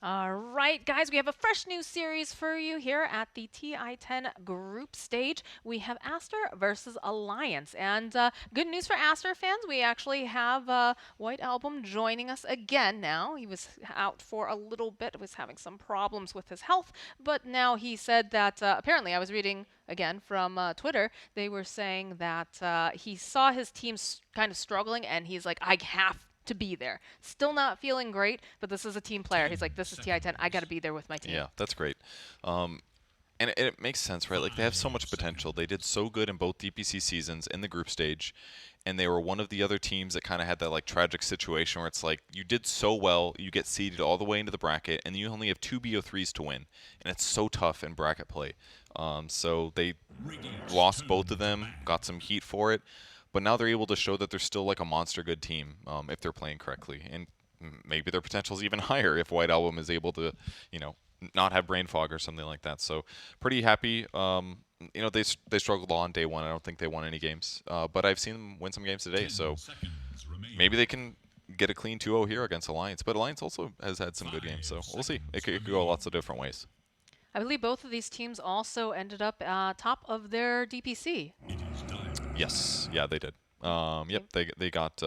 All right, guys, we have a fresh new series for you here at the TI-10 group stage. We have Aster versus Alliance. And good news for Aster fans, we actually have White Album joining us again now. He was out for a little bit, was having some problems with his health, but now he said that apparently, I was reading again from Twitter, they were saying that he saw his team kind of struggling, and he's like, I have to be there. Still not feeling great, but this is a team player. He's like, this is TI-10. I got to be there with my team. Yeah, that's great. Um, and it makes sense, right? Like they have so much potential. They did so good in both DPC seasons in the group stage, and they were one of the other teams that kind of had that like tragic situation where it's like you did so well, you get seeded all the way into the bracket, and you only have two BO3s to win, and it's so tough in bracket play. So they lost both of them, got some heat for it, but now they're able to show that they're still like a monster good team if they're playing correctly, and maybe their potential is even higher if White Album is able to, not have brain fog or something like that. So pretty happy. They struggled on day one. I don't think they won any games, but I've seen them win some games today. So maybe they can get a clean 2-0 here against Alliance. But Alliance also has had some good games, so we'll see. It could go lots of different ways. I believe both of these teams also ended up top of their DPC. Yes, yeah, they did. Yep, Okay. they got.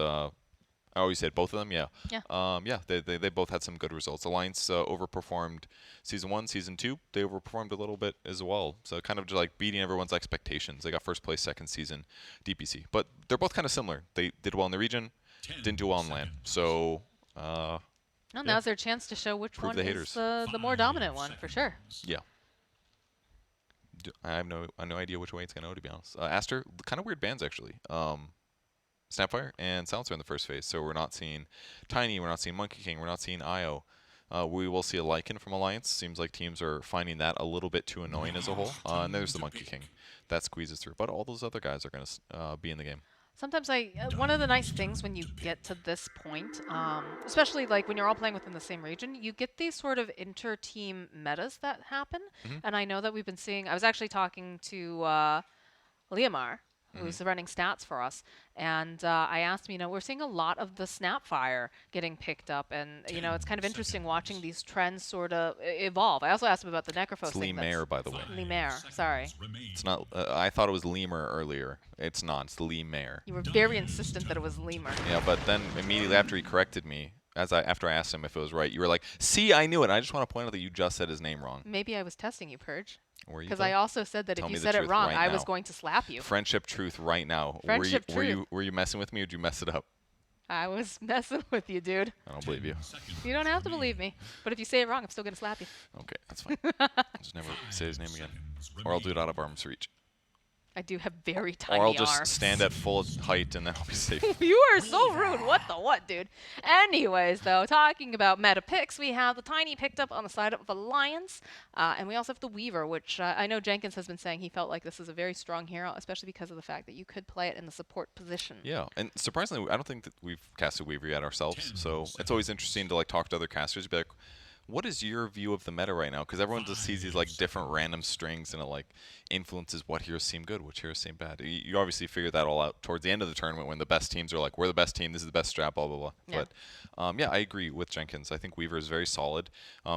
I always said both of them. Yeah. Yeah. Yeah. They both had some good results. Alliance overperformed season one, season two. They overperformed a little bit as well. So kind of just like beating everyone's expectations. They got first place second season DPC, but they're both kind of similar. They did well in the region, didn't do well in LAN. So Well, yeah, now's their chance to show which prove one the is haters. the more dominant one, for sure. Yeah. I have no idea which way it's gonna go, to be honest. Aster, kind of weird bands actually. Snapfire and Silencer in the first phase. So we're not seeing Tiny, we're not seeing Monkey King, we're not seeing IO. We will see a Lycan from Alliance. Seems like teams are finding that a little bit too annoying as a whole. And there's the Monkey King that squeezes through. But all those other guys are going to be in the game. Sometimes one of the nice things when you get to this point, especially like when you're all playing within the same region, you get these sort of inter-team metas that happen. Hmm. And I know that we've been seeing, I was actually talking to Leomar, Hmm. who's running stats for us, and I asked him, we're seeing a lot of the Snapfire getting picked up, and it's kind of interesting watching these trends sort of evolve. I also asked him about the Necrophos It's Lee thing. That's Mayer, by the way. Lemare, sorry. It's not. I thought it was Lemur earlier. It's not. It's Lee Mayer. You were very insistent that it was Lemur. Yeah, but then immediately after he corrected me, after I asked him if it was right, you were like, "See, I knew it." And I just want to point out that you just said his name wrong. Maybe I was testing you, Purge. Were you? Because Though? I also said that Tell if you me the said it truth wrong, right I now. was going to slap you. Friendship truth right now. Friendship were truth. you messing with me or did you mess it up? I was messing with you, dude. I don't believe you. You don't have to believe me. But if you say it wrong, I'm still going to slap you. Okay, that's fine. I'll just never say his name again. Or I'll do it out of arm's reach. I do have very tiny Or I'll arms. just stand at full height and then I'll be safe. You are so rude. What the what, dude? Anyways, though, talking about meta picks, we have the Tiny picked up on the side of Alliance, and we also have the Weaver, which I know Jenkins has been saying he felt like this is a very strong hero, especially because of the fact that you could play it in the support position. Yeah, and surprisingly, I don't think that we've casted Weaver yet ourselves, so it's always interesting to like talk to other casters, be like, what is your view of the meta right now? Because everyone just sees these like different random strings, and it like influences what heroes seem good, which heroes seem bad. You obviously figure that all out towards the end of the tournament when the best teams are like, we're the best team, this is the best strat, blah blah blah. Yeah. But yeah, I agree with Jenkins. I think Weaver is very solid.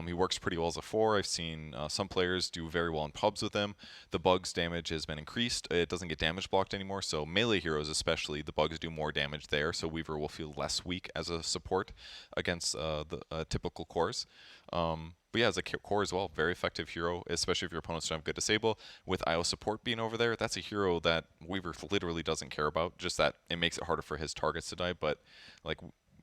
He works pretty well as a 4. I've seen some players do very well in pubs with him. The bugs damage has been increased. It doesn't get damage blocked anymore, so melee heroes especially, the bugs do more damage there. So Weaver will feel less weak as a support against the typical cores. But yeah, as a core as well, very effective hero, especially if your opponents don't have good disable. With IO support being over there, that's a hero that Weaver literally doesn't care about. Just that it makes it harder for his targets to die. But like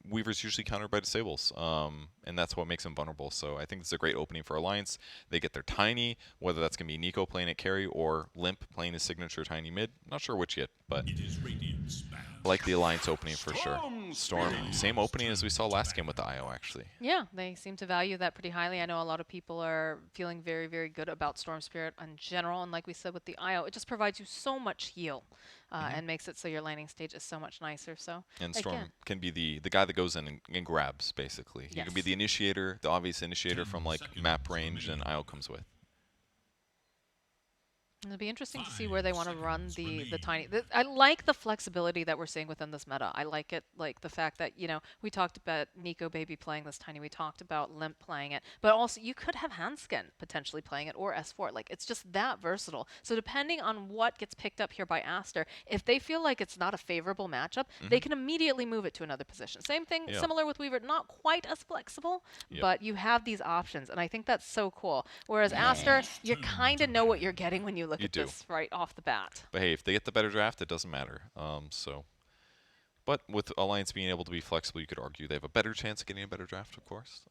Weaver's usually countered by disables, and that's what makes him vulnerable. So I think it's a great opening for Alliance. They get their Tiny, whether that's going to be Nico playing at carry or Limp playing his signature Tiny mid. Not sure which yet, but I like the Alliance opening for sure. Storm, same opening as we saw last game with the IO, actually. Yeah, they seem to value that pretty highly. I know a lot of people are feeling very, very good about Storm Spirit in general. And like we said with the IO, it just provides you so much heal and makes it so your landing stage is so much nicer. So And Storm again, can be the guy that goes in and grabs, basically. He can be yes. the initiator, the obvious initiator from like map range, and IO comes with. It'll be interesting to see where they want to run the tiny. I like the flexibility that we're seeing within this meta. I like it, like the fact that we talked about Nico Baby playing this tiny. We talked about Limp playing it, but also you could have Hanskin potentially playing it or S4. Like it's just that versatile. So depending on what gets picked up here by Aster, if they feel like it's not a favorable matchup, they can immediately move it to another position. Same thing, Yeah. similar with Weaver, not quite as flexible, Yep. but you have these options, and I think that's so cool. Whereas Aster, you kind of know what you're getting when you look You at do. this right off the bat. But hey, if they get the better draft, it doesn't matter. But with Alliance being able to be flexible, you could argue they have a better chance of getting a better draft, of course.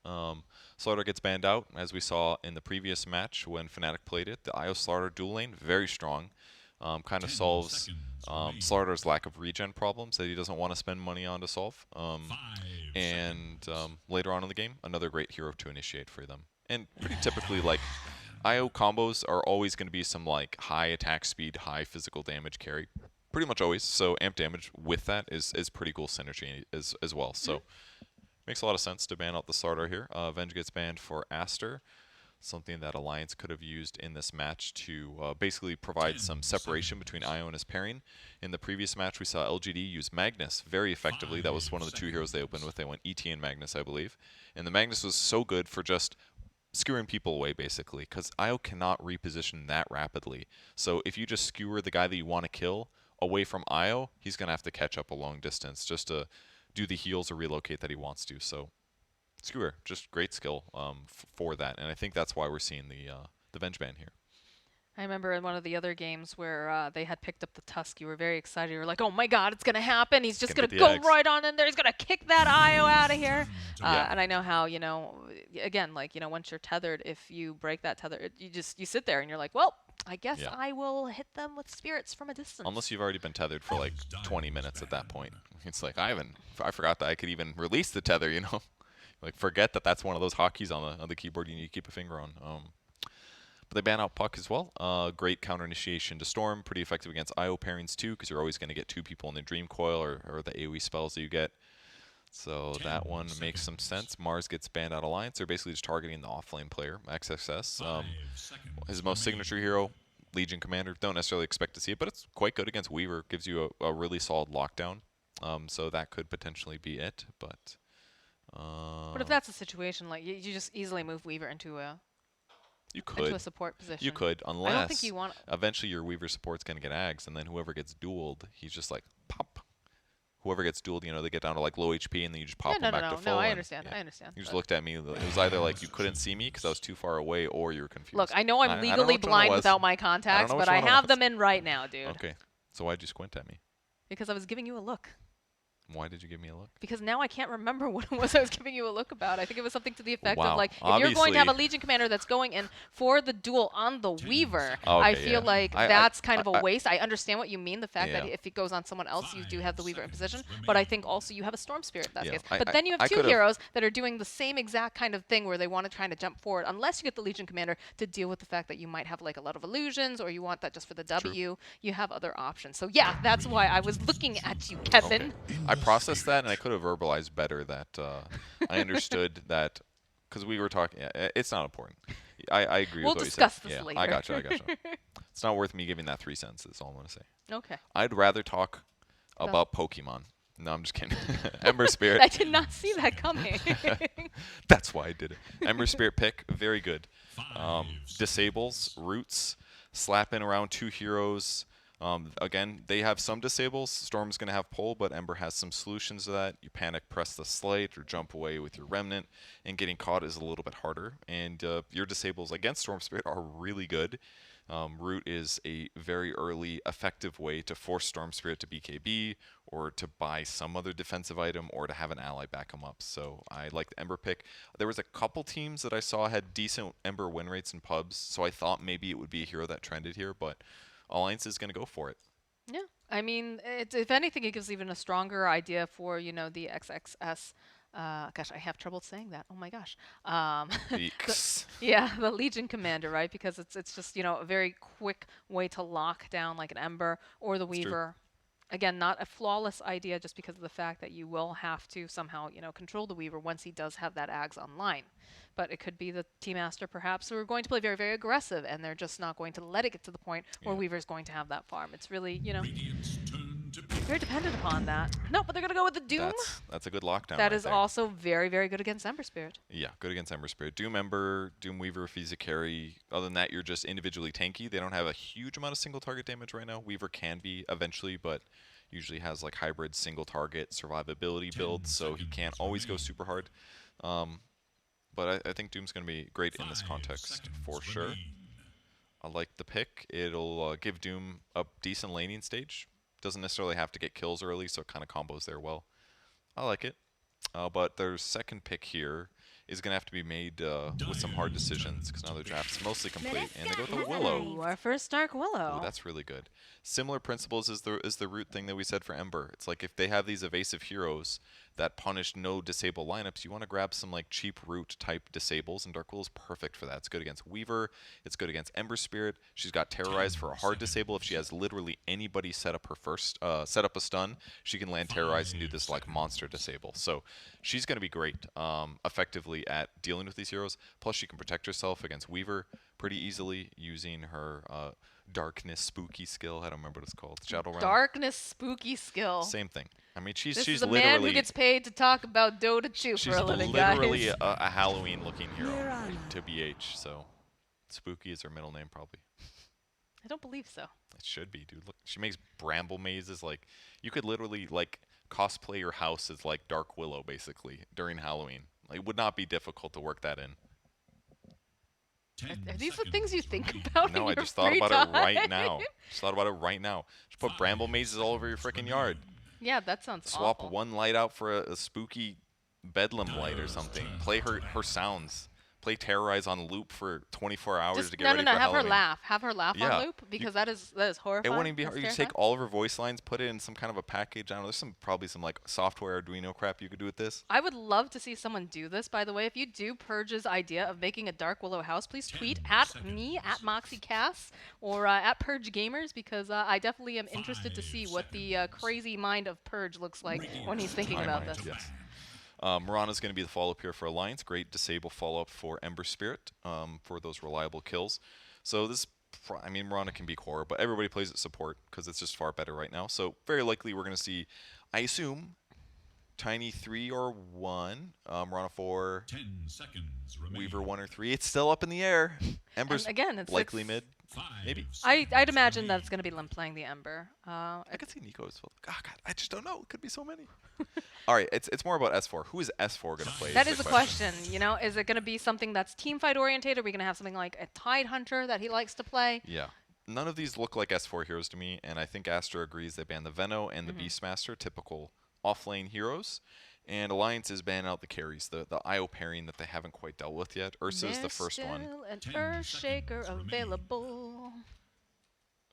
Slaughter gets banned out, as we saw in the previous match when Fnatic played it. The IO Slaughter dual lane, very strong. Kind of solves Slaughter's lack of regen problems that he doesn't want to spend money on to solve. Later on in the game, another great hero to initiate for them. And pretty typically, like, IO combos are always going to be some like high attack speed, high physical damage carry. Pretty much always. So amp damage with that is pretty cool synergy as well. So makes a lot of sense to ban out the starter here. Venge gets banned for Aster, something that Alliance could have used in this match to basically provide some separation between IO and his pairing. In the previous match, we saw LGD use Magnus very effectively. That was one of the two heroes they opened with. They went ET and Magnus, I believe. And the Magnus was so good for just skewering people away, basically, because IO cannot reposition that rapidly. So if you just skewer the guy that you want to kill away from IO, he's going to have to catch up a long distance just to do the heals or relocate that he wants to. So skewer, just great skill for that, and I think that's why we're seeing the Venge ban here. I remember in one of the other games where they had picked up the Tusk, you were very excited. You were like, oh my god, it's going to happen. He's just going to go right on in there. He's going to kick that IO out of here. And I know how, again, like, once you're tethered, if you break that tether, you sit there and you're like, well, I guess I will hit them with spirits from a distance. Unless you've already been tethered for like 20 minutes at that point. It's like, I forgot that I could even release the tether, Like, forget that that's one of those hotkeys on the keyboard you need to keep a finger on. But they ban out Puck as well. Great counter initiation to Storm. Pretty effective against IO pairings too, because you're always going to get two people in the Dream Coil or the AoE spells that you get. So that one makes some sense. Mars gets banned out Alliance. They're basically just targeting the offlane player, XXS. His most signature hero, Legion Commander. Don't necessarily expect to see it, but it's quite good against Weaver. Gives you a really solid lockdown. So that could potentially be it. But if that's a situation, like you just easily move Weaver into a support position. You could, unless I don't think you want. Eventually your Weaver support's going to get Ags, and then whoever gets dueled, he's just like, pop. Whoever gets dueled, they get down to like low HP, and then you just pop them back to full. No, I understand. I understand. You just looked at me. It was either like you couldn't see me because I was too far away, or you were confused. Look, I know I'm legally blind without my contacts, but I have them in right now, dude. Okay. So why'd you squint at me? Because I was giving you a look. Why did you give me a look? Because now I can't remember what it was I was giving you a look about. I think it was something to the effect of like, if Obviously. you're going to have a Legion Commander that's going in for the duel on the Weaver, I feel like that's kind of a waste. I understand what you mean, the fact that if it goes on someone else, you do have the Weaver in position, but I think also you have a Storm Spirit in that case. But then you have two heroes that are doing the same exact kind of thing where they want to try to jump forward, unless you get the Legion Commander to deal with the fact that you might have like a lot of illusions, or you want that just for the W. True. You have other options. So yeah, that's why I was looking at you, Kevin. Okay. I processed that, and I could have verbalized better that I understood that, because we were talking. Yeah, it's not important. I agree with what you said. We'll discuss this later. I gotcha. It's not worth me giving that 3 cents. That's all I'm going to say. Okay. I'd rather talk about Pokemon. No, I'm just kidding. Ember Spirit. I did not see that coming. That's why I did it. Ember Spirit pick, very good. Disables, roots, slapping around two heroes. Again, they have some disables. Storm's going to have pull, but Ember has some solutions to that. You panic, press the slate, or jump away with your remnant, and getting caught is a little bit harder. And your disables against Storm Spirit are really good. Root is a very early, effective way to force Storm Spirit to BKB, or to buy some other defensive item, or to have an ally back him up. So I like the Ember pick. There was a couple teams that I saw had decent Ember win rates in pubs, so I thought maybe it would be a hero that trended here, but Alliance is going to go for it. Yeah, I mean, if anything, it gives even a stronger idea for the XXS. Gosh, I have trouble saying that. Oh my gosh. The Legion Commander, right? Because it's just a very quick way to lock down like an Ember or the Weaver. Again, not a flawless idea just because of the fact that you will have to somehow, control the Weaver once he does have that Ags online. But it could be the Team Aster perhaps who are going to play very, very aggressive and they're just not going to let it get to the point where Weaver's going to have that farm. It's really, very dependent upon that. No, but they're going to go with the Doom. That's a good lockdown That right is there. also very, very good against Ember Spirit. Yeah, good against Ember Spirit. Doom Ember, Doom Weaver if he's a carry. Other than that, you're just individually tanky. They don't have a huge amount of single target damage right now. Weaver can be eventually, but usually has like hybrid single target survivability builds, so he can't always go super hard. But I think Doom's going to be great in this context for sure. I like the pick. It'll give Doom a decent laning stage. Doesn't necessarily have to get kills early, so it kind of combos there well. I like it. But their second pick here is going to have to be made with some hard decisions because now the draft's mostly complete, and they go with the Willow. Ooh, our first Dark Willow. Ooh, that's really good. Similar principles as the root thing that we said for Ember. It's like if they have these evasive heroes that punish no disable lineups, you want to grab some like cheap root type disables, and Dark Willow's perfect for that. It's good against Weaver. It's good against Ember Spirit. She's got Terrorize for a hard disable. If she has literally anybody set up her first, set up a stun, she can land Terrorize and do this like monster disable. So she's going to be great effectively at dealing with these heroes. Plus she can protect herself against Weaver pretty easily using her Darkness Spooky skill. I don't remember what it's called. Shadow Realm. Darkness Spooky skill. Same thing. I mean, This she's is a literally man who gets paid to talk about Dota 2 she's for a living, literally guys. a Halloween-looking hero to BH. So Spooky is her middle name, probably. I don't believe so. It should be, dude. Look, she makes bramble mazes. Like you could literally like cosplay your house as like Dark Willow, basically during Halloween. Like, it would not be difficult to work that in. Are these the things you think about No, in I your just thought free about time? it right now. Just thought about it right now. Just put bramble mazes all over your freaking yard. Yeah, that sounds Swap awful. one light out for a spooky bedlam light or something. Play her sounds. Play Terrorize on loop for 24 hours Just, to get no, ready no, no. for Have Halloween. her laugh. Have her laugh Yeah, on loop because that is horrifying. It wouldn't even be That's hard. You just terrifying. take all of her voice lines, put it in some kind of a package. I don't know. There's probably some like software Arduino crap you could do with this. I would love to see someone do this, by the way. If you do Purge's idea of making a Dark Willow house, please tweet at me, at MoxieCass, or at Purge Gamers, because I definitely am interested to see what the crazy mind of Purge looks like when he's thinking My about mind, this. yes. Mirana's going to be the follow-up here for Alliance. Great disable follow-up for Ember Spirit for those reliable kills. So this, I mean, Mirana can be core, but everybody plays at support because it's just far better right now. So very likely we're going to see, I assume, Tiny 3 or 1, Mirana 4, 10 seconds remain. Weaver 1 or 3. It's still up in the air. Ember's And again, it's likely mid, 5 maybe. I'd imagine that it's going to be Lim playing the Ember. I could see Nico as well. Oh, God, I just don't know. It could be so many. All right, it's more about S4. Who is S4 going to play? That is the question. Is it going to be something that's team fight oriented? Are we going to have something like a Tide Hunter that he likes to play? Yeah. None of these look like S4 heroes to me, and I think Aster agrees they ban the Veno and the Beastmaster, typical off-lane heroes. And Alliance is banning out the carries, the IO pairing that they haven't quite dealt with yet. Ursa is the first one An 10 Earthshaker seconds available.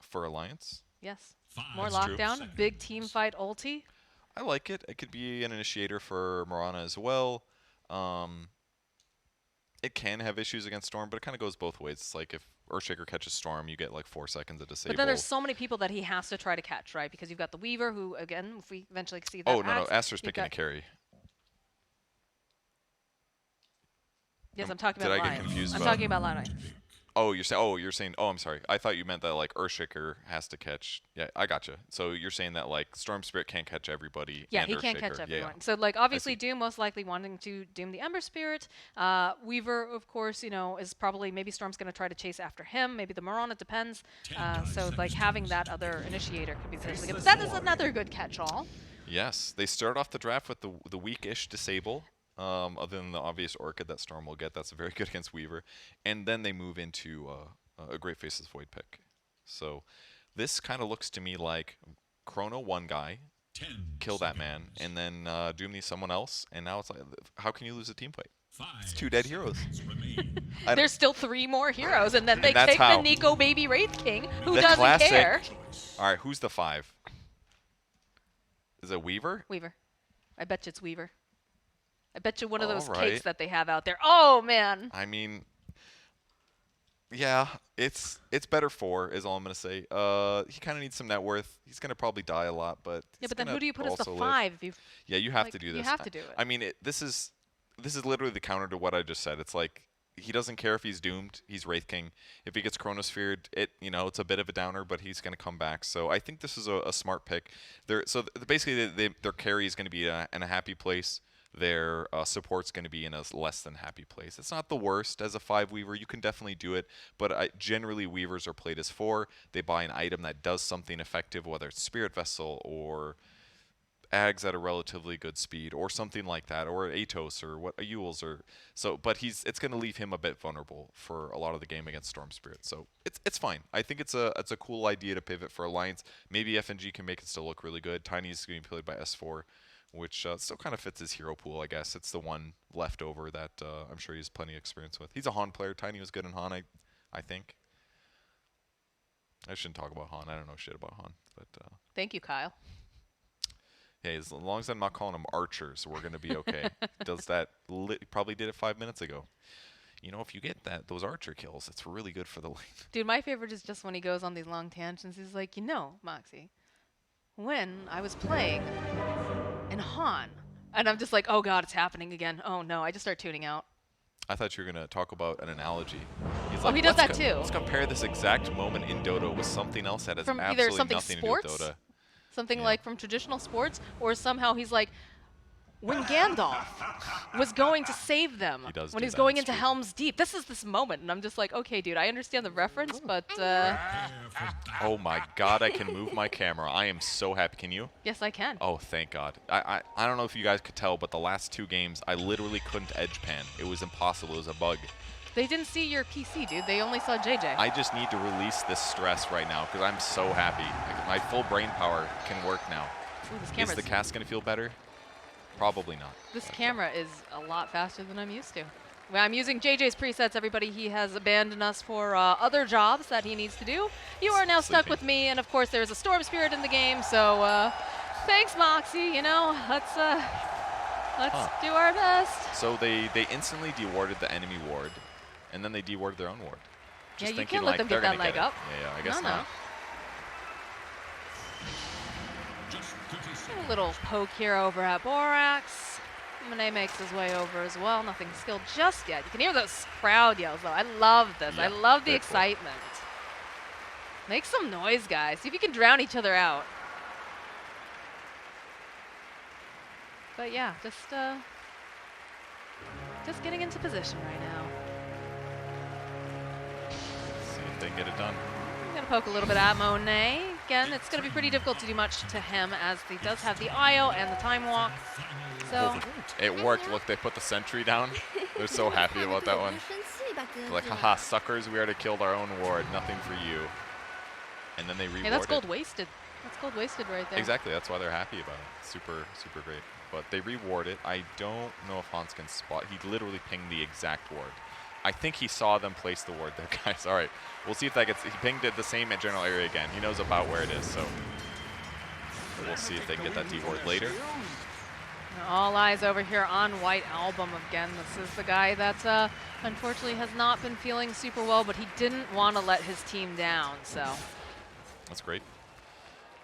for Alliance. Yes. 5 More That's true. lockdown. Big team fight ulti. I like it. It could be an initiator for Mirana as well. It can have issues against Storm, but it kind of goes both ways. It's like if Earthshaker catches Storm, you get like 4 seconds of disable. But then there's so many people that he has to try to catch, right? Because you've got the Weaver, who, again, if we eventually see that. Oh, no, no. axe, Aster's you've picking a got- carry. Yes, I'm talking Did about I get Lion. confused I'm about- talking about Lion. Oh, you're saying. Oh, I'm sorry. I thought you meant that like Earthshaker has to catch. Yeah, I gotcha. So you're saying that like Storm Spirit can't catch everybody. Yeah, and he can't Earthshaker. catch Yeah, everyone. yeah. So, like, obviously, see. Doom most likely wanting to doom the Ember Spirit. Weaver, of course, is probably maybe Storm's going to try to chase after him. Maybe the Mirana, depends. So, like, having that other initiator could be potentially good. But that is another good catch-all. Yes, they start off the draft with the weak-ish disable. Other than the obvious Orchid that Storm will get, that's very good against Weaver, and then they move into a Great Faces Void pick. So this kind of looks to me like Chrono one guy, 10 kill that man, seconds. and then Doom needs someone else, and now it's like, how can you lose a team fight? 5 It's 2 dead heroes. seconds remain. I don't- There's still 3 more heroes, and then they that's take the how. Nico Baby Wraith King, who The doesn't classic- care. All right, who's the 5? Is it Weaver? Weaver. I bet you it's Weaver. I bet you one of those All right. cakes that they have out there. Oh, man. I mean, Yeah, it's better 4 is all I'm gonna say. He kind of needs some net worth. He's gonna probably die a lot, but Yeah, he's but then who gonna do you put as the also live. 5 if you Yeah, you have to like do you this. have to do it. I mean, this is literally the counter to what I just said. It's like he doesn't care if he's doomed. He's Wraith King. If he gets Chronosphered, it's a bit of a downer, but he's gonna come back. So I think this is a smart pick. Basically their carry is gonna be in a happy place. Their support's going to be in a less than happy place. It's not the worst as a 5 Weaver. You can definitely do it, but generally Weavers are played as 4. They buy an item that does something effective, whether it's Spirit Vessel or Ags at a relatively good speed or something like that, or Atos or what Yules or so. But it's going to leave him a bit vulnerable for a lot of the game against Storm Spirit. So it's fine. I think it's a cool idea to pivot for Alliance. Maybe FNG can make it still look really good. Tiny is going to be played by S4, which still kind of fits his hero pool, I guess. It's the one left over that I'm sure he has plenty of experience with. He's a Han player. Tiny was good in Han, I think. I shouldn't talk about Han. I don't know shit about Han. But Thank you, Kyle. hey, as long as I'm not calling them archers, we're going to be okay. Does that probably did it 5 minutes ago. You know, if you get those archer kills, it's really good for the lane. Dude, my favorite is just when he goes on these long tangents. He's like, Moxie, when I was playing in Han, and I'm just like, oh god, it's happening again. Oh no, I just start tuning out. I thought you were going to talk about an analogy. He's Oh, like, he does "Let's that too. Let's compare this exact moment in Dota with something else that has From either absolutely something nothing sports, to do with Dota." something Yeah. like from traditional sports, or somehow he's like, when Gandalf was going to save them, He does when do he's that, going it's into true. Helm's Deep, this moment, and I'm just like, okay, dude, I understand the reference, but Oh my god, I can move my camera. I am so happy. Can you? yes, I can. Oh, thank God. I don't know if you guys could tell, but the last 2 games, I literally couldn't edge pan. It was impossible. It was a bug. They didn't see your PC, dude. They only saw JJ. I just need to release this stress right now because I'm so happy. My full brain power can work now. Ooh, this Is camera's the cast going to feel better? Probably not. This But, camera is a lot faster than I'm used to. Well, I'm using JJ's presets, everybody. He has abandoned us for other jobs that he needs to do. You are now stuck Sleeping. with me, and of course there's a Storm Spirit in the game, so thanks, Moxie. Let's do our best. So they instantly dewarded the enemy ward, and then they dewarded their own ward. Yeah, Just you thinking can't let like them they're get that gonna leg get it. up. Yeah, I guess No. not. Just 30 A seconds. little poke here over at Borax. Monet makes his way over as well. Nothing skilled just yet. You can hear those crowd yells, though. I love this. I Yeah, love the very cool. excitement. Make some noise, guys. See if you can drown each other out. But yeah, just getting into position right now. See if they can get it done. I'm gonna poke a little bit at Monet. Again, it's gonna be pretty difficult to do much to him as he does have the IO and the time walk. So It worked. Look, they put the sentry down. They're so happy about that one. They're like, haha, suckers, we already killed our own ward. Nothing for you. And then they rewarded. hey, that's gold wasted. That's gold wasted right there. Exactly, that's why they're happy about it. Super, super great. But they reward it. I don't know if Hans can spot. He literally pinged the exact ward. I think he saw them place the ward there, guys. All right, we'll see if that gets. He pinged it the same general area again. He knows about where it is, so we'll see if they can get that D ward later. All eyes over here on White Album again. This is the guy that unfortunately has not been feeling super well, but he didn't want to let his team down, so. That's great.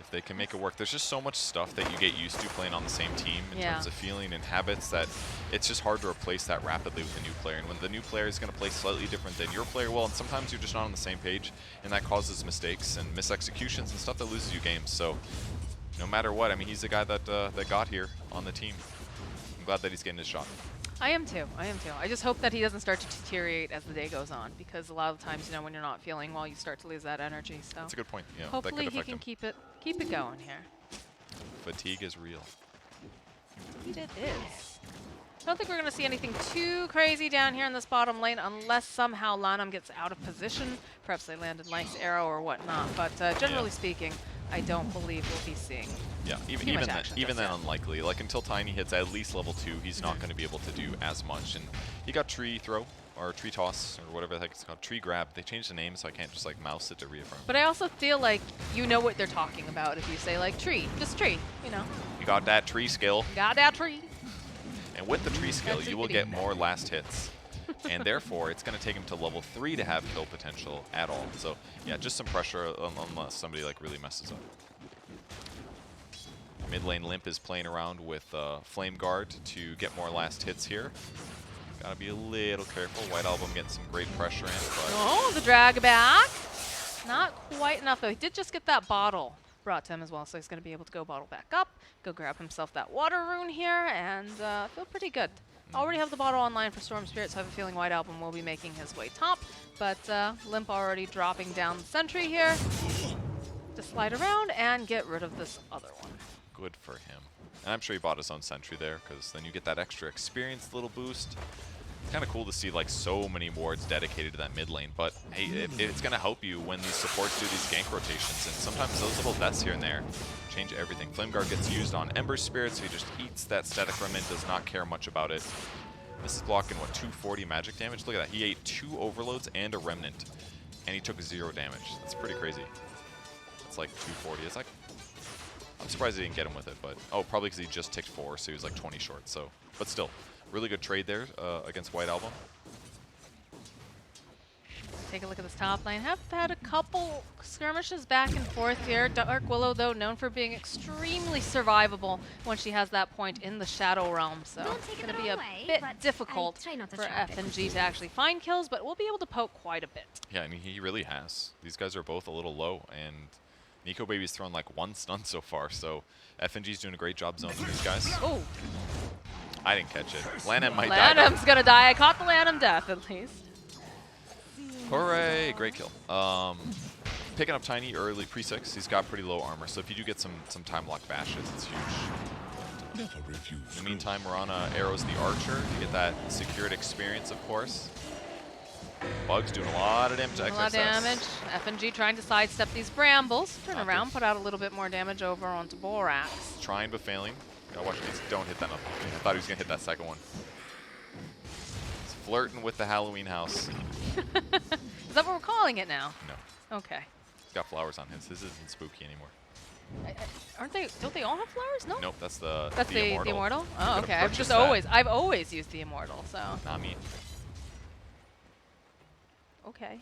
If they can make it work. There's just so much stuff that you get used to playing on the same team in Yeah. terms of feeling and habits that it's just hard to replace that rapidly with a new player. And when the new player is going to play slightly different than your player, well, and sometimes you're just not on the same page, and that causes mistakes and misexecutions and stuff that loses you games. So no matter what, I mean, he's the guy that got here on the team. I'm glad that he's getting his shot. I am too. I just hope that he doesn't start to deteriorate as the day goes on, because a lot of times, when you're not feeling well, you start to lose that energy. So That's a good point. Yeah, that hopefully could he affect can him. keep it going here. Fatigue is real. Indeed it is. I don't think we're going to see anything too crazy down here in this bottom lane unless somehow Lanham gets out of position. Perhaps they landed nice arrow or whatnot. But generally speaking, I don't believe we'll be seeing. Yeah, Too even much then, action even just then yet. unlikely. Like until Tiny hits at least level 2, he's not going to be able to do as much. And he got tree throw or tree toss or whatever the heck it's called, tree grab. They changed the name, so I can't just like mouse it to reaffirm. But I also feel like you know what they're talking about if you say like tree, just tree, You got that tree skill, Got that tree. and with the tree skill, That's you will it. get more last hits. and therefore it's going to take him to level 3 to have kill potential at all. So yeah, just some pressure unless somebody like really messes up. Mid lane Limp is playing around with Flame Guard to get more last hits here. Gotta be a little careful. White Album getting some great pressure in. But Oh, the drag back. Not quite enough though. He did just get that bottle brought to him as well, so he's going to be able to go bottle back up, go grab himself that water rune here, and feel pretty good. Already have the bottle online for Storm Spirit, so I have a feeling White Album will be making his way top, but Limp already dropping down the sentry here to slide around and get rid of this other one. good for him. And I'm sure he bought his own sentry there, because then you get that extra experience little boost. It's kind of cool to see like so many wards dedicated to that mid lane, but hey, it's going to help you when these supports do these gank rotations, and sometimes those little deaths here and there change everything. Flame Guard gets used on Ember Spirit, so he just eats that static remnant, does not care much about it. This is blocking, what, 240 magic damage? Look at that, he ate 2 overloads and a remnant, and he took 0 damage. That's pretty crazy. It's like 240, it's like, I'm surprised he didn't get him with it, but, oh, probably because he just ticked 4, so he was like 20 short, so, but still. Really good trade there against White Album. Take a look at this top lane. Have had a couple skirmishes back and forth here. Dark Willow, though, known for being extremely survivable when she has that point in the Shadow Realm. So it's going to be a bit difficult for FNG to actually find kills, but we'll be able to poke quite a bit. Yeah, I mean, he really has. These guys are both a little low, and Nico Baby's thrown like 1 stun so far, so FNG's doing a great job zoning these guys. Oh. I didn't catch it. Lanham might die. Lanham's going to die. I caught the Lanham death, at least. Hooray! Great kill. Picking up Tiny early, pre-6. He's got pretty low armor, so if you do get some time lock bashes, it's huge. In the meantime, we're on Arrows the Archer to get that secured experience, of course. Bug's doing a lot of damage to XXS. A lot of damage. FNG trying to sidestep these brambles. Turn around, put out a little bit more damage over onto Borax. Trying but failing. Gotta watch these. Don't hit that up. I thought he was gonna hit that second one. He's flirting with the Halloween house. Is that what we're calling it now? No. Okay. He's got flowers on his. This isn't spooky anymore. Aren't they? Don't they all have flowers? No. Nope, that's the The immortal. Oh, okay. I've I've always used the immortal. So. Not me. Okay.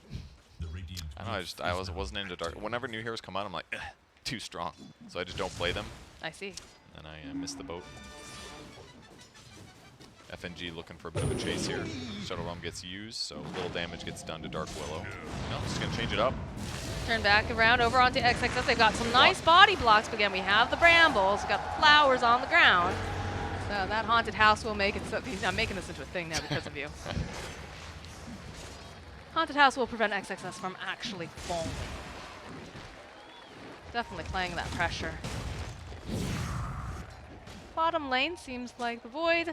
I don't know. I wasn't into dark. Whenever new heroes come out, I'm like, too strong. So I just don't play them. I see. And I missed the boat. FNG looking for a bit of a chase here. Shadow Realm gets used, so little damage gets done to Dark Willow. No, just gonna change it up. Turn back around over onto XXS. They've got some nice body blocks, but again, we have the brambles. We've got the flowers on the ground. So that haunted house will make it so. I'm making this into a thing now because of you. Haunted house will prevent XXS from actually falling. Definitely playing that pressure. Bottom lane seems like the Void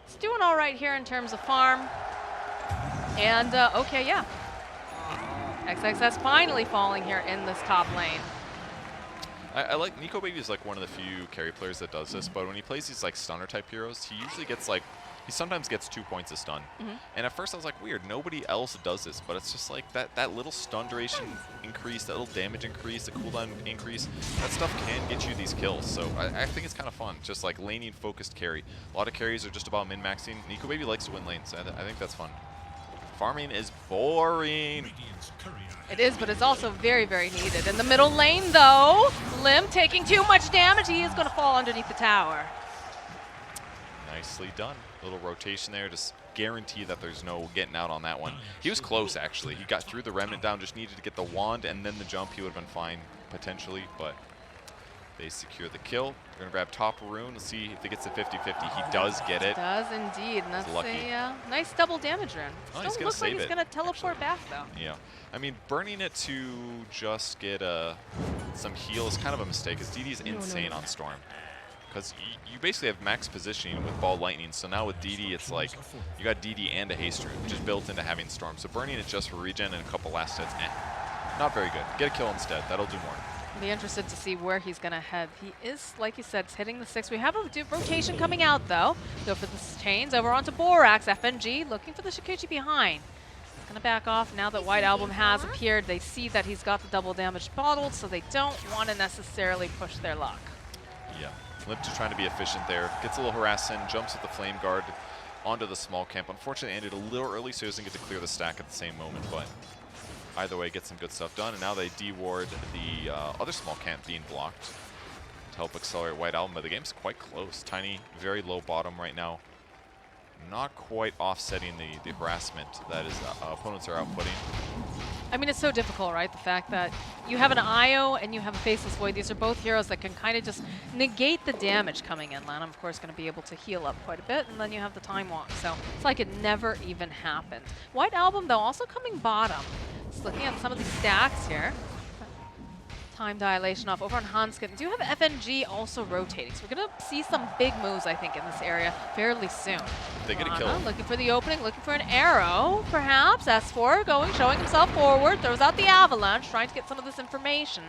is doing all right here in terms of farm. And, okay, yeah. XXS finally falling here in this top lane. I like Nico Baby is like one of the few carry players that does this, but when he plays these like stunner type heroes, he usually gets like, he sometimes gets 2 points of stun. And at first I was like, weird, nobody else does this, but it's just like that little stun duration increase, that little damage increase, the cooldown increase, that stuff can get you these kills. So I think it's kind of fun, just like laning focused carry. A lot of carries are just about min-maxing. Nico Baby likes to win lanes, so I think that's fun. Farming is boring. It is, but it's also very, very needed. In the middle lane, though, Lim taking too much damage. He is going to fall underneath the tower. Nicely done. Little rotation there, just guarantee that there's no getting out on that one. He was close, actually. He got through the remnant down, just needed to get the wand and then the jump. He would have been fine, potentially, but they secure the kill. They're going to grab top rune. Let's see if he gets the 50-50. He does get it. Does indeed, and that's lucky. A nice double damage rune. Oh, he's Still gonna looks like save he's it, going to teleport back, though. Yeah. I mean, burning it to just get some heal is kind of a mistake, because DD is insane on Storm. Because you basically have max positioning with Ball Lightning, so now with DD, it's like you got DD and a haste rune, just built into having Storm. So burning it just for regen and a couple last hits, not very good. Get a kill instead, that'll do more. I'll be interested to see where he's going to head. He is, like you said, hitting the 6. We have a rotation coming out, though. Go for the chains over onto Borax. FNG looking for the Shikuchi behind. Going to back off now that White Album has appeared. They see that he's got the double damage bottled, so they don't want to necessarily push their luck. Yeah. Limp just trying to be efficient there. Gets a little harassing, jumps with the Flame Guard. onto the small camp. Unfortunately, ended a little early, so he doesn't get to clear the stack at the same moment, but either way, get some good stuff done, and now they deward the other small camp being blocked to help accelerate White Album, but the game's quite close. Tiny, very low bottom right now. Not quite offsetting the harassment that his opponents are outputting. I mean, it's so difficult, right? The fact that you have an IO and you have a Faceless Void. These are both heroes that can kind of just negate the damage coming in. Lanham, of course, going to be able to heal up quite a bit, and then you have the Time Walk. So it's like it never even happened. White Album, though, also coming bottom. Just looking at some of these stacks here. Time dilation off over on Hanskin. Do have FNG also rotating, so we're going to see some big moves, I think, in this area fairly soon. They get a kill. Looking for the opening, looking for an arrow, perhaps. S4 going, showing himself forward, throws out the avalanche, trying to get some of this information.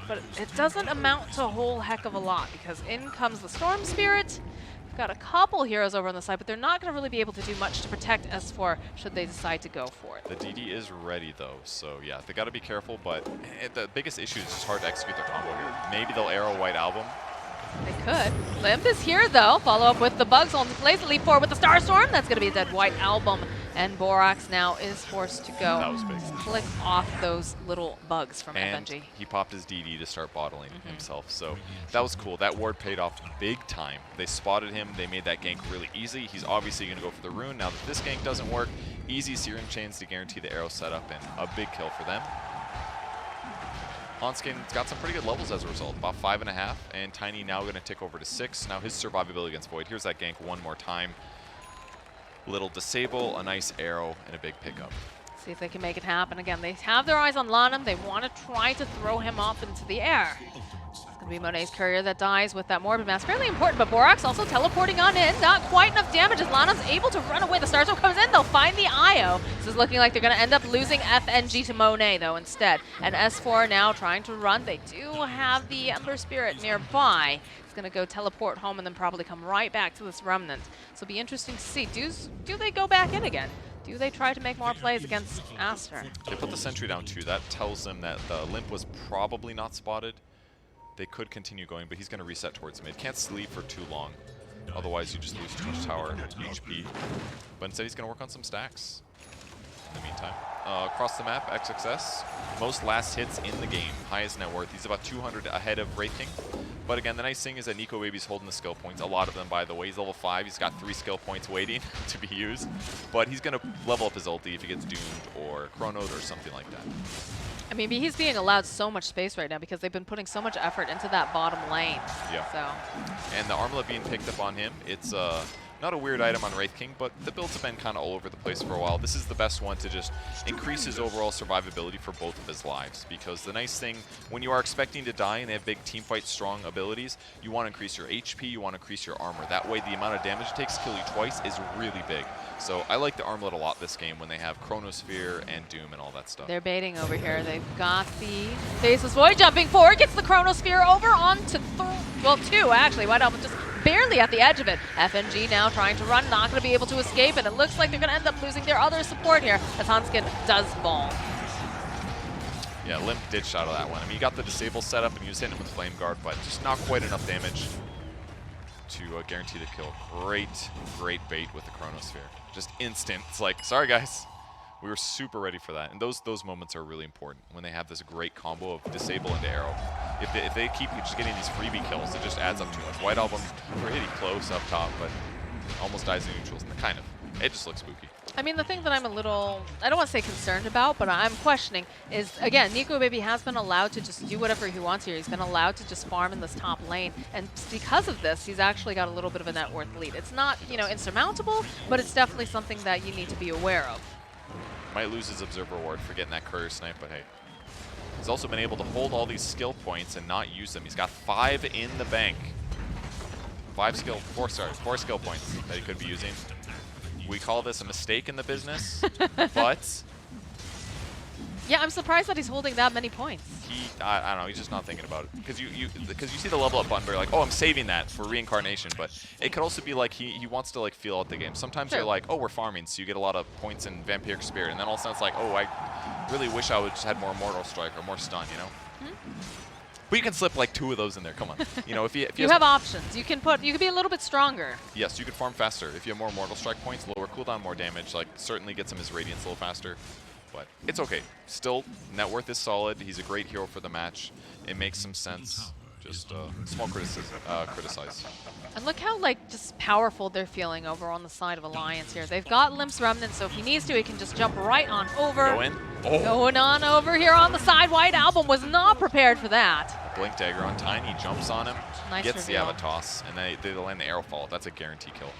But it doesn't amount to a whole heck of a lot, because in comes the Storm Spirit. Got a couple heroes over on the side, but they're not going to really be able to do much to protect S4 should they decide to go for it. The DD is ready, though, so yeah, they got to be careful, but the biggest issue is just hard to execute their combo here. Maybe they'll arrow White Album. They could. Limp is here, though. Follow up with the bugs on plays. Leap forward with the Starstorm. That's going to be a dead White Album. And Borax now is forced to go. That was big. Click off those little bugs from And FNG. he popped his DD to start bottling himself, so that was cool. That ward paid off big time. They spotted him. They made that gank really easy. He's obviously going to go for the rune. Now that this gank doesn't work, easy Searing Chains to guarantee the arrow setup, and a big kill for them. Hanskin's got some pretty good levels as a result, about 5.5, and Tiny now going to tick over to 6. Now his survivability against Void. Here's that gank one more time. Little disable, a nice arrow, and a big pickup. See if they can make it happen again. They have their eyes on Lanham. They want to try to throw him up into the air. It's going to be Monet's Courier that dies with that Morbid Mass. Fairly important, but Borax also teleporting on in. Not quite enough damage as Lanham's able to run away. The Starstorm comes in. They'll find the IO. This is looking like they're going to end up losing FNG to Monet, though, instead. And S4 now trying to run. They do have the Ember Spirit nearby. Going to go teleport home and then probably come right back to this Remnant. So it'll be interesting to see. Do they go back in again? Do they try to make more plays against Aster? They put the sentry down too. That tells them that the Limp was probably not spotted. They could continue going, but he's going to reset towards mid. Can't sleep for too long. Otherwise, you just lose too much tower HP. But instead, he's going to work on some stacks in the meantime. Across the map, XXS, most last hits in the game, highest net worth. He's about 200 ahead of Wraith King. But again, the nice thing is that Nico Baby's holding the skill points. A lot of them, by the way. He's level 5. He's got 3 skill points waiting to be used. But he's going to level up his ulti if he gets doomed or chronoed or something like that. I mean, he's being allowed so much space right now because they've been putting so much effort into that bottom lane. Yeah. So. And the armlet being picked up on him, it's not a weird item on Wraith King, but the builds have been kind of all over the place for a while. This is the best one to just increase his overall survivability for both of his lives. Because the nice thing, when you are expecting to die and they have big teamfight strong abilities, you want to increase your HP, you want to increase your armor. That way the amount of damage it takes to kill you twice is really big. So I like the armlet a lot this game when they have Chronosphere and Doom and all that stuff. They're baiting over here. They've got the Faceless Void jumping forward, gets the Chronosphere over onto 2 actually. White Album just barely at the edge of it. FNG now trying to run, not going to be able to escape, and it looks like they're going to end up losing their other support here as Hanskin does fall. Yeah, Limp did shadow that one. I mean, he got the disable setup and he was hitting him with Flame Guard, but just not quite enough damage to guarantee the kill. Great, great bait with the Chronosphere. Just instant. It's like, sorry guys. We were super ready for that. And those moments are really important when they have this great combo of disable into arrow. If they keep just getting these freebie kills, it just adds up too much. White Album, we're hitting close up top, but almost dies in neutrals. And kind of. It just looks spooky. I mean, the thing that I'm a little, I don't want to say concerned about, but I'm questioning is, again, Nico Baby has been allowed to just do whatever he wants here. He's been allowed to just farm in this top lane. And because of this, he's actually got a little bit of a net worth lead. It's not, you know, insurmountable, but it's definitely something that you need to be aware of. Might lose his Observer Ward for getting that Courier Snipe, but hey. He's also been able to hold all these skill points and not use them. He's got 5 in the bank. 4 skill points that he could be using. We call this a mistake in the business, but yeah, I'm surprised that he's holding that many points. I don't know, he's just not thinking about it. Because you see the level up button where you're like, oh, I'm saving that for reincarnation, but it could also be like he wants to like feel out the game. Sometimes you're like, oh, we're farming, so you get a lot of points in Vampiric Spirit, and then all of a sudden it's like, oh, I really wish I would just had more Immortal Strike or more stun, you know? But you can slip like 2 of those in there. Come on. You know, if you You have options. You can be a little bit stronger. yes, you could farm faster. If you have more Mortal Strike points, lower cooldown, more damage, like certainly gets him his Radiance a little faster. But it's okay. Still, net worth is solid. He's a great hero for the match. It makes some sense. Just small criticize. And look how like just powerful they're feeling over on the side of Alliance here. They've got Limp's Remnant, so if he needs to, he can just jump right on over. Go in. Oh. Going on over here on the side. White Album was not prepared for that. Blink Dagger on Tiny, jumps on him, Nice gets reveal. the Avatos, and they land the Arrow Fall. That's a guarantee kill.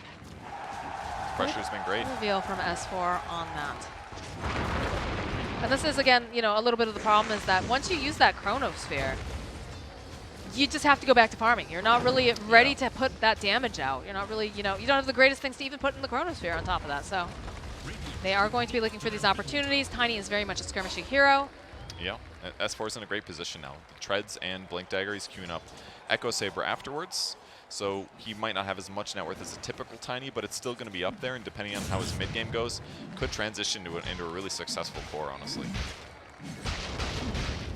Pressure's been great. Reveal from S4 on that. And this is, again, you know, a little bit of the problem is that once you use that Chronosphere, you just have to go back to farming. You're not really ready to put that damage out. You're not really, you know, you don't have the greatest things to even put in the Chronosphere on top of that. So they are going to be looking for these opportunities. Tiny is very much a skirmishing hero. Yeah, S4's in a great position now. Treads and Blink Dagger, he's queuing up Echo Saber afterwards. So he might not have as much net worth as a typical Tiny, but it's still going to be up there, and depending on how his mid game goes, could transition into a really successful core, honestly.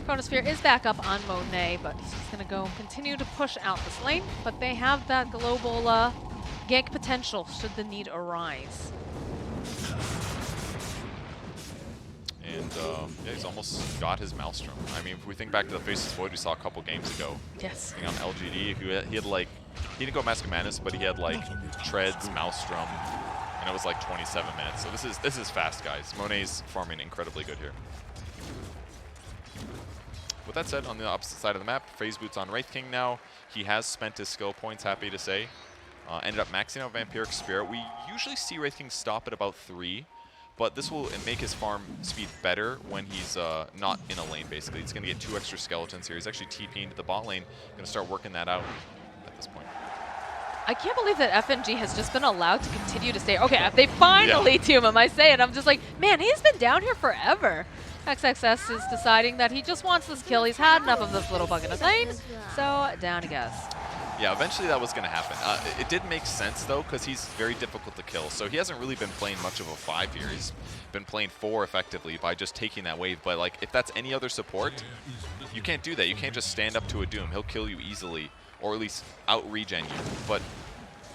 Chronosphere is back up on Monet, but he's just going to go continue to push out this lane. But they have that global gank potential should the need arise. And yeah, he's almost got his Maelstrom. I mean, if we think back to the Faceless Void we saw a couple games ago, Yes. I think on LGD, he had like, he didn't go Mask of Madness, but he had like Treads, Maelstrom, and it was like 27 minutes. So this is fast, guys. Monet's farming incredibly good here. With that said, on the opposite side of the map, Phase Boots on Wraith King now. He has spent his skill points, happy to say. Ended up maxing out Vampiric Spirit. We usually see Wraith King stop at about 3, but this will make his farm speed better when he's not in a lane, basically. He's going to get 2 extra skeletons here. He's actually TPing to the bot lane. Going to start working that out at this point. I can't believe that FNG has just been allowed to continue to stay. Okay, they finally tomb him. I say it. I'm just like, man, he's been down here forever. XXS is deciding that he just wants this kill. He's had enough of this little bug in his lane, so down he goes. Yeah, eventually that was going to happen. It did make sense, though, because he's very difficult to kill. So he hasn't really been playing much of a 5 here. He's been playing 4 effectively by just taking that wave. But, like, if that's any other support, you can't do that. You can't just stand up to a Doom. He'll kill you easily, or at least out-regen you. But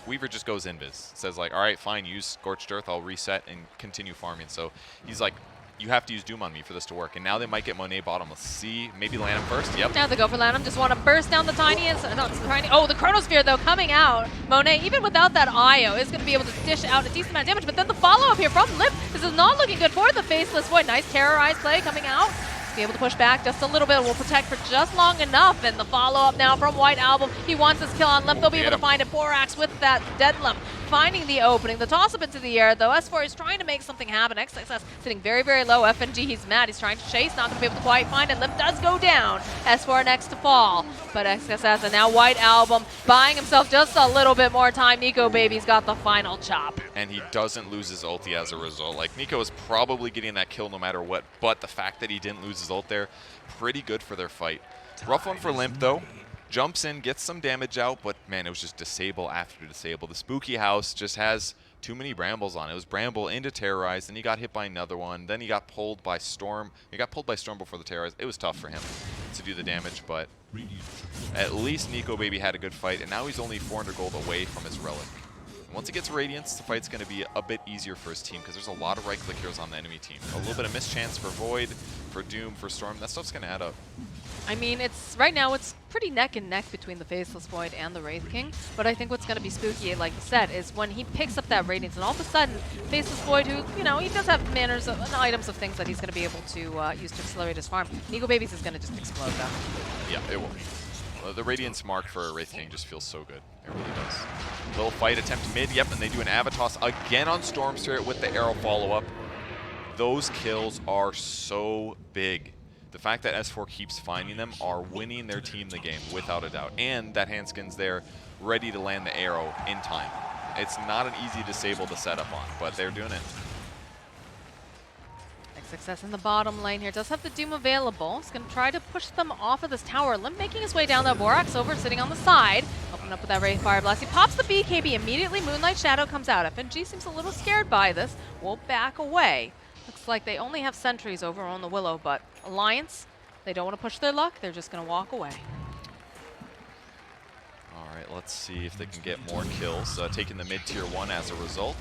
Weaver just goes invis. Says, like, all right, fine, use Scorched Earth. I'll reset and continue farming. So he's like, you have to use Doom on me for this to work. And now they might get Monet bottom. Let's see. Maybe land him first. Yep. Now they go for Lanham. Just want to burst down the Tiny. Oh, the Chronosphere, though, coming out. Monet, even without that IO, is going to be able to dish out a decent amount of damage. But then the follow-up here from Limp. This is not looking good for the Faceless Void. Nice terrorized play coming out. Be able to push back just a little bit. Will protect for just long enough. And the follow-up now from White Album. He wants this kill on Limp. They'll be able to find a Borax with that dead Limp. Finding the opening. The toss-up into the air, though. S4 is trying to make something happen. XXS sitting very, very low. FNG, he's mad. He's trying to chase. Not going to be able to quite find it. Limp does go down. S4 next to fall. But XXS and now White Album buying himself just a little bit more time. Nico Baby's got the final chop. And he doesn't lose his ulti as a result. Like, Nico is probably getting that kill no matter what, but the fact that he didn't lose his ult there, pretty good for their fight. Rough one for Limp, though. Jumps in, gets some damage out, but man, it was just disable after disable. The Spooky House just has too many Brambles on it. It was Bramble into Terrorize, then he got hit by another one, then he got pulled by Storm. He got pulled by Storm before the Terrorize. It was tough for him to do the damage, but at least Nico Baby had a good fight, and now he's only 400 gold away from his Relic. And once he gets Radiance, the fight's going to be a bit easier for his team, because there's a lot of right-click heroes on the enemy team. A little bit of mischance for Void, for Doom, for Storm. That stuff's going to add up. I mean, right now it's pretty neck and neck between the Faceless Void and the Wraith King, but I think what's going to be spooky, like you said, is when he picks up that Radiance, and all of a sudden, Faceless Void, who, you know, he does have manners and items of things that he's going to be able to use to accelerate his farm. Nico Babies is going to just explode, though. Yeah, it will. The Radiance mark for Wraith King just feels so good. It really does. Little fight attempt mid, yep, and they do an Avatos again on Storm Spirit with the arrow follow-up. Those kills are so big. The fact that S4 keeps finding them are winning their team the game, without a doubt. And that Handskin's there, ready to land the arrow in time. It's not an easy disable to set up on, but they're doing it. Success in the bottom lane here. Does have the Doom available. He's going to try to push them off of this tower. Limp making his way down that Borax over, sitting on the side. Open up with that Ray Fire Blast. He pops the BKB immediately. Moonlight Shadow comes out. FNG seems a little scared by this. Will back away. Looks like they only have sentries over on the Willow, but Alliance, they don't want to push their luck. They're just going to walk away. Let's see if they can get more kills. Taking the mid-tier 1 as a result.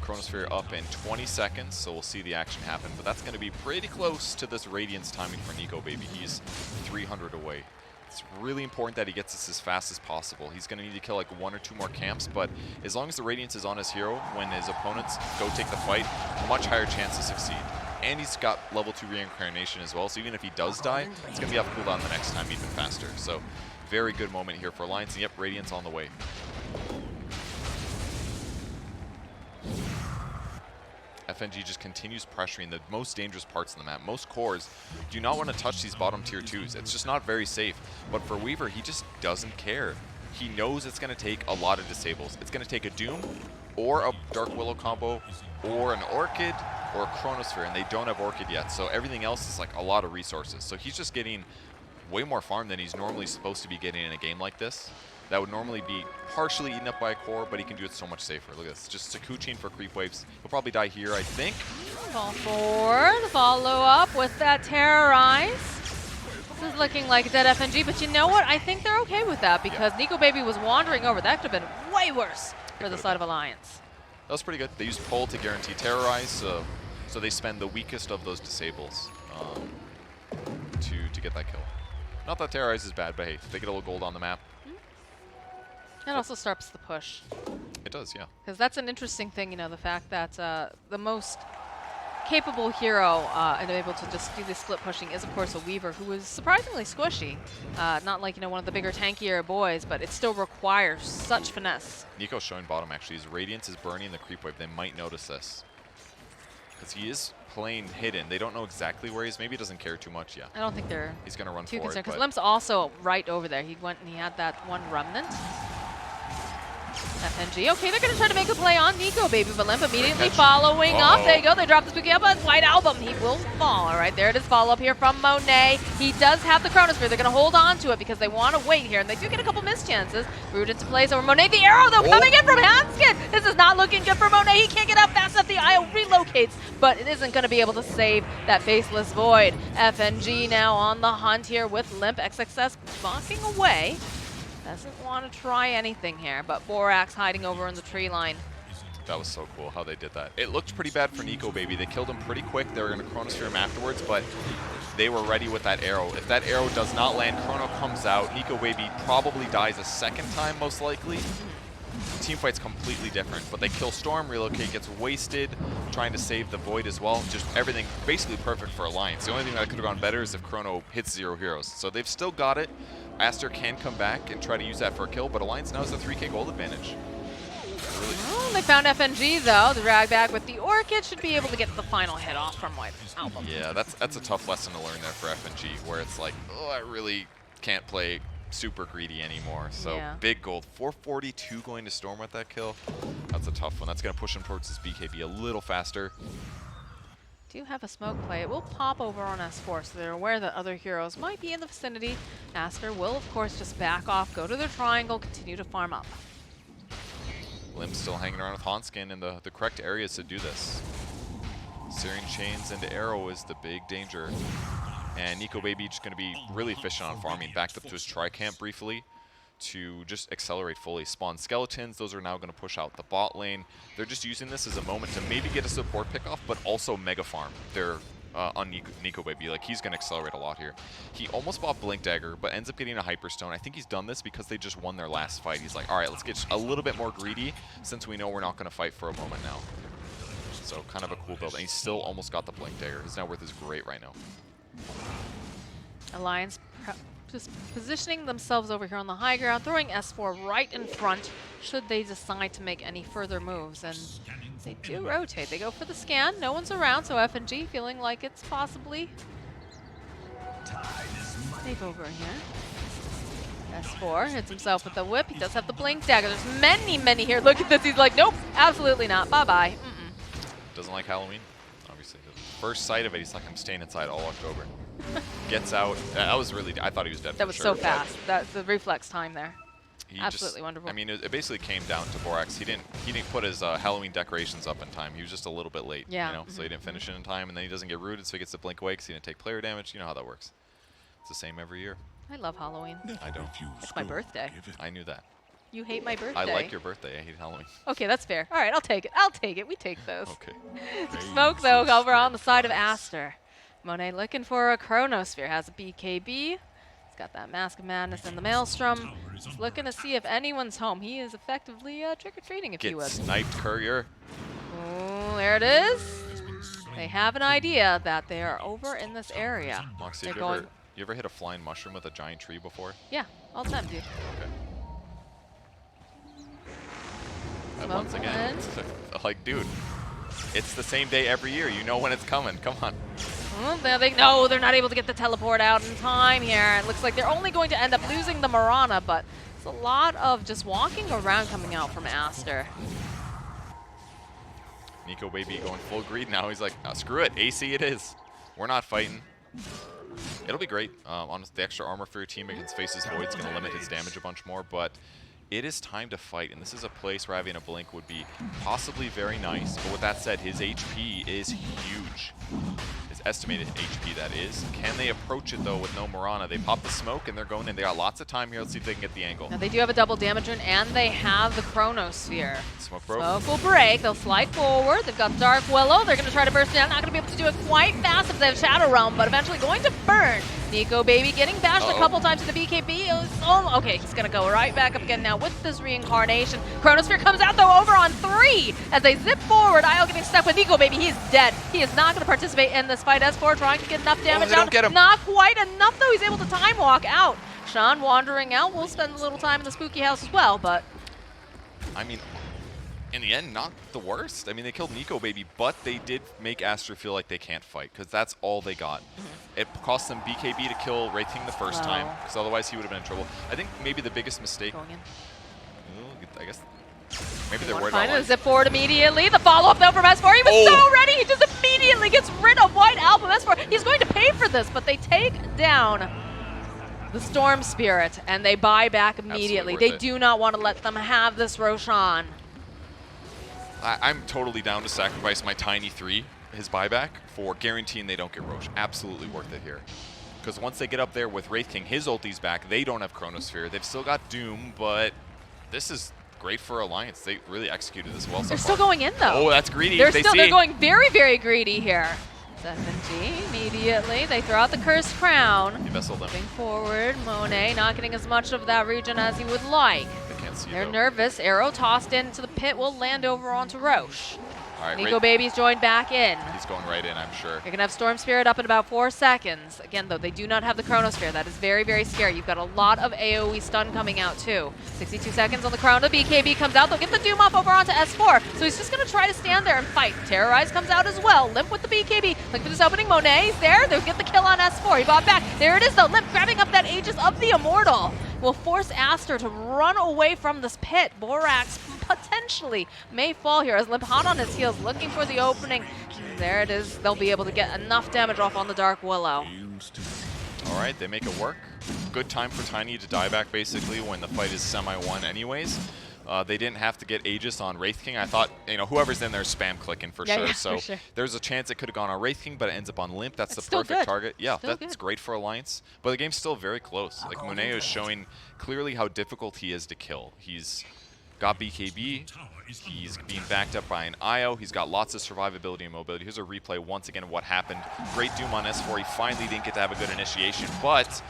Chronosphere up in 20 seconds, so we'll see the action happen. But that's going to be pretty close to this Radiance timing for Nico Baby. He's 300 away. It's really important that he gets this as fast as possible. He's going to need to kill like 1 or 2 more camps, but as long as the Radiance is on his hero when his opponents go take the fight, much higher chance to succeed. And he's got level 2 reincarnation as well, so even if he does die, it's going to be off cooldown the next time even faster. So very good moment here for Alliance, and yep, Radiance on the way. FNG just continues pressuring the most dangerous parts of the map. Most cores do not want to touch these bottom tier 2s. It's just not very safe. But for Weaver, he just doesn't care. He knows it's going to take a lot of disables. It's going to take a Doom or a Dark Willow combo or an Orchid or a Chronosphere, and they don't have Orchid yet. So everything else is like a lot of resources. So he's just getting way more farm than he's normally supposed to be getting in a game like this. That would normally be partially eaten up by a core, but he can do it so much safer. Look at this, just Sakuchiing for creep waves. He'll probably die here, I think. Fall forward, follow up with that Terrorize. This is looking like a dead FNG, but you know what? I think they're okay with that because Nico Baby was wandering over. That could have been way worse for the side of Alliance. That was pretty good. They used Pull to guarantee Terrorize, so they spend the weakest of those disables to get that kill. Not that Terrorize is bad, but hey, they get a little gold on the map. It also starts the push. It does, yeah. Because that's an interesting thing, you know, the fact that the most capable hero and able to just do this split pushing is, of course, a Weaver, who is surprisingly squishy. Not like, you know, one of the bigger, tankier boys, but it still requires such finesse. Nico's showing bottom, actually. His Radiance is burning the creep wave. They might notice this. Because he is playing hidden. They don't know exactly where he is. Maybe he doesn't care too much, yeah. I don't think they're He's going to run too forward. concerned, because Limp's also right over there. He went and he had that one Remnant. FNG. Okay, they're going to try to make a play on Nico Baby, but Limp immediately following up. There you go. They drop the spooky up on White Album. He will fall. All right, there it is. Follow up here from Monet. He does have the Chronosphere. They're going to hold on to it because they want to wait here, and they do get a couple missed chances. Root into plays over Monet. The arrow, though, coming in from Hanskin. This is not looking good for Monet. He can't get up fast enough. The IO relocates, but it isn't going to be able to save that Faceless Void. FNG now on the hunt here with Limp. XXS walking away. Doesn't want to try anything here, but Borax hiding over in the tree line. That was so cool how they did that. It looked pretty bad for Nico Baby. They killed him pretty quick. They were going to Chronosphere him afterwards, but they were ready with that arrow. If that arrow does not land, Chrono comes out. Nico Baby probably dies a second time, most likely. The team fight's completely different, but they kill Storm, Relocate gets wasted, trying to save the Void as well. Just everything basically perfect for Alliance. The only thing that could have gone better is if Chrono hits 0 heroes. So they've still got it. Aster can come back and try to use that for a kill, but Alliance now has a 3k gold advantage. Oh, they found FNG, though. The drag back with the Orchid should be able to get the final hit off from White Album. Yeah, that's a tough lesson to learn there for FNG, where it's like, oh, I really can't play super greedy anymore. So yeah. Big gold. 442 going to Storm with that kill. That's a tough one. That's going to push him towards his BKB a little faster. Do have a smoke play. It will pop over on S4, so they're aware that other heroes might be in the vicinity. Aster will, of course, just back off, go to their triangle, continue to farm up. Limp's still hanging around with Hanskin in the correct areas to do this. Searing Chains into Arrow is the big danger. And Nico Baby just going to be really efficient on farming. Backed up to his tri-camp briefly to just accelerate fully. Spawn Skeletons, those are now going to push out the bot lane. They're just using this as a moment to maybe get a support pickoff, but also mega farm. They're on Nico Baby. Like, he's going to accelerate a lot here. He almost bought Blink Dagger, but ends up getting a Hyperstone. I think he's done this because they just won their last fight. He's like, all right, let's get a little bit more greedy since we know we're not going to fight for a moment now. So kind of a cool build. And he still almost got the Blink Dagger. His net worth is great right now. Alliance just positioning themselves over here on the high ground, throwing S4 right in front should they decide to make any further moves. And they do rotate. They go for the scan. No one's around, so FNG feeling like it's possibly safe over here. S4 hits himself with the whip. He does have the Blink Dagger. There's many here. Look at this. He's like, nope, absolutely not. Bye-bye. Doesn't like Halloween, obviously. The first sight of it, he's like, I'm staying inside all October. Gets out. That was really, I thought he was dead for sure. That was so fast. That's the reflex time there. Absolutely just, wonderful. I mean, it basically came down to Borax. He didn't put his Halloween decorations up in time. He was just a little bit late. Yeah. You know, so he didn't finish it in time, and then he doesn't get rooted, so he gets to blink away because he didn't take player damage. You know how that works. It's the same every year. I love Halloween. I don't. It's my birthday. I knew that. You hate my birthday. I like your birthday. I hate Halloween. Okay, that's fair. All right, I'll take it. I'll take it. We take those. Okay. Smoke, though, over on the side of Aster. Monet looking for a Chronosphere. Has a BKB. He's got that Mask of Madness in the Maelstrom. He's looking to see if anyone's home. He is effectively trick-or-treating, if you Get would. sniped, Courier. Oh, there it is. They have an idea that they are over in this area. Moxie, They're you ever hit a flying mushroom with a giant tree before? Yeah, all the time, dude. Okay. Smoke Once again, like, dude, it's the same day every year. You know when it's coming. Come on. Well, no, they're not able to get the teleport out in time here. It looks like they're only going to end up losing the Marana, but it's a lot of just walking around coming out from Aster. Nico Baby going full greed now. He's like, oh, screw it. AC it is. We're not fighting. It'll be great. Honestly, the extra armor for your team against Face's Void's going to limit his damage a bunch more, but it is time to fight, and this is a place where having a blink would be possibly very nice. But with that said, his HP is huge. His estimated HP, that is. Can they approach it, though, with no Marana? They pop the smoke, and they're going in. They got lots of time here. Let's see if they can get the angle. Now they do have a double damage rune, and they have the Chronosphere. Smoke broke. Smoke will break. They'll slide forward. They've got Dark Willow. They're going to try to burst down. Not going to be able to do it quite fast if they have Shadow Realm, but eventually going to burn. Nico Baby getting bashed a couple times with the BKB. Okay, he's going to go right back up again now with this reincarnation. Chronosphere comes out, though, over on 3 as they zip forward. IO getting stuck with Nico Baby. He is dead. He is not going to participate in this fight. S4 trying to get enough damage they out. don't get him. Not quite enough, though. He's able to time walk out. Sean wandering out. We'll spend a little time in the spooky house as well, but I mean, in the end, not the worst. I mean, they killed Nico Baby, but they did make Aster feel like they can't fight, because that's all they got. It cost them BKB to kill Wraith King the first time, because otherwise he would have been in trouble. I think maybe the biggest mistake... going in. I guess... Maybe they're worried Trying about to zip forward immediately. The follow-up, though, from S4. He was so ready. He just immediately gets rid of White Album. S4, he's going to pay for this, but they take down the Storm Spirit, and they buy back immediately. They do not want to let them have this Roshan. I'm totally down to sacrifice my tiny 3, his buyback, for guaranteeing they don't get Roche. Absolutely worth it here. Because once they get up there with Wraith King, his ulti's back. They don't have Chronosphere. They've still got Doom, but this is great for Alliance. They really executed this well so far. They're still going in, though. Oh, that's greedy. They're going very, very greedy here. 7G immediately. They throw out the Cursed Crown. He vesseled them. Moving forward, Monet not getting as much of that region as he would like. They can't see, They're though. nervous. Arrow tossed into the pit will land over onto Roche. All right, Nico Baby's joined back in. He's going right in, I'm sure. You're going to have Storm Spirit up in about 4 seconds. Again, though, they do not have the Chronosphere. That is very, very scary. You've got a lot of AoE stun coming out, too. 62 seconds on the Chrono. BKB comes out. They'll get the Doom off over onto S4. So he's just going to try to stand there and fight. Terrorize comes out as well. Limp with the BKB. Look for this opening. Monet's there. They'll get the kill on S4. He bought back. There it is, though. Limp grabbing up that Aegis of the Immortal. Will force Aster to run away from this pit. Borax potentially may fall here as Limp hot on his heels, looking for the opening. There it is. They'll be able to get enough damage off on the Dark Willow. All right, they make it work. Good time for Tiny to die back, basically, when the fight is semi-won anyways. They didn't have to get Aegis on Wraith King. I thought, whoever's in there is spam clicking for sure. Yeah, so for sure. there's a chance it could have gone on Wraith King, but it ends up on Limp. That's the still perfect good. target. Yeah, Still that's good. great for Alliance. But the game's still very close. Like, Monet is showing clearly how difficult he is to kill. He's got BKB. He's being backed up by an IO. He's got lots of survivability and mobility. Here's a replay once again of what happened. Great Doom on S4. He finally didn't get to have a good initiation, but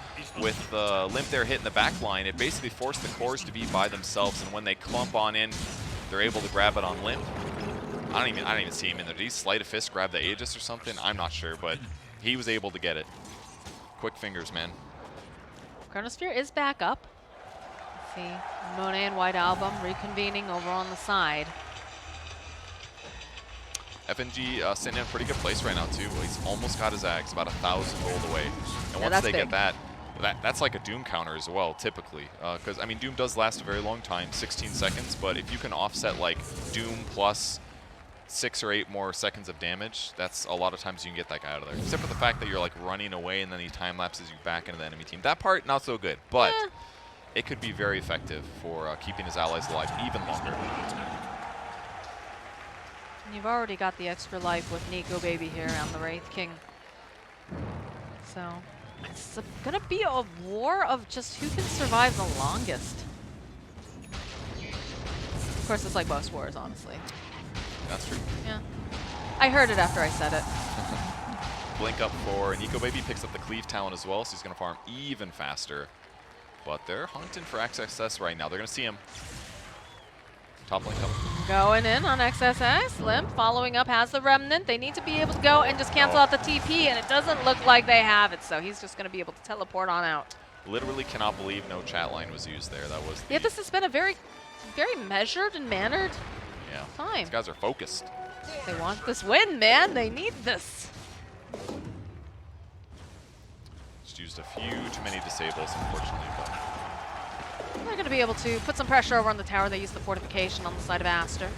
with the Limp there hitting the back line, it basically forced the cores to be by themselves, and when they clump on in, they're able to grab it on Limp. I don't even see him in there. Did he sleight of fist grab the Aegis or something? I'm not sure, but he was able to get it. Quick fingers, man. Chronosphere is back up. Let's see. Monet and White Album reconvening over on the side. FNG sitting in a pretty good place right now, too. He's almost got his Axe, about 1,000 gold away. And once they get that, that's like a Doom counter as well, typically. Because, I mean, Doom does last a very long time, 16 seconds, but if you can offset, like, Doom plus 6 or 8 more seconds of damage, that's a lot of times you can get that guy out of there. Except for the fact that you're, like, running away and then he time-lapses you back into the enemy team. That part, not so good, but it could be very effective for keeping his allies alive even longer. And you've already got the extra life with Nico Baby here on the Wraith King. So it's going to be a war of just who can survive the longest. Of course, it's like most wars, honestly. That's true. Yeah. I heard it after I said it. Blink up for Nico Baby, picks up the Cleave Talon as well, so he's going to farm even faster. But they're hunting for XXS right now. They're going to see him. Top lane coming. Going in on XSS. Limp following up has the Remnant. They need to be able to go and just cancel out the TP, and it doesn't look like they have it, so he's just going to be able to teleport on out. Literally cannot believe no chat line was used there. That was Yeah, this has been a very measured and mannered time. These guys are focused. They want this win, man. They need this. Just used a few too many disables, unfortunately, but They're going to be able to put some pressure over on the tower. They use the fortification on the side of Aster.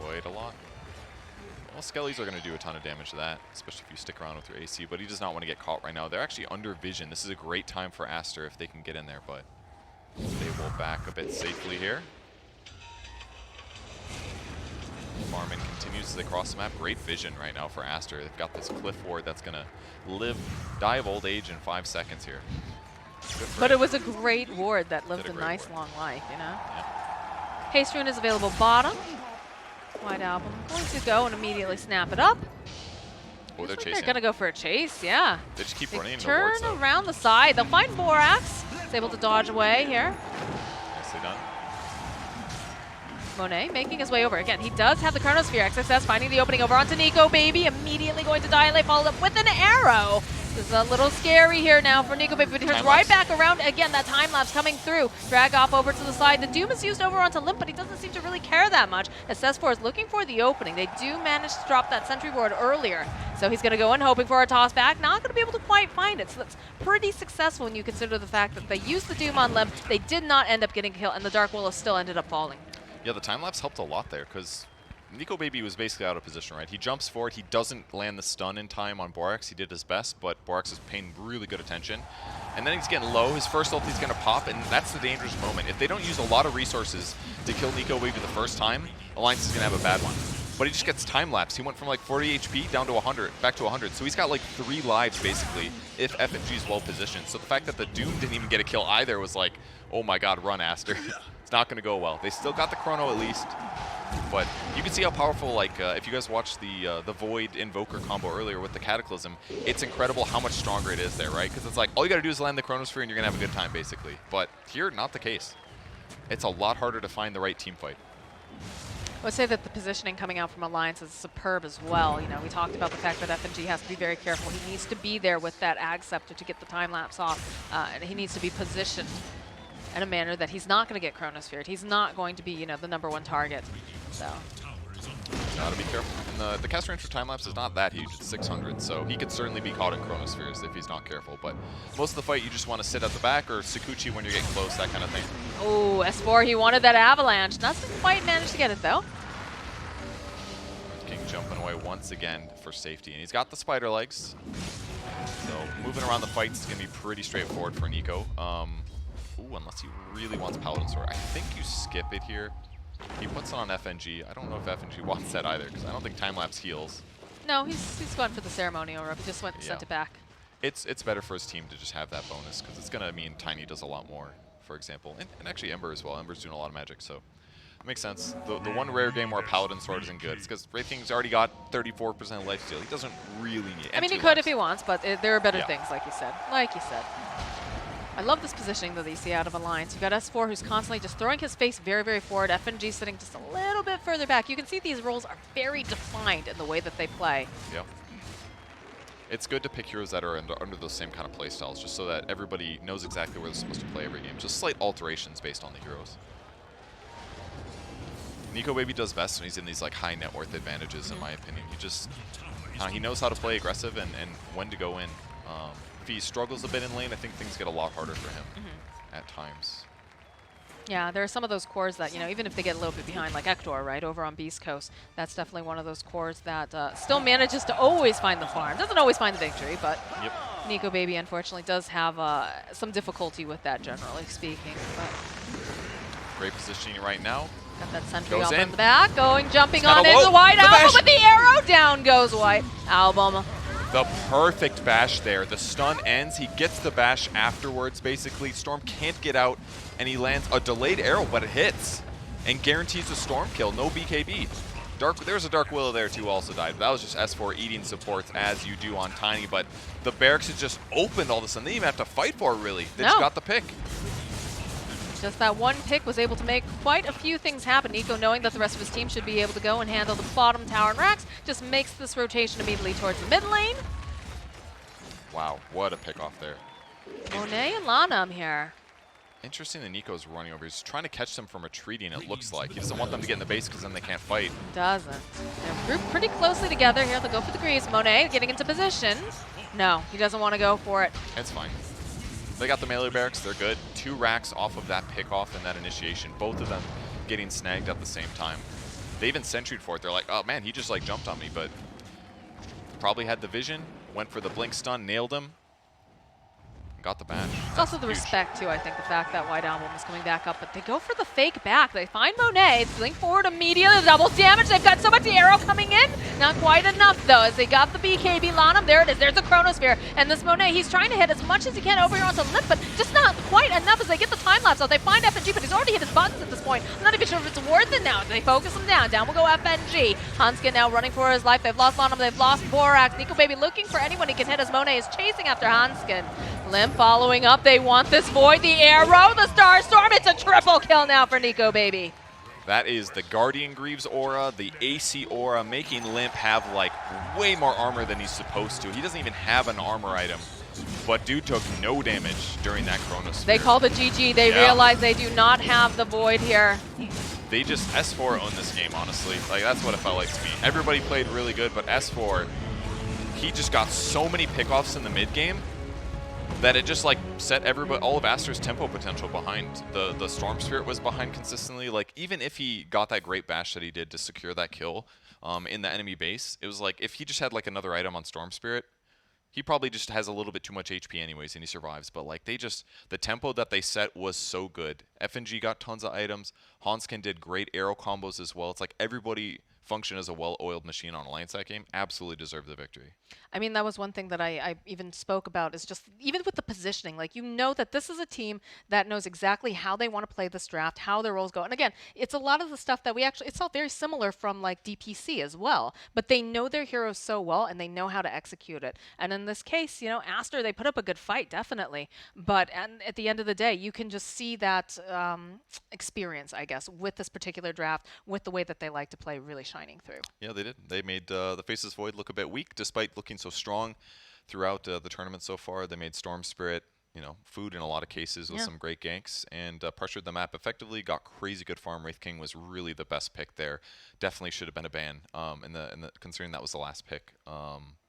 quite a lot. Well, Skellies are going to do a ton of damage to that, especially if you stick around with your AC, but he does not want to get caught right now. They're actually under vision. This is a great time for Aster if they can get in there, but they will back a bit safely here. Farming continues as they cross the map. Great vision right now for Aster. They've got this cliff ward that's going to die of old age in 5 seconds here. But it was a great ward that lived a nice long life, you know? Yeah. Haste Rune is available bottom. White Album going to go and immediately snap it up. Oh, they're chasing. They're going to go for a chase, yeah. They just keep running into turn wards, though. around the side. They'll find Borax. He's able to dodge away here. Nicely done. Monet making his way over. Again, he does have the Chronosphere. XXS finding the opening over onto Nico Baby. Immediately going to Dilate, followed up with an arrow. This is a little scary here now for Nico Baby, but he turns right back around. Again, that time lapse coming through. Drag off over to the side. The Doom is used over onto Limp, but he doesn't seem to really care that much. As Cess4 is looking for the opening. They do manage to drop that sentry ward earlier. So he's going to go in hoping for a toss back. Not going to be able to quite find it. So that's pretty successful when you consider the fact that they used the Doom on Limp. They did not end up getting killed, and the Dark Willow still ended up falling. Yeah, the time lapse helped a lot there because Nico Baby was basically out of position, right? He jumps forward. He doesn't land the stun in time on Borax. He did his best, but Borax is paying really good attention. And then he's getting low. His first ulti is going to pop, and that's the dangerous moment. If they don't use a lot of resources to kill Nico Baby the first time, Alliance is going to have a bad one. But he just gets time lapse. He went from like 40 HP down to 100, back to 100. So he's got like 3 lives basically if FNG is well positioned. So the fact that the Doom didn't even get a kill either was like, oh my god, run Aster. It's not going to go well. They still got the Chrono at least. But you can see how powerful, like, if you guys watched the Void Invoker combo earlier with the Cataclysm, it's incredible how much stronger it is there, right? Because it's like, all you got to do is land the Chronosphere and you're going to have a good time, basically. But here, not the case. It's a lot harder to find the right team fight. I would say that the positioning coming out from Alliance is superb as well. You know, we talked about the fact that FNG has to be very careful. He needs to be there with that Ag Scepter to get the time lapse off, and he needs to be positioned in a manner that he's not going to get Chronosphered. He's not going to be, you know, the #1 target. So Gotta be careful. And the cast range for time lapse is not that huge. It's 600, so he could certainly be caught in Chronospheres if he's not careful. But most of the fight, you just want to sit at the back or Sakuchi when you're getting close, that kind of thing. oh, S4, he wanted that Avalanche. Doesn't quite manage to get it though. King jumping away once again for safety, and he's got the spider legs. So moving around the fight is going to be pretty straightforward for Nico. Ooh, unless he really wants Paladin Sword. I think you skip it here. He puts it on FNG. I don't know if FNG wants that either, because I don't think time lapse heals. No, he's going for the ceremonial rub. He just went and sent it back. It's better for his team to just have that bonus, because it's going to mean Tiny does a lot more, for example. And actually Ember as well. Ember's doing a lot of magic, so it makes sense. The one rare game where a Paladin Sword isn't good is because Wraith King's already got 34% lifesteal. He doesn't really need it. I mean, he could if he wants, but there are better things, like you said. Like you said. I love this positioning that you see out of Alliance. You've got S4 who's constantly just throwing his face very, very forward. FNG sitting just a little bit further back. You can see these roles are very defined in the way that they play. Yep. It's good to pick heroes that are under those same kind of play styles, just so that everybody knows exactly where they're supposed to play every game. Just slight alterations based on the heroes. Nico Baby does best when he's in these like high net worth advantages, in my opinion. He knows how to play aggressive and when to go in. If he struggles a bit in lane, I think things get a lot harder for him at times. Yeah, there are some of those cores that, you know, even if they get a little bit behind, like Ector, right, over on Beast Coast, that's definitely one of those cores that still manages to always find the farm. Doesn't always find the victory, but Nico Baby, unfortunately, does have some difficulty with that, generally speaking. But great positioning right now. Got that sentry Goes off in. in the back, jumping on in the White Album, but the arrow down goes White Album. The perfect bash there. The stun ends. He gets the bash afterwards, basically. Storm can't get out, and he lands a delayed arrow, but it hits and guarantees a Storm kill. No BKB. There's a Dark Willow there, too, also died. That was just S4 eating supports, as you do on Tiny, but the barracks is just opened all of a sudden. They didn't even have to fight for it, really. They just got the pick. Just that one pick was able to make quite a few things happen. Nico, knowing that the rest of his team should be able to go and handle the bottom tower and racks, just makes this rotation immediately towards the mid lane. Wow, what a pick off there. Monet and Lanam here. Interesting that Nico's running over. He's trying to catch them from retreating, it looks like. He doesn't want them to get in the base because then they can't fight. Doesn't. They're grouped pretty closely together here. They'll go for the greaves. Monet getting into position. No, he doesn't want to go for it. It's fine. They got the melee barracks. They're good. 2 racks off of that pick-off and that initiation. Both of them getting snagged at the same time. They even sentryed for it. They're like, oh, man, he just, like, jumped on me, but probably had the vision. Went for the blink stun, nailed him. Got the bash. It's also the respect, too, I think, the fact that White Album is coming back up, but they go for the fake back. They find Monet, blink forward immediately, the double damage. They've got so much arrow coming in. Not quite enough, though, as they got the BKB Lanam. There it is. There's the Chronosphere. And this Monet, he's trying to hit as much as he can over here onto Limp, but just not quite enough as they get the time lapse out. They find FNG, but he's already hit his buttons at this point. I'm not even sure if it's worth it now. They focus him down. Down will go FNG. Hanskin now running for his life. They've lost Lanam. They've lost Borax. Nico Baby looking for anyone he can hit as Monet is chasing after Hanskin. Limp following up. They want this void. The arrow, the Star Storm. It's a triple kill now for Nico Baby. That is the Guardian Greaves aura, the AC aura, making Limp have like way more armor than he's supposed to. He doesn't even have an armor item, but dude took no damage during that Chronosphere. They call the GG. They realize they do not have the void here. They just, S4 owned this game, honestly. Like, that's what it felt like to me. Everybody played really good, but S4, he just got so many pickoffs in the mid game that it just like set everybody, all of Aster's tempo potential behind. The Storm Spirit was behind consistently. Like, even if he got that great bash that he did to secure that kill in the enemy base, it was like if he just had like another item on Storm Spirit, he probably just has a little bit too much HP anyways and he survives. But like they just, the tempo that they set was so good. FNG got tons of items. Hanskin did great arrow combos as well. It's like everybody functioned as a well-oiled machine on Alliance that game. Absolutely deserved the victory. I mean, that was one thing that I even spoke about is just even with the positioning, like you know that this is a team that knows exactly how they want to play this draft, how their roles go. And again, it's a lot of the stuff that we actually, it's all very similar from like DPC as well, but they know their heroes so well and they know how to execute it. And in this case, you know, Aster, they put up a good fight, definitely. But at the end of the day, you can just see that experience, I guess, with this particular draft, with the way that they like to play really shining through. Yeah, they did. They made the Faceless Void look a bit weak, despite looking so strong throughout the tournament so far. They made Storm Spirit, you know, food in a lot of cases with some great ganks, and pressured the map effectively. Got crazy good farm. Wraith King was really the best pick there. Definitely should have been a ban, considering that was the last pick.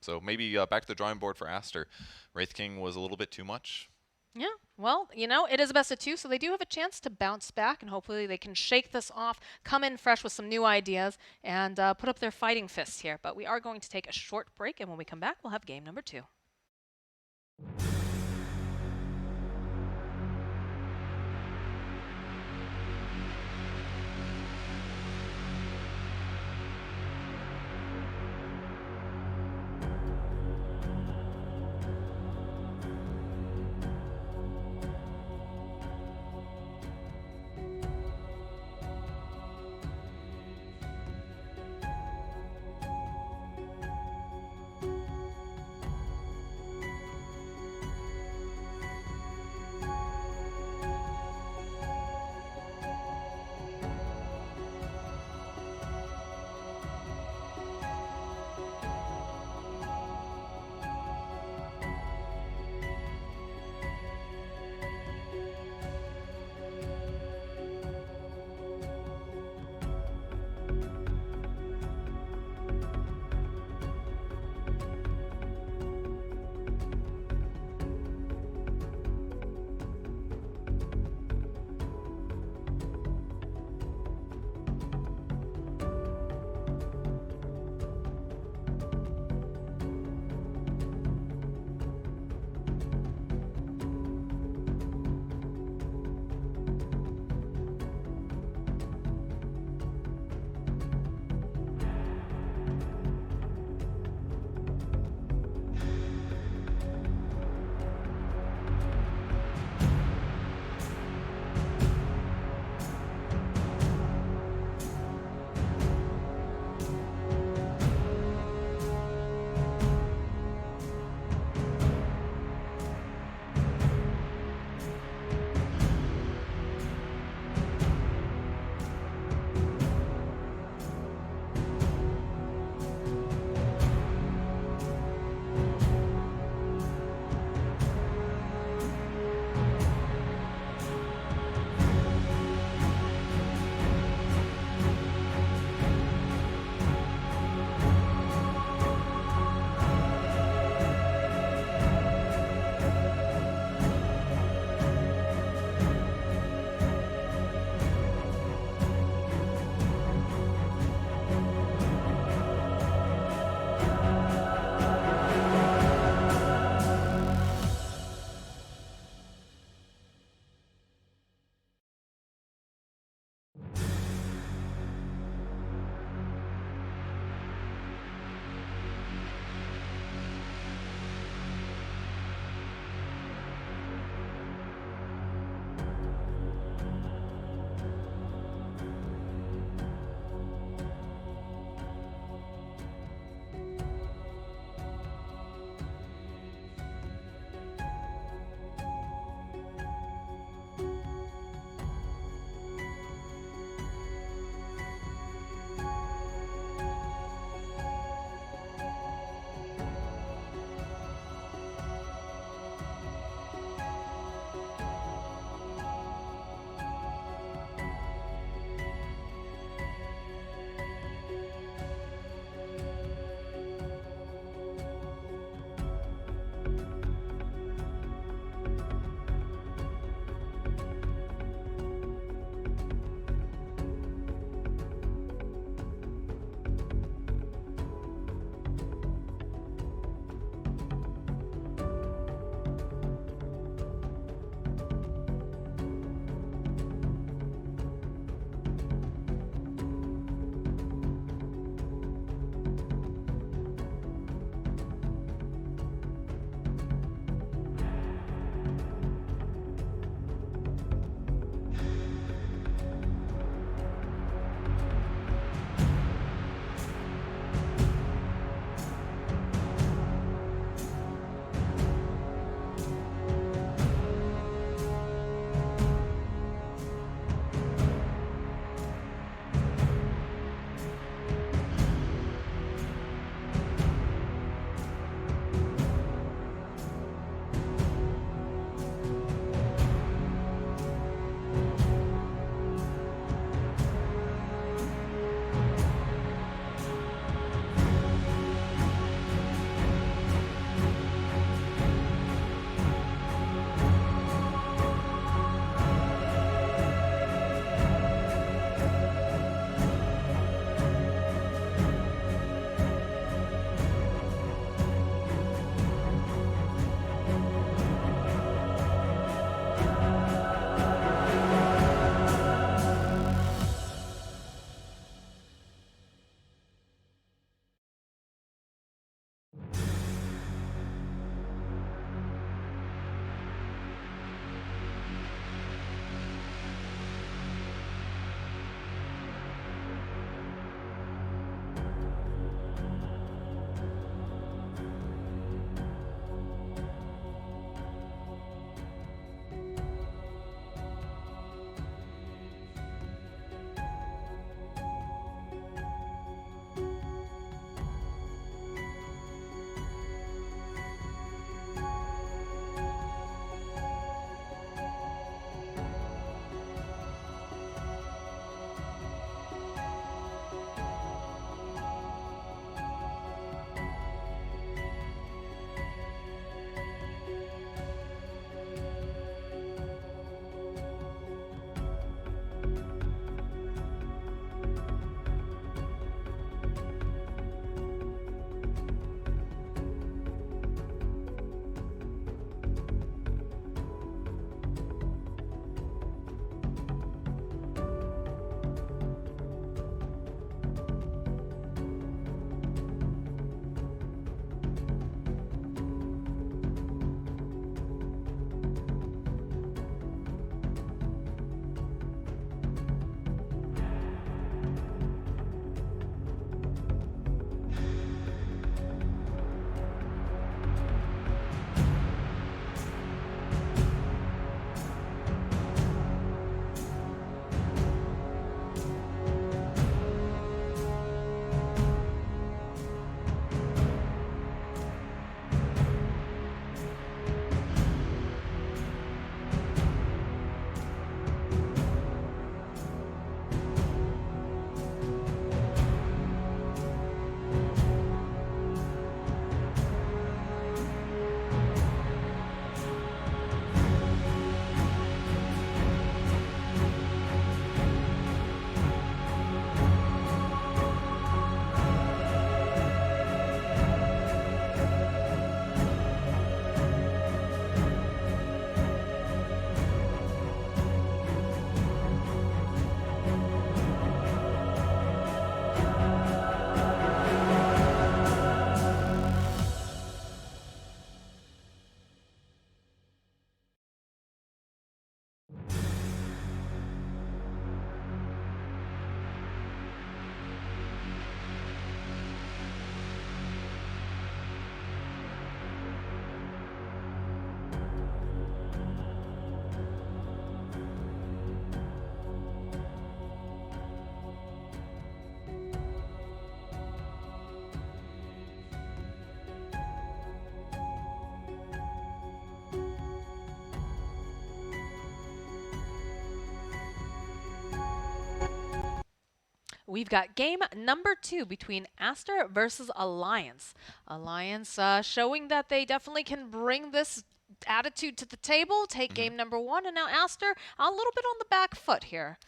So maybe back to the drawing board for Aster. Wraith King was a little bit too much. Yeah, well, you know, it is a best of 2, so they do have a chance to bounce back, and hopefully they can shake this off, come in fresh with some new ideas, and put up their fighting fists here. But we are going to take a short break, and when we come back, we'll have game number 2. we've got game number 2 between Aster versus Alliance. Alliance showing that they definitely can bring this attitude to the table, take game number 1, and now Aster a little bit on the back foot here.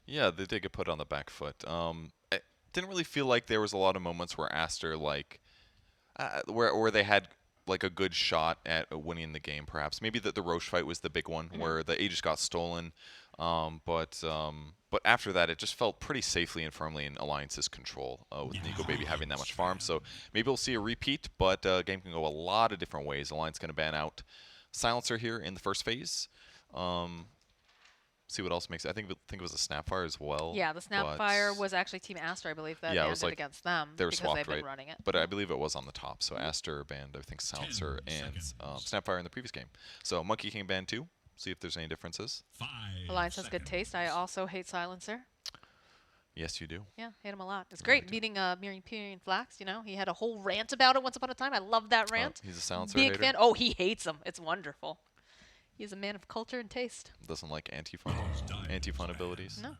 Yeah, they did get put on the back foot. I didn't really feel like there was a lot of moments where Aster where they had like a good shot at winning the game. Perhaps maybe the Roche fight was the big one where the Aegis got stolen. But after that, it just felt pretty safely and firmly in Alliance's control with Nico Baby having that much farm. So maybe we'll see a repeat, but game can go a lot of different ways. Alliance going to ban out Silencer here in the first phase. See what else makes it. I think it was a Snapfire as well. Yeah, the Snapfire was actually Team Aster, I believe, that banned it against them they were because swapped, they've been right? running it. But I believe it was on the top. So Aster banned, I think, Silencer and Snapfire in the previous game. So Monkey King banned too. See if there's any differences. Alliance has good taste. I also hate Silencer. Yes, you do. Yeah, hate him a lot. It's great beating Miriam Flax, you know. He had a whole rant about it once upon a time. I love that rant. He's a Silencer Big hater? fan. Oh, he hates him. It's wonderful. He's a man of culture and taste. Doesn't like anti-fun abilities. No.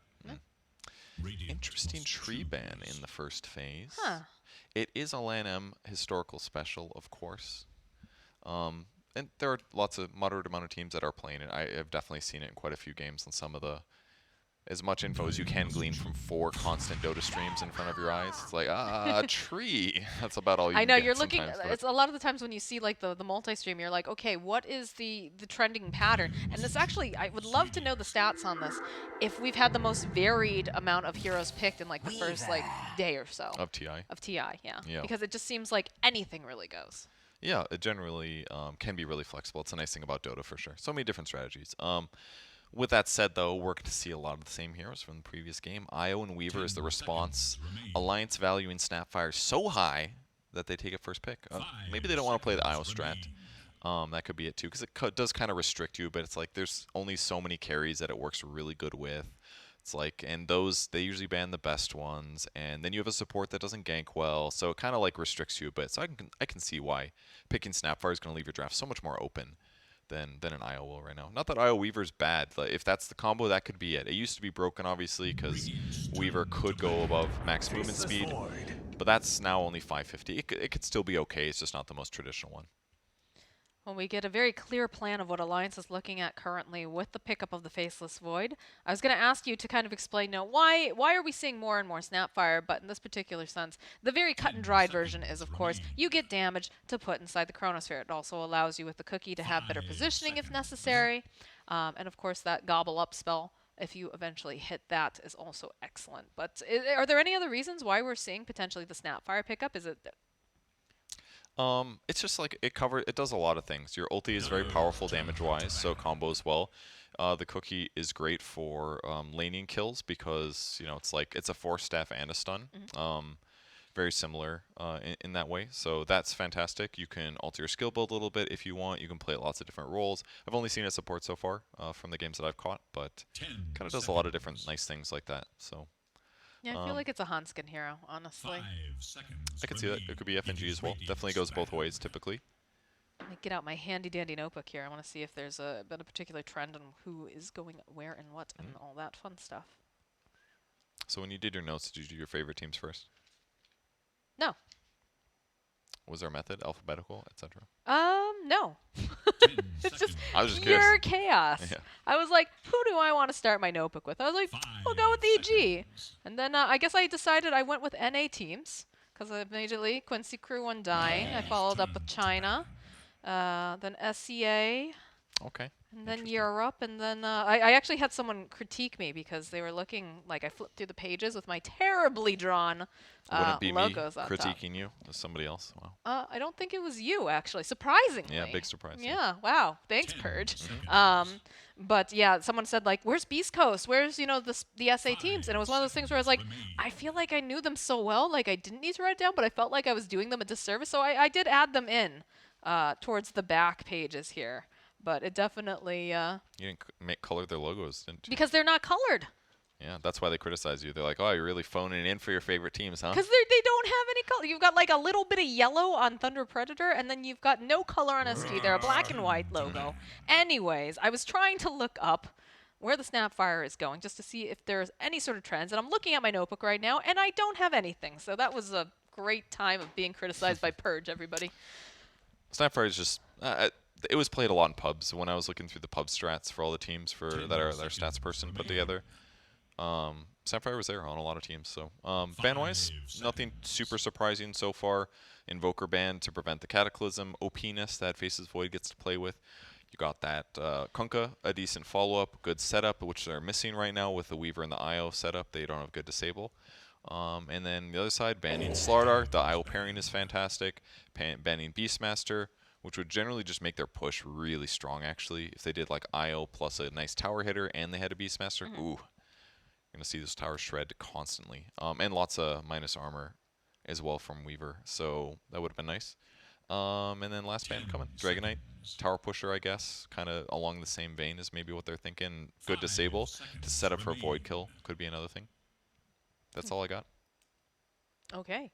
Interesting tree ban in the first phase. Huh. It is a LAN M historical special, of course. And there are lots of moderate amount of teams that are playing it. I have definitely seen it in quite a few games on some of the as much info as you can glean from 4 constant Dota streams in front of your eyes. It's like, a tree. That's about all you I can know, get you're looking, sometimes, it's a lot of the times when you see like the multi-stream, you're like, okay, what is the trending pattern? And this actually, I would love to know the stats on this. If we've had the most varied amount of heroes picked in like the first like day or so. Of TI. Of TI, yeah. Yeah. Because it just seems like anything really goes. Yeah, it generally can be really flexible. It's a nice thing about Dota for sure. So many different strategies. With that said, though, we're going to see a lot of the same heroes from the previous game. Io and Weaver is the response. Alliance valuing Snapfire so high that they take it first pick. Maybe they don't want to play the Io strat. That could be it, too, because it does kind of restrict you, but it's like there's only so many carries that it works really good with. It's like, and those, they usually ban the best ones, and then you have a support that doesn't gank well, so it kind of like restricts you a bit. So I can see why picking Snapfire is going to leave your draft so much more open than an IO will right now. Not that IO Weaver's bad. Like, if that's the combo, that could be it. It used to be broken, obviously, because Weaver could go above max movement speed, but that's now only 550. It could still be okay. It's just not the most traditional one. When we get a very clear plan of what Alliance is looking at currently with the pickup of the Faceless Void, I was going to ask you to kind of explain now why are we seeing more and more Snapfire, but in this particular sense, the very cut and dried version is, of course, you get damage to put inside the Chronosphere. It also allows you with the cookie to have better positioning if necessary, and of course that gobble up spell, if you eventually hit that, is also excellent. But are there any other reasons why we're seeing potentially the Snapfire pickup? Is it it's just like it does a lot of things. Your ulti is very powerful damage-wise, so combos well. The cookie is great for laning kills because, you know, it's like it's a force staff and a stun. Very similar in that way. So that's fantastic. You can alter your skill build a little bit if you want. You can play lots of different roles. I've only seen it support so far from the games that I've caught, but kind of does a lot of different nice things like that. So. Yeah, I feel like it's a Hanskin hero, honestly. I can see that. It could be FNG as well. Definitely goes both ways, typically. Let me get out my handy-dandy notebook here. I want to see if there's been a particular trend on who is going where and what and all that fun stuff. So when you did your notes, did you do your favorite teams first? No. Was there a method, alphabetical, etc.? No. It's just I was just pure curious. chaos. Yeah. I was like, who do I want to start my notebook with? I was like, we'll go with EG. And then I guess I decided I went with NA teams because immediately Quincy Crew Undying. I followed up with China, then SCA. Okay. And then Europe, and then I actually had someone critique me because they were looking like I flipped through the pages with my terribly drawn Wouldn't be logos me on top. critiquing you. It was somebody else. Wow. I don't think it was you, actually. Surprisingly. Yeah, big surprise. Yeah, wow. Thanks, Purge. But yeah, someone said like, "Where's Beast Coast? Where's the SA teams?" And it was one of those things where I was like, I feel like I knew them so well, like I didn't need to write it down, but I felt like I was doing them a disservice, so I did add them in towards the back pages here. But it definitely You didn't color their logos, didn't you? because they're not colored. Yeah, that's why they criticize you. They're like, "Oh, you're really phoning it in for your favorite teams, huh?" Because they don't have any color. You've got like a little bit of yellow on Thunder Predator, and then you've got no color on SG. They're a black and white logo. Anyways, I was trying to look up where the Snapfire is going, just to see if there's any sort of trends. And I'm looking at my notebook right now, and I don't have anything. So that was a great time of being criticized by Purge, everybody. Snapfire is just it was played a lot in pubs. When I was looking through the pub strats for all the teams for that our stats person put together, Snapfire was there on a lot of teams. So ban-wise, nothing super surprising so far. Invoker ban to prevent the Cataclysm. OP-ness that Faces Void gets to play with. You got that Kunkka, a decent follow-up, good setup, which they're missing right now with the Weaver and the IO setup. They don't have good disable. And then the other side, banning Slardar. The IO pairing is fantastic. Banning Beastmaster, which would generally just make their push really strong, actually. If they did like IO plus a nice tower hitter and they had a Beastmaster, ooh, you're going to see this tower shred constantly. And lots of minus armor as well from Weaver, so that would have been nice. And then last ban coming, Dragonite. Tower pusher, I guess, kind of along the same vein as maybe what they're thinking. Good disable to set up for a void kill could be another thing. That's all I got. Okay.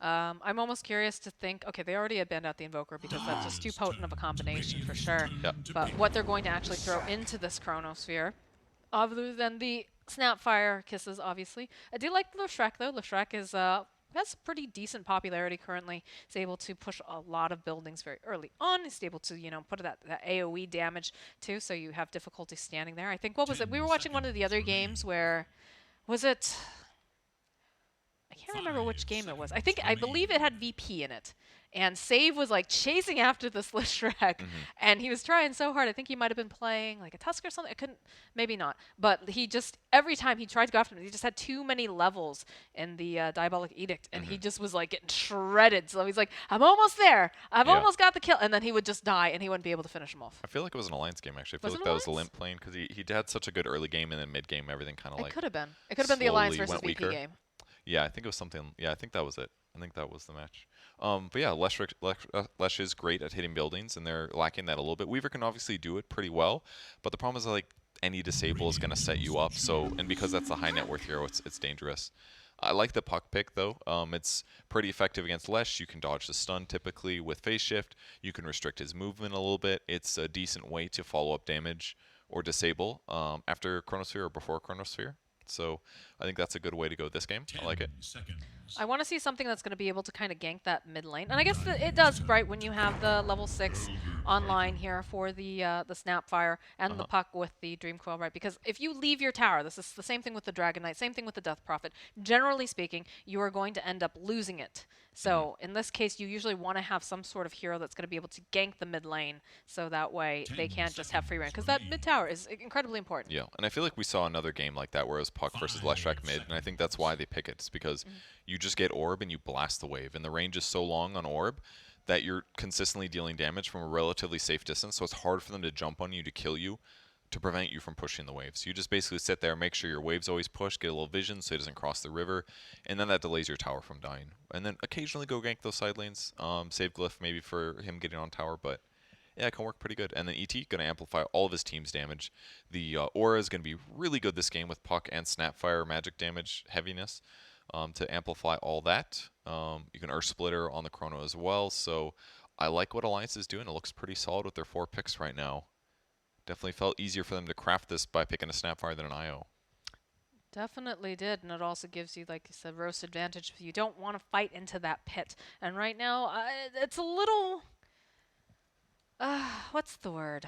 I'm almost curious to think, okay, they already had banned out the Invoker because that's just too potent of a combination for sure. Yep. But what they're going to actually throw into this Chronosphere, other than the Snapfire kisses, obviously. I do like Leshrac, though. Leshrac is has pretty decent popularity currently. He's able to push a lot of buildings very early on. He's able to, put that AoE damage, too, so you have difficulty standing there. I think, what was it? We were watching one of the other games where, was it... I can't remember which game it was. I believe it had VP in it. And Save was like chasing after this Leshrac, and he was trying so hard. I think he might have been playing like a Tusk or something. I couldn't, maybe not. But he just, every time he tried to go after him, he just had too many levels in the Diabolic Edict, and he just was like getting shredded. So he's like, I'm almost there. I've almost got the kill. And then he would just die, and he wouldn't be able to finish him off. I feel like it was an Alliance game, actually. I feel Was like it that was the Alliance? Limp lane, because he had such a good early game, and then mid game, everything kind of like. It could have been. It could have been the Alliance slowly versus went VP weaker. game. Yeah, I think it was something. Yeah, I think that was it. I think that was the match. But yeah, Lesh is great at hitting buildings, and they're lacking that a little bit. Weaver can obviously do it pretty well, but the problem is like any disable is going to set you up. So, and because that's a high net worth hero, it's dangerous. I like the puck pick though. It's pretty effective against Lesh. You can dodge the stun typically with phase shift. You can restrict his movement a little bit. It's a decent way to follow up damage or disable after Chronosphere or before Chronosphere. So I think that's a good way to go this game. I like it. I want to see something that's going to be able to kind of gank that mid lane. And I guess it does, right, when you have the level 6 online here for the Snapfire and the puck with the Dream Coil, right? Because if you leave your tower, this is the same thing with the Dragon Knight, same thing with the Death Prophet. Generally speaking, you are going to end up losing it. So in this case, you usually want to have some sort of hero that's going to be able to gank the mid lane, so that way they can't just have free reign. Because that mid tower is incredibly important. Yeah, and I feel like we saw another game like that where it was Puck versus Leshrac mid, and I think that's why they pick it. It's because you just get Orb and you blast the wave, and the range is so long on Orb that you're consistently dealing damage from a relatively safe distance, so it's hard for them to jump on you to kill you to prevent you from pushing the waves. You just basically sit there, make sure your waves always push, get a little vision so it doesn't cross the river, and then that delays your tower from dying. And then occasionally go gank those side lanes, save Glyph maybe for him getting on tower, but yeah, it can work pretty good. And then ET going to amplify all of his team's damage. The Aura is going to be really good this game with Puck and Snapfire magic damage heaviness to amplify all that. You can Earth Splitter on the Chrono as well, so I like what Alliance is doing. It looks pretty solid with their 4 picks right now. Definitely felt easier for them to craft this by picking a Snapfire than an IO. Definitely did, and it also gives you, like you said, roast advantage if you don't want to fight into that pit. And right now, it's a little... what's the word?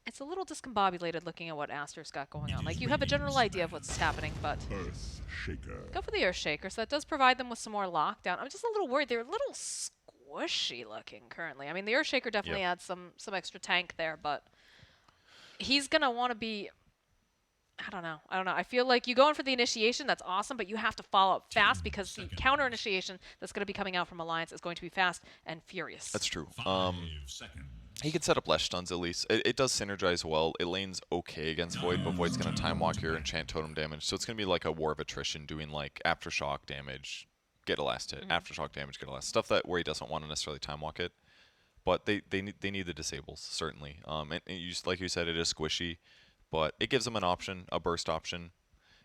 It's a little discombobulated looking at what Aster's got going on. Like, you have a general idea of what's happening, but... Earth Shaker. Go for the Earth Shaker, so that does provide them with some more lockdown. I'm just a little worried. They're a little squishy looking currently. I mean, the Earth Shaker definitely adds some extra tank there, but he's going to want to be... I don't know. I feel like you go in for the initiation, that's awesome, but you have to follow up fast because the counter initiation that's going to be coming out from Alliance is going to be fast and furious. That's true. 5 seconds. He can set up Lesh stuns at least. It does synergize well. It lanes okay against Void, but Void's going to time walk your enchant totem damage. So it's going to be like a war of attrition, doing like aftershock damage, get a last hit, aftershock damage, get a last stuff that where he doesn't want to necessarily time walk it. But they need the disables certainly. And you, like you said, it is squishy, but it gives them an option, a burst option,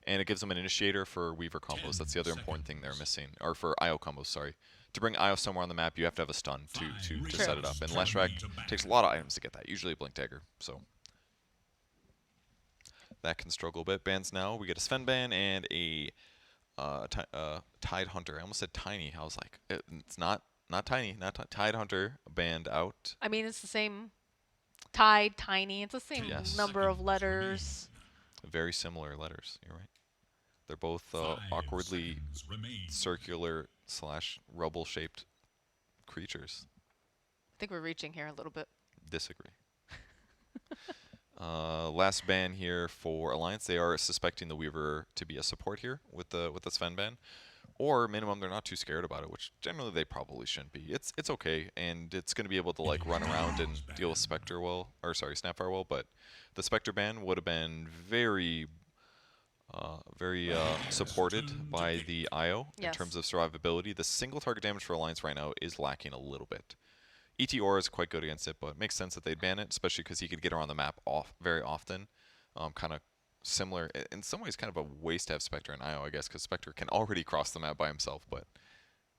and it gives them an initiator for Weaver combos. That's the other important thing they're missing, or for IO combos. Sorry. To bring IO somewhere on the map, you have to have a stun to set it up. And Leshrac takes a lot of items to get that, usually a Blink Dagger. So that can struggle a bit. Bans now, we get a Sven ban and a Tide Hunter. I almost said tiny. I was like, it's not tiny, Tide Hunter banned out. I mean, it's the same tide, tiny. It's the same 10 Yes. number of seconds remain. letters. Very similar letters. You're right. They're both 5 awkwardly seconds remain. circular slash rubble-shaped creatures. I think we're reaching here a little bit. Disagree. Last ban here for Alliance. They are suspecting the Weaver to be a support here with the Sven ban, or minimum they're not too scared about it, which generally they probably shouldn't be. It's okay, and it's going to be able to like run around and deal with Spectre well, or sorry, Snapfire well. But the Spectre ban would have been very supported by the IO in Yes. terms of survivability. The single target damage for Alliance right now is lacking a little bit. ET Aura is quite good against it, but it makes sense that they'd ban it, especially because he could get around the map very often. Kind of similar, in some ways, kind of a waste to have Spectre and IO, I guess, because Spectre can already cross the map by himself, but,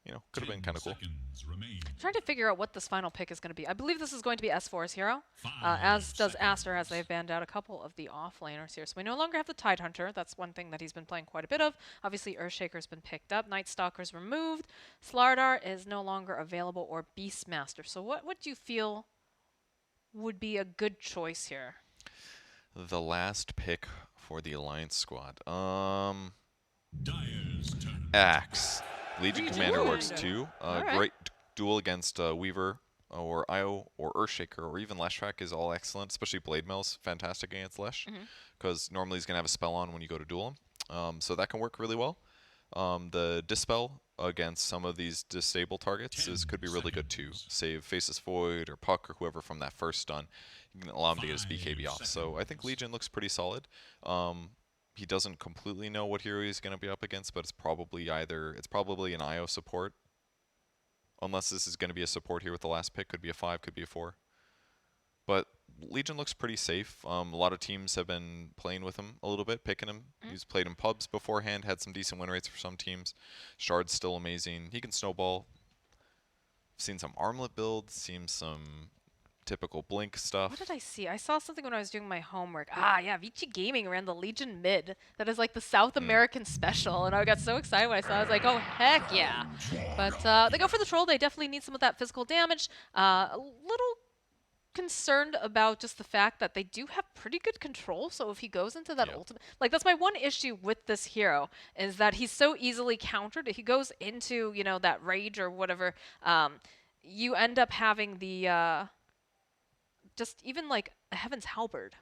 you know, could have been 10 kind of cool. seconds remain. I'm trying to figure out what this final pick is going to be. I believe this is going to be S4's hero, 5 as does seconds. Aster, as they've banned out a couple of the offlaners here. So we no longer have the Tide Hunter. That's one thing that he's been playing quite a bit of. Obviously, Earthshaker's been picked up. Night Stalker's removed. Slardar is no longer available, or Beastmaster. So what would you feel would be a good choice here? The last pick for the Alliance squad. Dyer's turn. Axe. Legion Legion Commander Wound. works too. Alright. Great duel against Weaver or IO or Earthshaker or even Leshrac is all excellent, especially Blade Mail's fantastic against Lesh, because normally he's going to have a spell on when you go to duel him. So that can work really well. The Dispel against some of these disable targets could be really good too. Save Faceless Void or Puck or whoever from that first stun. You can allow him to get his 5 BKB off. So I think seconds. Legion looks pretty solid. He doesn't completely know what hero he's going to be up against, but it's probably an IO support. Unless this is going to be a support here with the last pick. Could be a 5, could be a 4. But Legion looks pretty safe. A lot of teams have been playing with him a little bit, picking him. He's played in pubs beforehand, had some decent win rates for some teams. Shard's still amazing. He can snowball. Seen some armlet builds, seen some typical Blink stuff. What did I see? I saw something when I was doing my homework. Ah, yeah, Vici Gaming ran the Legion mid. That is like the South American special, and I got so excited when I saw it. I was like, oh, heck yeah. But they go for the troll. They definitely need some of that physical damage. A little concerned about just the fact that they do have pretty good control, so if he goes into that ultimate, like that's my one issue with this hero, is that he's so easily countered. If he goes into, you know, that rage or whatever, you end up having the just even like a Heaven's Halberd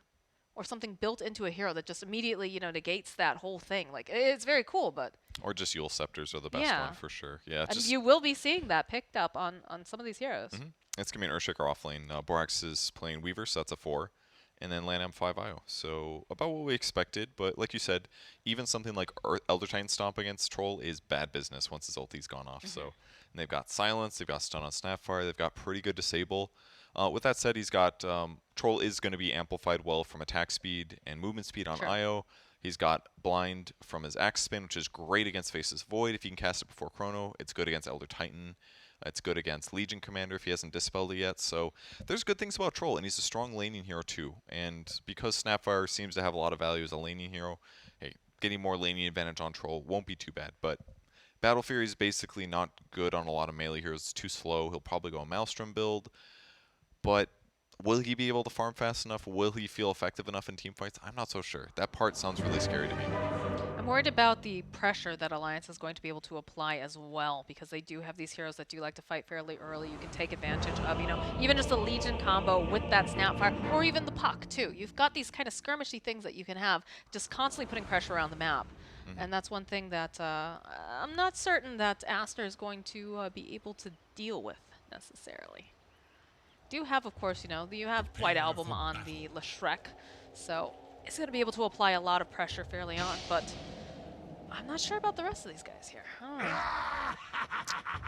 or something built into a hero that just immediately, you know, negates that whole thing. Like, it's very cool, but Or just Yule Scepters are the best Yeah. one for sure. Yeah, and just you will be seeing that picked up on some of these heroes. it's going to be an Earthshaker offlane. Borax is playing Weaver, so that's a 4. And then Lanam 5 IO. So about what we expected, but like you said, even something like Elder Titan Stomp against Troll is bad business once his ulti's gone off. So, and they've got Silence, they've got Stun on Snapfire, they've got pretty good Disable. With that said, he's got Troll is going to be amplified well from attack speed and movement speed on Sure. IO. He's got Blind from his Axe Spin, which is great against Faceless Void if he can cast it before Chrono. It's good against Elder Titan. It's good against Legion Commander if he hasn't dispelled it yet. So there's good things about Troll, and he's a strong laning hero too. And because Snapfire seems to have a lot of value as a laning hero, hey, getting more laning advantage on Troll won't be too bad. But Battle Fury is basically not good on a lot of melee heroes. It's too slow. He'll probably go a Maelstrom build. But will he be able to farm fast enough? Will he feel effective enough in team fights? I'm not so sure. That part sounds really scary to me. I'm worried about the pressure that Alliance is going to be able to apply as well, because they do have these heroes that do like to fight fairly early. You can take advantage of, you know, even just a Legion combo with that Snapfire, or even the Puck too. You've got these kind of skirmishy things that you can have, just constantly putting pressure around the map. And that's one thing that I'm not certain that Aster is going to be able to deal with necessarily. Do have, of course, you know, you have White Album on the Leshrac, so it's going to be able to apply a lot of pressure fairly on, but I'm not sure about the rest of these guys here.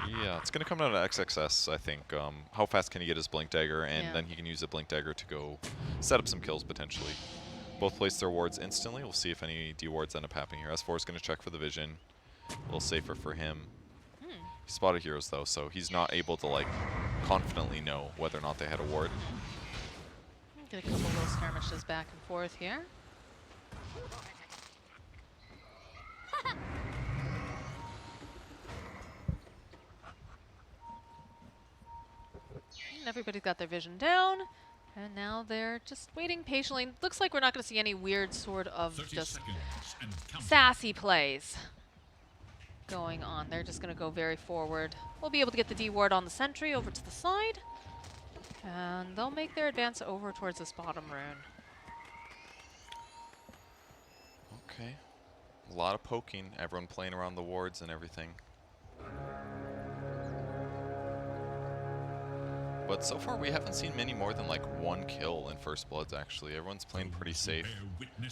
Yeah, it's going to come down to XXS, I think. How fast can he get his Blink Dagger, and Yeah. then he can use the Blink Dagger to go set up some kills, potentially. Both place their wards instantly. We'll see if any D-wards end up happening here. S4 is going to check for the vision. A little safer for him. He spotted heroes, though, so he's not able to, like, confidently know whether or not they had a ward. Get a couple little skirmishes back and forth here. And everybody's got their vision down. And now they're just waiting patiently. Looks like we're not going to see any weird sort of 30 just seconds and counting. sassy plays going on. They're just going to go very forward. We'll be able to get the D ward on the sentry over to the side. And they'll make their advance over towards this bottom rune. Okay. A lot of poking. Everyone playing around the wards and everything. But so far we haven't seen many more than like 1 kill in First Bloods actually. Everyone's playing pretty safe.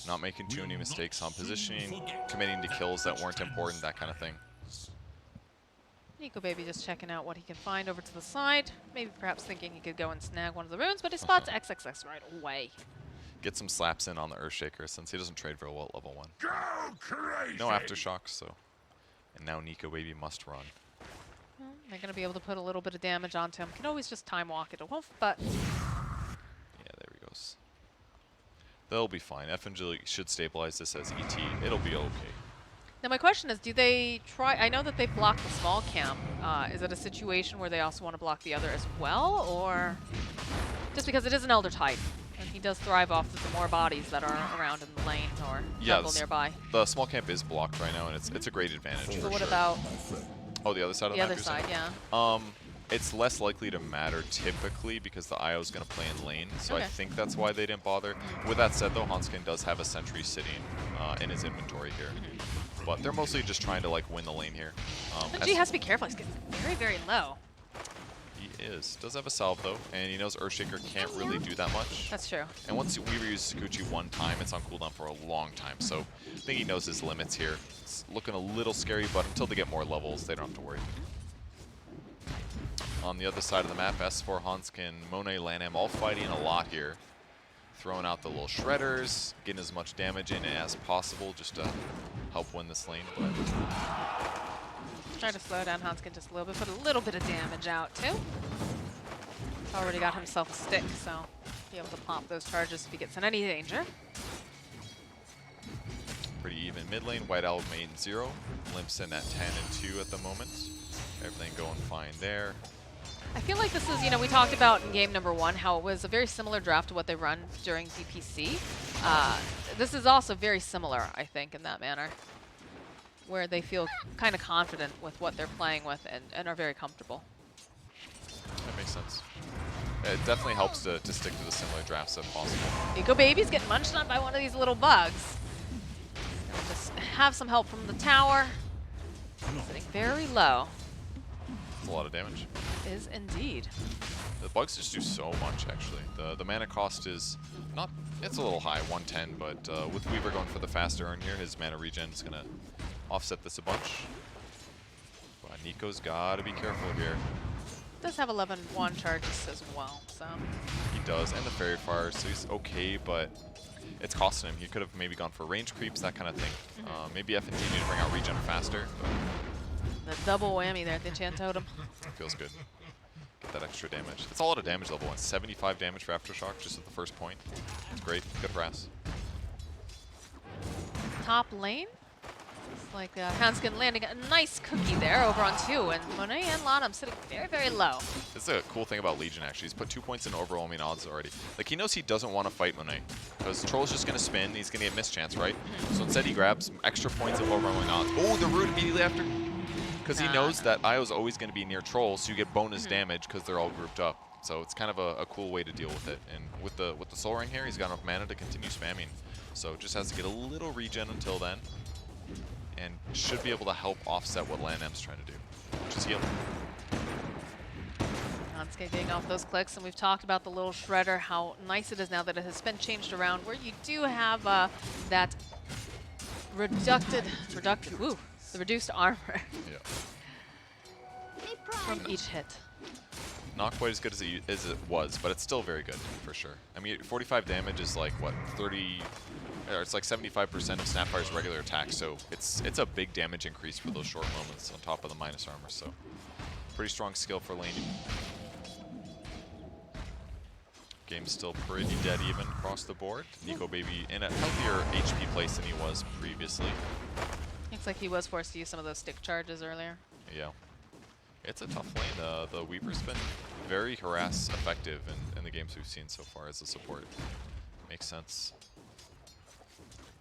Not making too many mistakes on positioning, committing to kills that weren't important, that kind of thing. Nico Baby just checking out what he can find over to the side. Maybe perhaps thinking he could go and snag one of the runes, but he spots XXX right away. Get some slaps in on the Earthshaker since he doesn't trade very well at level 1. Go crazy! No aftershocks, so. And now Nico Baby must run. Well, they're going to be able to put a little bit of damage onto him. Can always just time walk it a wolf, but Yeah, there he goes. They'll be fine. FNG should stabilize this as ET. It'll be okay. now my question is, do they try? I know that they blocked the small camp. Is it a situation where they also want to block the other as well, or just because it is an Elder type and he does thrive off of the more bodies that are around in the lane or jungle nearby? The small camp is blocked right now, and it's a great advantage. So for what sure. about Oh, the other side of the the other map, you're side? saying? Yeah. It's less likely to matter typically because the IO is going to play in lane, so I Okay. think that's why they didn't bother. With that said, though, Hanskin does have a sentry sitting in his inventory here, but they're mostly just trying to like win the lane here. And G has to be careful. He's getting very, very low. He is. Does have a salve though, and he knows Earthshaker can't really do that much. That's true. And once Weaver uses Sakuchi one time, it's on cooldown for a long time, so I think he knows his limits here. It's looking a little scary, but until they get more levels, they don't have to worry. On the other side of the map, S4, Hanskin, Monet, Lanham all fighting a lot here. Throwing out the little shredders, getting as much damage in as possible just to help win this lane. But Try to slow down Hanskin just a little bit, put a little bit of damage out too. He's already got himself a stick, so be able to pop those charges if he gets in any danger. pretty even mid lane. White Owl main 0. Limps in at 10 and 2 at the moment. Everything going fine there. I feel like this is, you know, we talked about in game number 1 how it was a very similar draft to what they run during DPC. This is also very similar, I think, in that manner, where they feel kind of confident with what they're playing with and are very comfortable. That makes sense. It definitely helps to stick to the similar drafts if possible. Eco Baby's getting munched on by one of these little bugs. And just have some help from the tower. Sitting very low. It's a lot of damage. Is indeed. The bugs just do so much, actually. The mana cost is not, it's a little high, 110, but with Weaver going for the faster earn here, his mana regen is going to offset this a bunch. But Nico's got to be careful here. Does have 11 wand charges as well, so. He does, and the Fairy Fire, so he's okay, but it's costing him. He could have maybe gone for range creeps, that kind of thing. Maybe F and G need to bring out regen faster, but The double whammy there at the enchant totem. feels good. Get that extra damage. It's a lot of damage level 1. 75 damage for Aftershock just at the first point. It's great. Good brass. Top lane. It's like Hanskin landing a nice cookie there over on 2, and Monet and Lanham sitting very, very low. This is a cool thing about Legion, actually. He's put 2 points in overwhelming odds already. Like, he knows he doesn't want to fight Monet, because Troll's just going to spin, and he's going to get mischance, right? So instead he grabs some extra points of overwhelming odds. Oh, the root immediately after. Because he knows that Io's always going to be near Troll, so you get bonus damage because they're all grouped up. So it's kind of a cool way to deal with it. And with the Soul Ring here, he's got enough mana to continue spamming. So just has to get a little regen until then. And should be able to help offset what Lanham's trying to do, which is heal. Hanskin getting off those clicks, and we've talked about the little shredder, how nice it is now that it has been changed around, where you do have that the reduced armor Yeah. from each hit. Not quite as good as it was, but it's still very good, for sure. I mean, 45 damage is like, what, 30... Or it's like 75% of Snapfire's regular attack, so it's a big damage increase for those short moments on top of the minus armor, so pretty strong skill for laning. Game's still pretty dead even across the board. Nico Baby in a healthier HP place than he was previously. Looks like he was forced to use some of those stick charges earlier. Yeah. It's a tough lane. The Weaver's been very harass effective in the games we've seen so far as a support. Makes sense.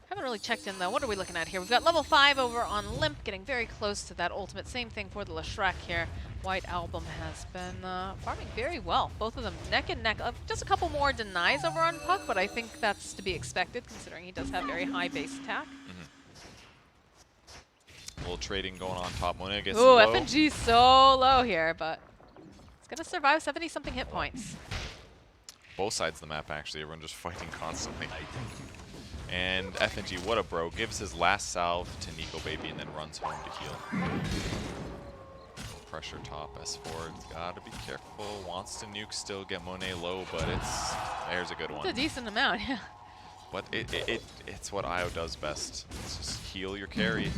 Haven't really checked in though. What are we looking at here? We've got level 5 over on Limp, getting very close to that ultimate. Same thing for the Leshrac here. White Album has been farming very well. Both of them neck and neck. Just a couple more denies over on Puck, but I think that's to be expected considering he does have very high base attack. A little trading going on top. Monet gets Ooh, low. FNG so low here, but it's going to survive 70-something hit points. Both sides of the map, actually. Everyone just fighting constantly. And FNG, what a bro, gives his last salve to Nico Baby and then runs home to heal. Pressure top, S4, gotta be careful. Wants to nuke still, get Monet low, but there's a good one. It's a decent amount, yeah. But it's what IO does best. It's just heal your carry.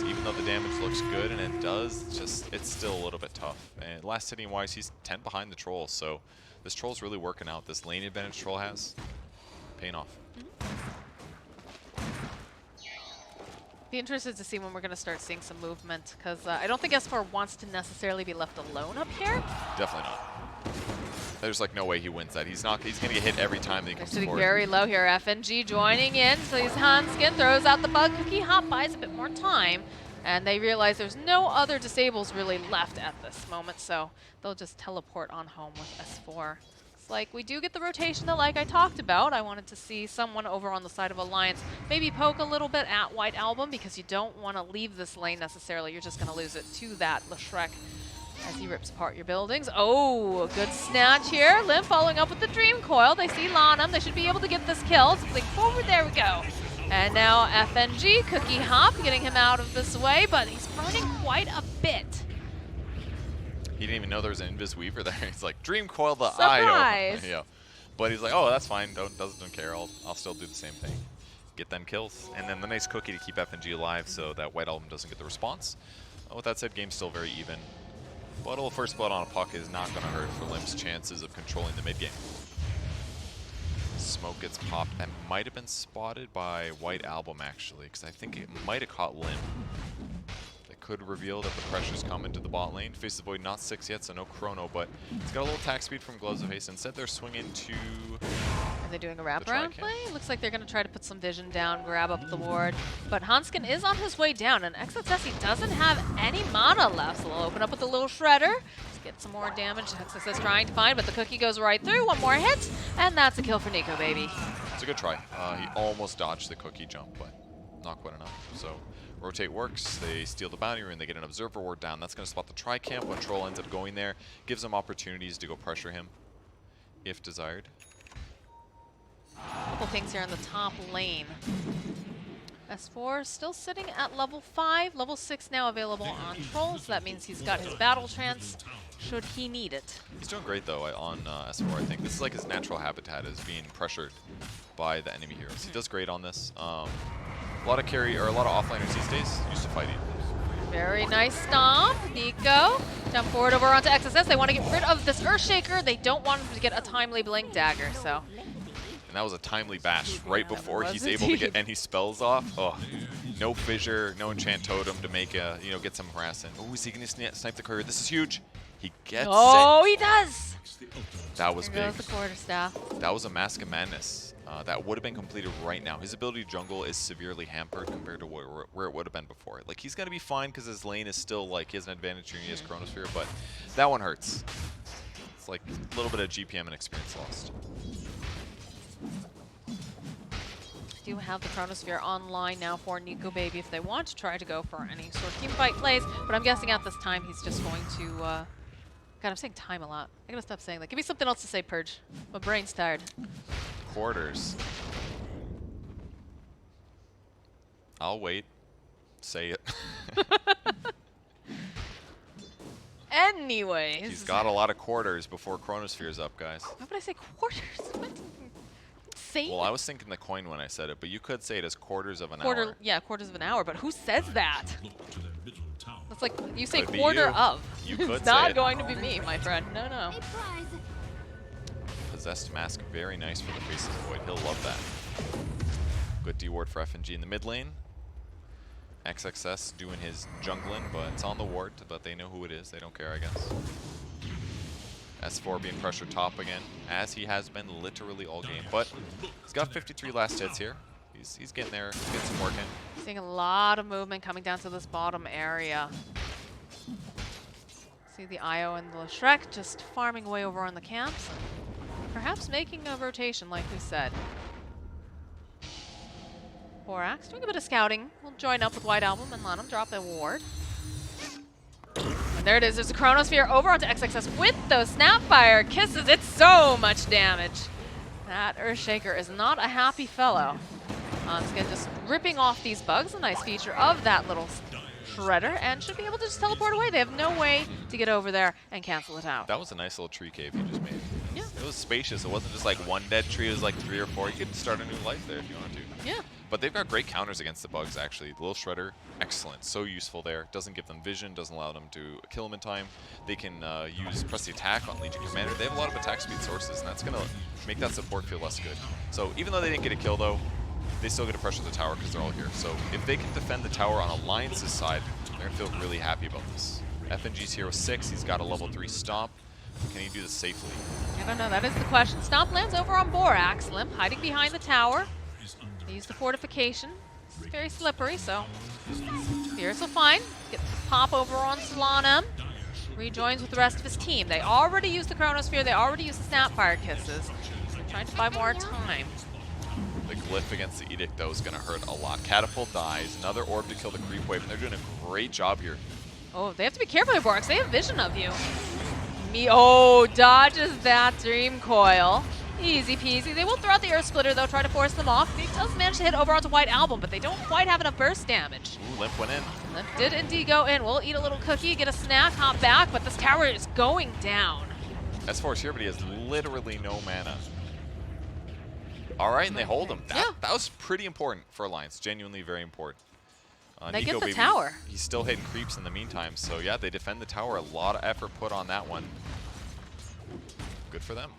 Even though the damage looks good, and it does, it's still a little bit tough. And last hitting wise, he's 10 behind the troll, so this troll's really working out. This lane advantage troll has, paying off. Be interested to see when we're going to start seeing some movement, because I don't think S4 wants to necessarily be left alone up here. Definitely not. There's like no way he wins that. He's going to get hit every time that he They're comes sitting forward. very low here. FNG joining in, so he's Hanskin, throws out the bug. Cookie Hop buys a bit more time, and they realize there's no other disables really left at this moment, so they'll just teleport on home with S4. Like, we do get the rotation that, like I talked about. I wanted to see someone over on the side of Alliance maybe poke a little bit at White Album because you don't want to leave this lane necessarily. You're just going to lose it to that Leshrac as he rips apart your buildings. Oh, good snatch here. Lim following up with the Dream Coil. They see Lanham. They should be able to get this kill. Spling forward. There we go. And now FNG, Cookie Hop, getting him out of this way, but he's burning quite a bit. He didn't even know there was an Invis Weaver there. He's like, Dream Coil the Surprise. IO. Yeah. But he's like, oh, that's fine. Doesn't care. I'll still do the same thing. Get them kills. And then the nice cookie to keep FNG alive so that White Album doesn't get the response. With that said, game's still very even. But a little first blood on a puck is not going to hurt for Limp's chances of controlling the mid game. Smoke gets popped. That might have been spotted by White Album, actually, because I think it might have caught Limp. Could reveal that the pressure's come into the bot lane. Face the Void, not 6 yet, so no chrono, but it's got a little attack speed from Gloves of Haste. Instead, they're swinging to... Are they doing a wraparound play? Looks like they're going to try to put some vision down, grab up the ward. But Hanskin is on his way down, and XSS doesn't have any mana left, so they'll open up with a little Shredder. Let's get some more damage. XSS trying to find, but the cookie goes right through. One more hit, and that's a kill for Nico Baby. It's a good try. He almost dodged the cookie jump, but not quite enough. So rotate works. They steal the bounty rune. They get an observer ward down. That's going to spot the tri-camp when Troll ends up going there. Gives them opportunities to go pressure him if desired. A couple things here on the top lane. S4 still sitting at level 5. Level 6 now available on Troll, so that means he's got his battle trance should he need it. He's doing great though on S4. I think this is like his natural habitat, is being pressured by the enemy heroes. He does great on this. A lot of offliners these days used to fighting. Very nice stomp, Nico. Jump forward over onto XSS. They want to get rid of this Earthshaker. They don't want him to get a timely Blink Dagger, so. And that was a timely bash right before he's indeed. able to get any spells off. Oh, no Fissure, no Enchant Totem to make get some harassment. Oh, is he going to snipe the courier? This is huge. He gets Oh, it. he does. That was There big. goes the quarterstaff. That was a Mask of Madness. That would have been completed right now. His ability to jungle is severely hampered compared to where it would have been before. Like, he's going to be fine because his lane is still, like, he has an advantage here and he has Chronosphere, but that one hurts. It's like a little bit of GPM and experience lost. Do have the Chronosphere online now for Nico Baby if they want to try to go for any sort of team fight plays, but I'm guessing at this time he's just going to, God, I'm saying time a lot. I gotta stop saying that. Give me something else to say, Purge. My brain's tired. Quarters. I'll wait. Say it. Anyways. He's got a lot of quarters before Chronosphere's up, guys. Why would I say quarters? What? Insane. Well, I was thinking the coin when I said it, but you could say it as quarters of an hour. Yeah, quarters of an hour, but who says that? That's like, you say Could be quarter you. of. You could It's say not it. going to be me, my friend. No, no. Zest Mask, very nice for the Faceless Void. He'll love that. Good D-ward for FNG in the mid lane. XXS doing his jungling, but it's on the ward, but they know who it is. They don't care, I guess. S4 being pressured top again, as he has been literally all game. But he's got 53 last hits here. He's getting there, getting some work in. Seeing a lot of movement coming down to this bottom area. See the IO and the Shrek just farming away over on the camps. Perhaps making a rotation, like we said. Borax doing a bit of scouting. We'll join up with White Album and let him drop a ward. And there it is. There's a Chronosphere over onto XXS with those Snapfire Kisses. It's so much damage. That Earthshaker is not a happy fellow. Again, just ripping off these bugs. A nice feature of that little shredder, and should be able to just teleport away. They have no way to get over there and cancel it out. That was a nice little tree cave you just made. Yeah. It was spacious. It wasn't just like one dead tree. It was like 3 or 4. You could start a new life there if you wanted to. Yeah. But they've got great counters against the bugs, actually. The little shredder, excellent. So useful there. Doesn't give them vision, doesn't allow them to kill them in time. They can press the attack on Legion Commander. They have a lot of attack speed sources, and that's going to make that support feel less good. So even though they didn't get a kill, though, they still get to pressure the tower because they're all here. So if they can defend the tower on Alliance's side, they're going to feel really happy about this. FNG's hero 6, he's got a level 3 stomp. Can he do this safely? I don't know, that is the question. Stomp lands over on Borax. Limp hiding behind the tower. They use the fortification. It's very slippery, so Fierce will find. Get the pop over on Solanum. Rejoins with the rest of his team. They already used the Chronosphere, they already used the Snapfire Kisses. They're trying to buy more time. The glyph against the Edict, though, is going to hurt a lot. Catapult dies, another orb to kill the creep wave, and they're doing a great job here. Oh, they have to be careful here, Borax. They have vision of you. Dodges that Dream Coil. Easy peasy. They will throw out the Earth Splitter, though, try to force them off. He does manage to hit over onto White Album, but they don't quite have enough burst damage. Ooh, Limp went in. Limp did indeed go in. We'll eat a little cookie, get a snack, hop back, but this tower is going down. S4 is here, but he has literally no mana. All right, and they hold him. That was pretty important for Alliance. Genuinely very important. They Nico, get the baby, tower. He's still hitting creeps in the meantime. So yeah, they defend the tower. A lot of effort put on that one. Good for them.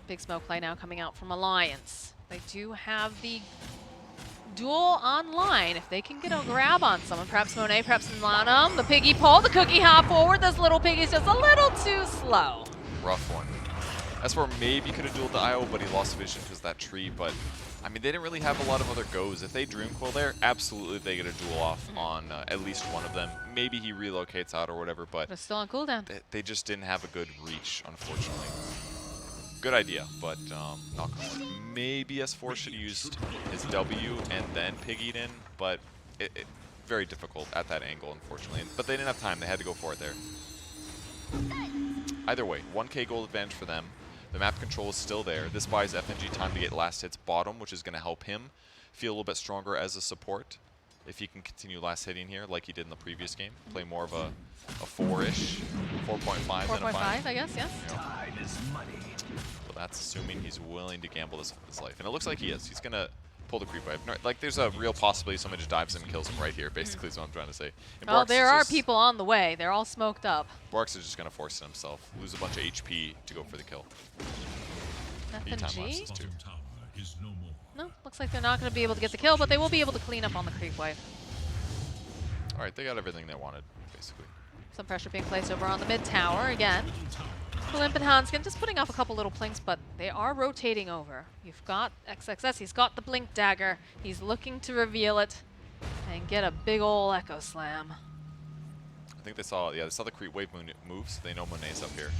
Big smoke play now coming out from Alliance. They do have the duel online. If they can get a grab on someone, perhaps Monet, perhaps Lanum. The piggy pull, the cookie hop forward. This little piggy's just a little too slow. Rough one. S4 maybe could have dueled the IO, but he lost vision because of that tree. But I mean, they didn't really have a lot of other goes. If they Dream Coil there, absolutely they get a duel off on at least one of them. Maybe he relocates out or whatever, but It's still on cooldown. they just didn't have a good reach, unfortunately. Good idea, but not good. Maybe S4 should have used his W and then piggied in, but very difficult at that angle, unfortunately. But they didn't have time. They had to go for it there. Either way, 1k gold advantage for them. The map control is still there. This buys FNG time to get last hits bottom, which is going to help him feel a little bit stronger as a support. If he can continue last hitting here like he did in the previous game. Play more of a 4-ish, 4.5 than a 5. 4.5, I guess, yes. Time is money. Well, that's assuming he's willing to gamble his life. And it looks like he is. He's going to pull the creep wave. No, like, there's a real possibility someone just dives him and kills him right here, basically is what I'm trying to say. And Well, Borax there is are just- people on the way. They're all smoked up. Borax is just going to force it himself. Lose a bunch of HP to go for the kill. He time FNG? lapses too. Bottom tower is no more. No, looks like they're not going to be able to get the kill, but they will be able to clean up on the creep wave. All right, they got everything they wanted, basically. Some pressure being placed over on the mid tower again. Limp and Hanskin just putting off a couple little plinks, but they are rotating over. You've got XXS, he's got the blink dagger. He's looking to reveal it and get a big ol' echo slam. I think they saw the creep wave moves. They know Monet's up here.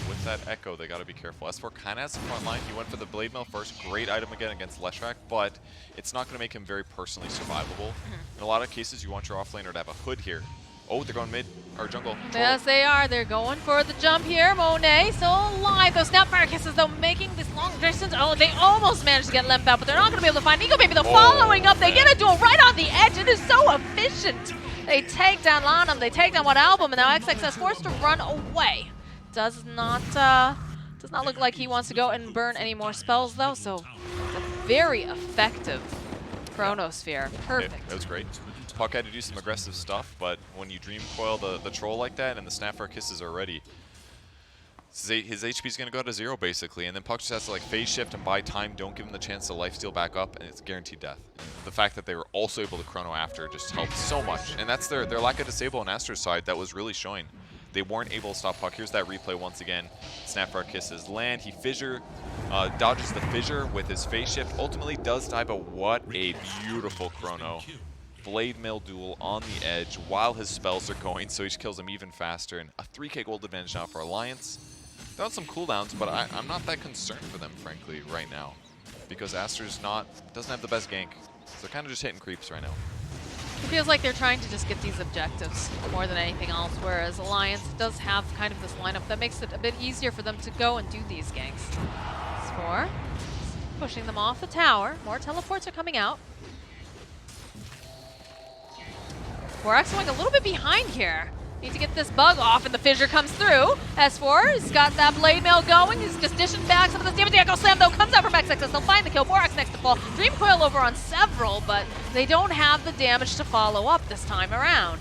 With that echo, they got to be careful. S4 kind of has the front line. He went for the Blade Mail first. Great item again against Leshrac, but it's not going to make him very personally survivable. In a lot of cases, you want your offlaner to have a hood here. Oh, they're going mid, or jungle. Yes, they are. They're going for the jump here. Monet still alive. Those Snapfire Kisses, though, making this long distance. Oh, they almost managed to get Limp out, but they're not going to be able to find Nico Baby. They're following up. They get a duel right on the edge. It is so efficient. They take down Lanum. They take down One Album, and now XXS forced to run away. Does not look like he wants to go and burn any more spells, though, so it's a very effective Chronosphere. Perfect. That was great. Puck had to do some aggressive stuff, but when you Dream Coil the troll like that and the Snapfire Kisses are ready, His HP is going to go to 0 basically, and then Puck just has to like phase shift and buy time, don't give him the chance to lifesteal back up, and it's guaranteed death. And the fact that they were also able to chrono after just helped so much, and that's their lack of disable on Aster's side that was really showing. They weren't able to stop Puck. Here's that replay once again. Snapfire kisses land. He fissure, dodges the fissure with his phase shift. Ultimately does die, but what a beautiful chrono. Blade Mail duel on the edge while his spells are going, so he kills him even faster. And a 3k gold advantage now for Alliance. They're on some cooldowns, but I'm not that concerned for them, frankly, right now. Because Aster's doesn't have the best gank. So kind of just hitting creeps right now. It feels like they're trying to just get these objectives more than anything else, whereas Alliance does have kind of this lineup that makes it a bit easier for them to go and do these ganks. S4 pushing them off the tower. More teleports are coming out. Borax going a little bit behind here. Need to get this bug off, and the fissure comes through. S4 has got that blade mail going. He's just dishing back some of this damage. The Echo Slam, though, comes out from XXS. They'll find the kill. Borax next to fall. Dream Coil over on several, but they don't have the damage to follow up this time around.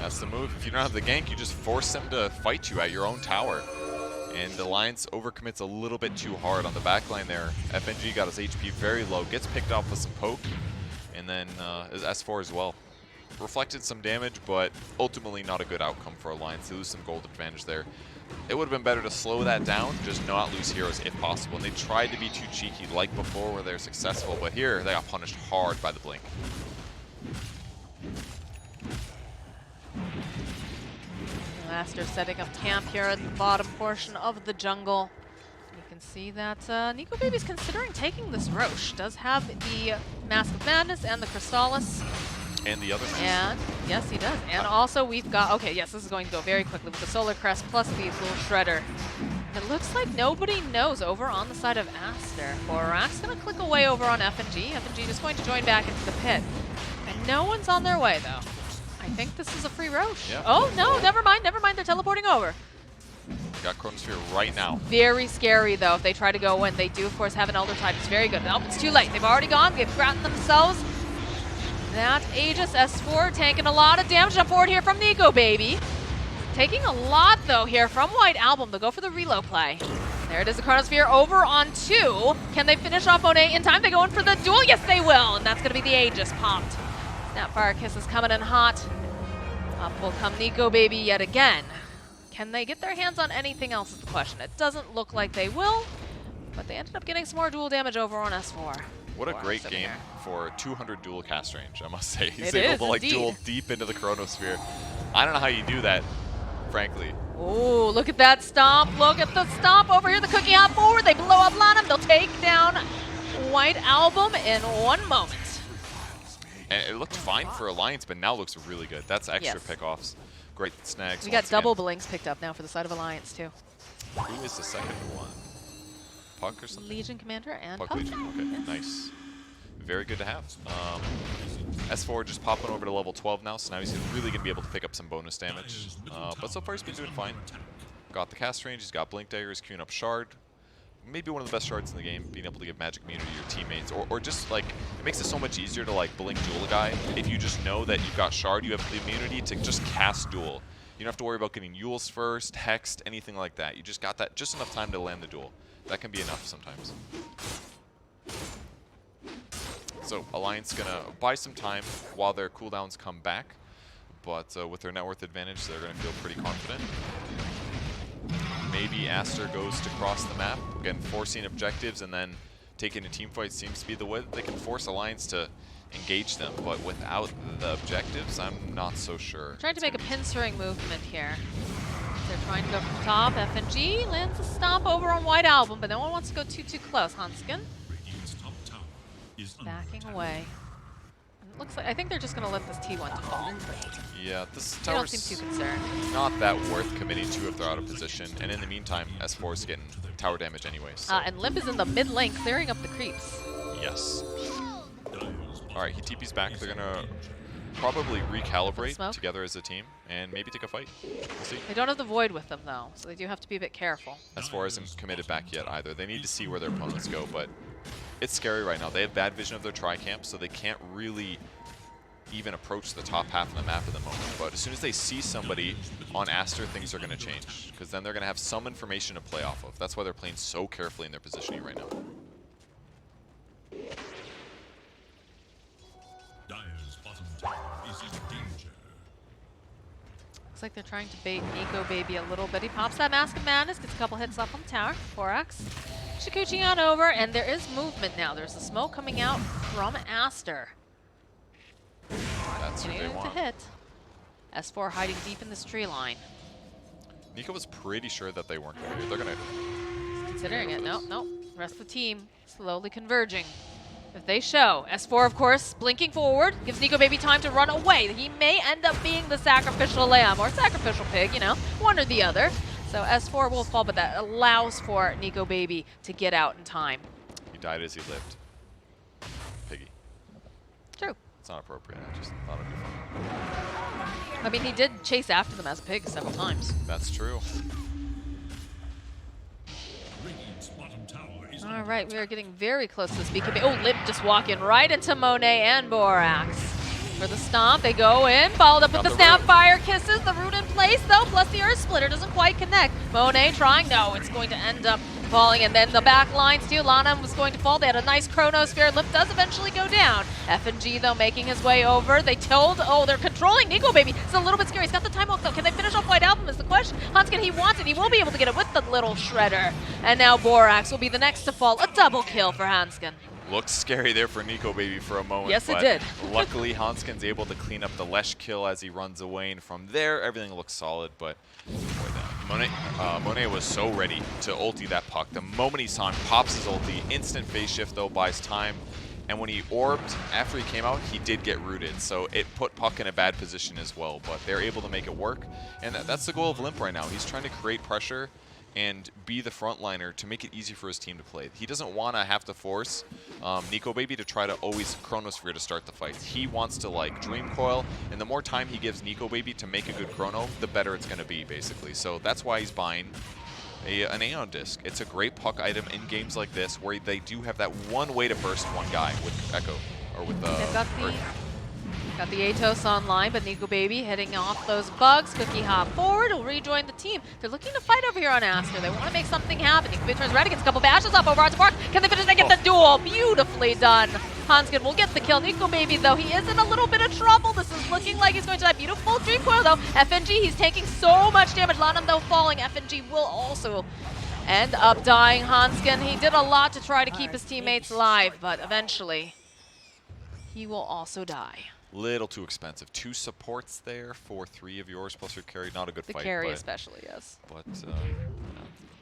That's the move. If you don't have the gank, you just force them to fight you at your own tower. And Alliance overcommits a little bit too hard on the backline there. FNG got his HP very low, gets picked off with some poke, and then is S4 as well. Reflected some damage, but ultimately not a good outcome for Alliance. They lose some gold advantage there. It would have been better to slow that down, just not lose heroes if possible. And they tried to be too cheeky like before where they're successful, but here they got punished hard by the blink. Aster setting up camp here at the bottom portion of the jungle. You can see that Nico Baby's considering taking this Roche. Does have the Mask of Madness and the Crystallis. And the other thing. And, yes, he does. And also we've got, okay, yes, this is going to go very quickly with the Solar Crest plus the little Shredder. It looks like nobody knows over on the side of Aster. Borax going to click away over on FNG. FNG just going to join back into the pit. And no one's on their way, though. I think this is a free Roche. Yeah. Oh, no, never mind, they're teleporting over. Got Chronosphere right now. Very scary, though, if they try to go in. They do, of course, have an Elder Tide. It's very good. Nope, it's too late. They've already gone. They've gotten themselves that Aegis. S4 taking a lot of damage up forward here from Nico Baby. Taking a lot, though, here from White Album. They'll go for the reload play. There it is, the Chronosphere over on 2. Can they finish off Monet in time? They go in for the duel. Yes, they will. And that's going to be the Aegis popped. Snapfire Kiss is coming in hot. Up will come Nico Baby yet again. Can they get their hands on anything else is the question. It doesn't look like they will, but they ended up getting some more dual damage over on S4. What a great game for 200 dual cast range, I must say. He's It able is, to like indeed. duel deep into the Chronosphere. I don't know how you do that, frankly. Ooh, look at that stomp. Look at the stomp over here. The cookie hop forward. They blow up Lanham. They'll take down White Album in 1 moment. And it looked fine for Alliance, but now looks really good. That's extra Yes. pickoffs. Great snags. We got once again. double blinks picked up now for the side of Alliance, too. Who is the second one? Puck or something? Legion Commander and Puck Puck. Legion. Okay, Yes. nice. Very good to have. S4 just popping over to level 12 now, so now he's really going to be able to pick up some bonus damage. But so far he's been doing fine. Got the cast range, he's got Blink Daggers, queuing up Shard. Maybe one of the best shards in the game, being able to give magic immunity to your teammates, or just like, it makes it so much easier to like blink duel a guy. If you just know that you've got shard, you have the immunity to just cast duel. You don't have to worry about getting Yules first, hexed, anything like that. You just got that, just enough time to land the duel. That can be enough sometimes. So Alliance gonna buy some time while their cooldowns come back, but with their net worth advantage, they're gonna feel pretty confident. Maybe Aster goes to cross the map, again forcing objectives and then taking a team fight seems to be the way that they can force Alliance to engage them, but without the objectives, I'm not so sure. Trying to make a pincer movement here. They're trying to go from the top. FNG lands a stomp over on White Album, but no one wants to go too close. Hanskin Radiant's top tower is backing away. And it looks like, I think they're just going to let this T1 fall. Yeah, this They don't tower's seem too concerned. not that worth committing to if they're out of position, and in the meantime, S4 is getting tower damage anyway, so And Limp is in the mid lane, clearing up the creeps. yes. Dire's Alright, he TP's back. They're gonna probably recalibrate Smoke. together as a team and maybe take a fight. We'll see. They don't have the Void with them, though, so they do have to be a bit careful. S4 isn't committed back yet either. They need to see where their opponents go, but it's scary right now. They have bad vision of their tri-camp, so they can't really even approach the top half of the map at the moment. But as soon as they see somebody on Aster, things are going to change. Because then they're going to have some information to play off of. That's why they're playing so carefully in their positioning right now. Dire's bottom tower is in danger. Looks like they're trying to bait Nico Baby a little bit. He pops that Mask of Madness, gets a couple hits up on the tower. 4x. Shikuchi on over, and there is movement now. There's a smoke coming out from Aster. That's what they Continuing to want. hit. S4 hiding deep in this tree line. Nico was pretty sure that they weren't going to. They're going to. Considering it. No, no. Rest of the team slowly converging. If they show, S4, of course, blinking forward, gives Nico Baby time to run away. He may end up being the sacrificial lamb or sacrificial pig, you know, one or the other. So S4 will fall, but that allows for Nico Baby to get out in time. He died as he lived. Piggy. True. It's not appropriate. I just thought it'd be fun. I mean, he did chase after them as a pig several times. That's true. Radiant's bottom tower is All right, we are getting very close to this BKB. Oh, Lip just walking right into Monet and Borax. For the stomp, they go in, followed up with Got the the root. Snapfire Kisses. The root in place, though, plus the Earth Splitter doesn't quite connect. Monet trying, no, it's going to end up falling, and then the back line steal. Lana was going to fall. They had a nice Chronosphere. Lip does eventually go down. FNG, though, making his way over. They told, oh, they're controlling Nico Baby. It's a little bit scary. He's got the time walk, though. Can they finish off White Album is the question. Hanskin, he wants it. He will be able to get it with the little Shredder. And now Borax will be the next to fall. A double kill for Hanskin. Looked scary there for Nico Baby for a moment. Yes, it but did. luckily, Hanskin's able to clean up the Lesh kill as he runs away, and from there, everything looks solid. But boy, Monet was so ready to ulti that puck. The moment he saw him, pops his ulti. Instant phase shift, though, buys time. And when he orbed, after he came out, he did get rooted. So it put Puck in a bad position as well. But they're able to make it work. And that's the goal of Limp right now. He's trying to create pressure and be the frontliner to make it easy for his team to play. He doesn't want to have to force Nico Baby to try to always Chronosphere to start the fight. He wants to like Dream Coil, and the more time he gives Nico Baby to make a good Chrono, the better it's going to be, basically. So that's why he's buying an Aeon Disc. It's a great puck item in games like this where they do have that one way to burst one guy with Echo, or with They've Earth. got the Atos online, but Nico Baby heading off those bugs. Cookie hop forward, will rejoin the team. They're looking to fight over here on Aster. They want to make something happen. Nico Baby turns around, gets a couple bashes up over onto Park. Can they finish? They get the duel. Beautifully done. Hanskin will get the kill. Nico Baby, though, he is in a little bit of trouble. This is looking like he's going to die. Beautiful Dream Coil, though. FNG, he's taking so much damage. Lanham, though, falling. FNG will also end up dying. Hanskin, he did a lot to try to keep his teammates alive, but eventually he will also die. Little too expensive. 2 supports there for 3 of yours plus your carry. Not a good The fight. carry but especially, yes. But you know,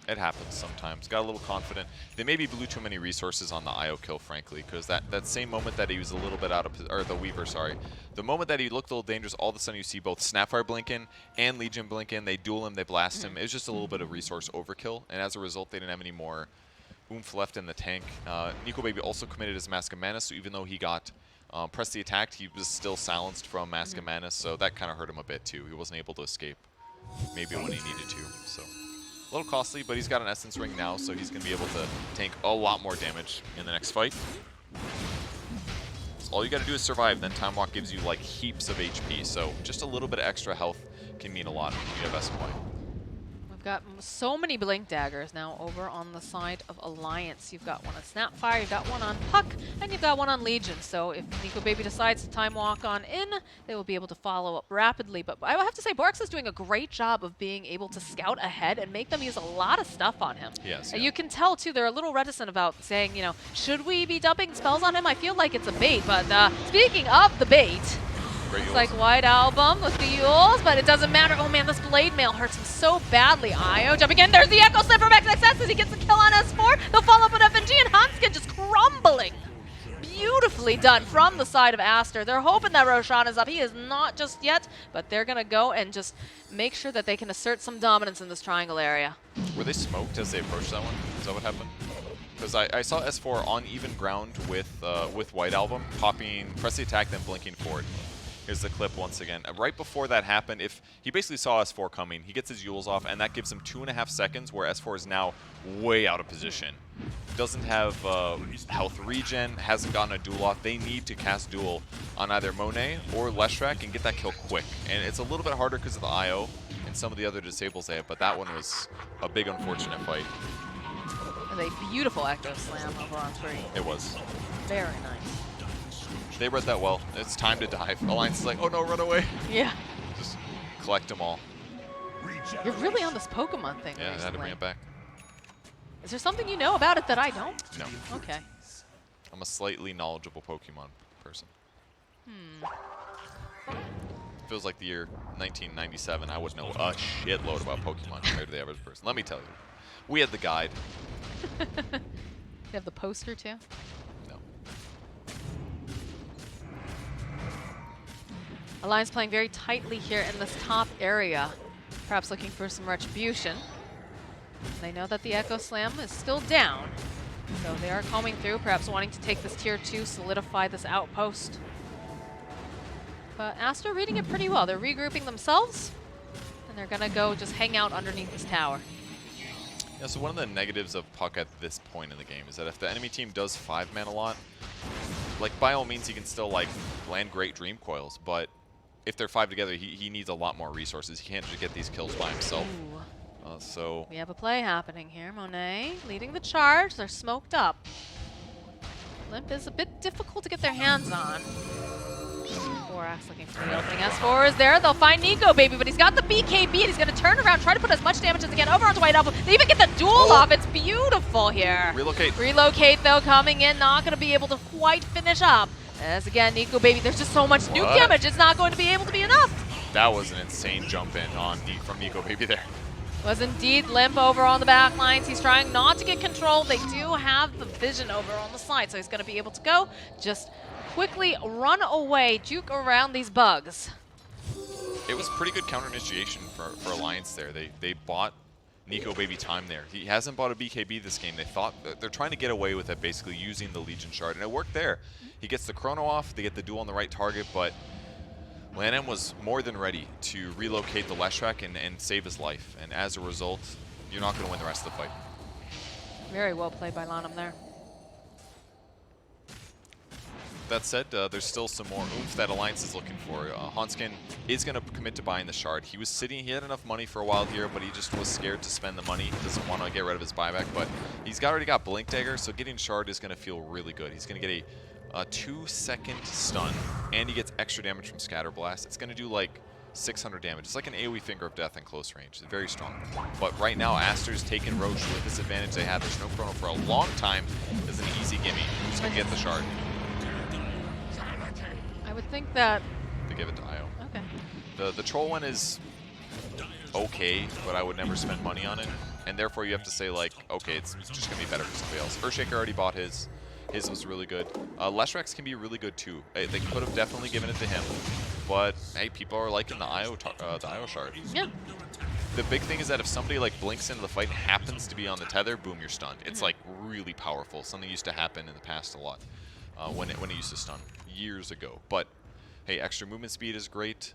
it happens sometimes. Got a little confident. They maybe blew too many resources on the IO kill, frankly, because that same moment that he was a little bit out of, or the Weaver, sorry, the moment that he looked a little dangerous, all of a sudden you see both Snapfire blink in and Legion blink in. They duel him, they blast him. It was just a little bit of resource overkill, and as a result, they didn't have any more oomph left in the tank. Nico Baby also committed his Mask of Mana, so even though he got press the attack, he was still silenced from Mask of Mana, so that kind of hurt him a bit too. He wasn't able to escape maybe when he needed to. So a little costly, but he's got an Essence Ring now, so he's going to be able to tank a lot more damage in the next fight. So all you got to do is survive, then Time Walk gives you like heaps of HP, so just a little bit of extra health can mean a lot when you have SY. We've got so many Blink Daggers now over on the side of Alliance. You've got one on Snapfire, you've got one on Puck, and you've got one on Legion. So if Nico Baby decides to time walk on in, they will be able to follow up rapidly. But I will have to say, Borax is doing a great job of being able to scout ahead and make them use a lot of stuff on him. Yes. You can tell, too, they're a little reticent about saying, you know, should we be dumping spells on him? I feel like it's a bait. But speaking of the bait, Great it's Yules. like White Album with the Yules, but it doesn't matter. Oh man, this Blade Mail hurts him so badly. Io jumping in. There's the Echo Slam for Max XS as he gets the kill on S4. They'll follow up with FNG, and Hanskin just crumbling. Beautifully done from the side of Aster. They're hoping that Roshan is up. He is not just yet, but they're going to go and just make sure that they can assert some dominance in this triangle area. Were they smoked as they approached that one? Is that what happened? Because I saw S4 on even ground with White Album, popping, press the attack, then blinking forward. Here's the clip once again. Right before that happened, if he basically saw S4 coming, he gets his Yules off, and that gives him 2.5 seconds where S4 is now way out of position. Doesn't have health regen, hasn't gotten a duel off. They need to cast duel on either Monet or Leshrac and get that kill quick. And it's a little bit harder because of the IO and some of the other disables they have, but that one was a big unfortunate fight. And a beautiful Echo Slam over on 3. It was. Very nice. They read that well. It's time to dive. Alliance is like, oh no, run away. Yeah. Just collect them all. You're really on this Pokemon thing Yeah, I had to recently. bring it back. Is there something you know about it that I don't? No. Okay. I'm a slightly knowledgeable Pokemon person. Feels like the year 1997. I would know a shitload about Pokemon compared to the average person. Let me tell you. We had the guide. You have the poster too? No. Alliance playing very tightly here in this top area. Perhaps looking for some retribution. They know that the Echo Slam is still down. So they are combing through, perhaps wanting to take this tier 2, solidify this outpost. But Aster reading it pretty well. They're regrouping themselves, and they're going to go just hang out underneath this tower. Yeah, so one of the negatives of Puck at this point in the game is that if the enemy team does 5-man a lot, like by all means he can still like land great Dream Coils, but if they're 5 together, he needs a lot more resources. He can't just get these kills by himself. Ooh. So We have a play happening here. Monet leading the charge. They're smoked up. Limp is a bit difficult to get their hands on. Borax looking for the opening. S4 is there. They'll find Nico Baby, but he's got the BKB and he's going to turn around, try to put as much damage as he can over onto White Apple. They even get the duel off. It's beautiful here. relocate. Relocate, though, coming in. Not going to be able to quite finish up. As again, Nico Baby, there's just so much nuke damage. It's not going to be able to be enough. That was an insane jump in on from Nico Baby there. Was indeed Limp over on the back lines. He's trying not to get controlled. They do have the vision over on the side, so he's going to be able to go. Just quickly run away, juke around these bugs. It was pretty good counter initiation for Alliance there. They bought Nico Baby time there. He hasn't bought a BKB this game. They thought they're trying to get away with it, basically using the Legion Shard, and it worked there. He gets the chrono off, they get the duel on the right target, but Lanham was more than ready to relocate the Leshrac and save his life. And as a result, you're not going to win the rest of the fight. Very well played by Lanham there. That said, there's still some more oomph that Alliance is looking for. Hanskin is going to commit to buying the shard. He had enough money for a while here, but he just was scared to spend the money. Doesn't want to get rid of his buyback, but he's already got Blink Dagger, so getting shard is going to feel really good. He's going to get a 2-second stun, and he gets extra damage from Scatter Blast. It's going to do like 600 damage. It's like an AoE Finger of Death in close range. It's very strong. But right now, Aster's taken Roche with this advantage they had. There's no chrono for a long time. It's an easy gimme. Who's going to get the shard? I would think that... They give it to Io. Okay. The troll one is okay, but I would never spend money on it. And therefore, you have to say, like, okay, it's just going to be better for somebody else. Earthshaker already bought his. His was really good. Leshrac can be really good too. They could have definitely given it to him, but hey, people are liking the IO shard. Yeah. The big thing is that if somebody like blinks into the fight and happens to be on the tether, boom, you're stunned. It's like really powerful. Something used to happen in the past a lot when it used to stun years ago. But hey, extra movement speed is great.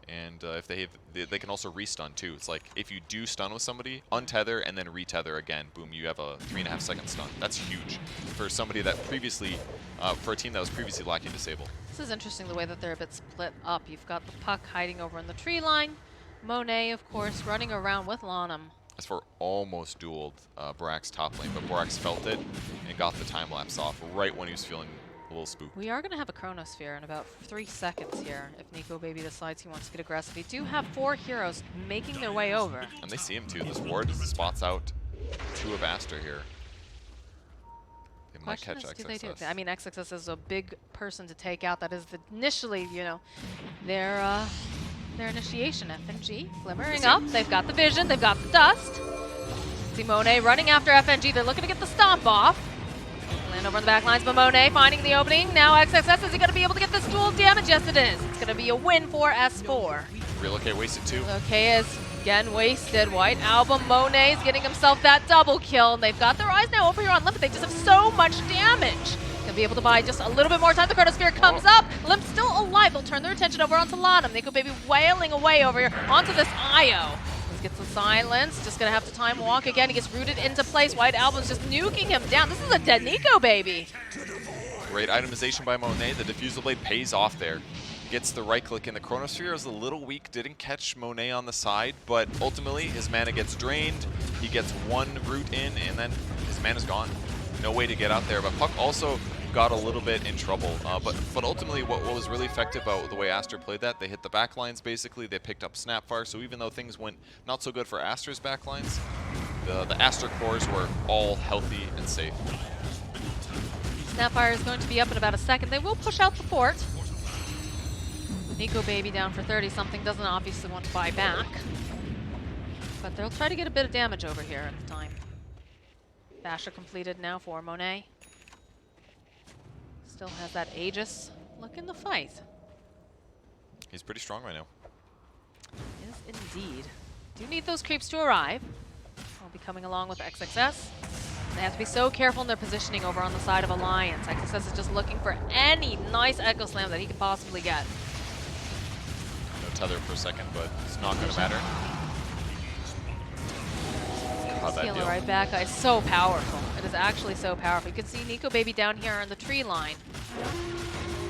And if they can also restun too. It's like if you do stun with somebody, untether and then retether again, boom, you have a 3.5 second stun. That's huge for somebody that previously, for a team that was previously lacking disable. This is interesting the way that they're a bit split up. You've got the Puck hiding over in the tree line. Monet, of course, running around with Lanham. As for almost dueled Borax top lane, but Borax felt it and got the time lapse off right when he was feeling a little spooked. We are going to have a Chronosphere in about 3 seconds here if Nico Baby decides he wants to get aggressive. We do have 4 heroes making their way over. And they see him too. This ward spots out 2 of Aster here. They might Question catch is, do they do? XXS. I mean, XXS is a big person to take out. That is initially, you know, their initiation. FNG glimmering up. They've got the vision. They've got the dust. Simone running after FNG. They're looking to get the stomp off. Land over on the back lines, but Monet finding the opening. Now XXS, is he going to be able to get this dual damage? Yes, it is. It's going to be a win for S4. Relocate wasted 2. Okay, is again wasted. White Album, Monet's getting himself that double kill. And they've got their eyes now over here on Limp. They just have so much damage. Gonna be able to buy just a little bit more time. The Chronosphere comes up. Limp's still alive. They'll turn their attention over onto Lanham. Nico Baby wailing away over here onto this Io. Let's get some silence. Just gonna have to time walk again. He gets rooted into place. White Album's just nuking him down. This is a dead Nico Baby. Great itemization by Monet. The Diffusal Blade pays off there. Gets the right click in. The Chronosphere is a little weak. Didn't catch Monet on the side, but ultimately his mana gets drained. He gets one root in, and then his mana's gone. No way to get out there. But Puck also got a little bit in trouble. But ultimately, what was really effective about the way Aster played that, they hit the backlines basically. They picked up Snapfire. So even though things went not so good for Aster's backlines, the Aster cores were all healthy and safe. Snapfire is going to be up in about a second. They will push out the fort. Nico Baby down for 30-something, doesn't obviously want to buy back. But they'll try to get a bit of damage over here at the time. Basher completed now for Monet. Still has that Aegis looking to fight. He's pretty strong right now. Yes, indeed. Do need those creeps to arrive. I'll be coming along with XXS. They have to be so careful in their positioning over on the side of Alliance. XXS is just looking for any nice Echo Slam that he could possibly get. No tether for a second, but it's not going to matter. Healer right back is so powerful. It is actually so powerful. You can see Nico Baby down here on the tree line.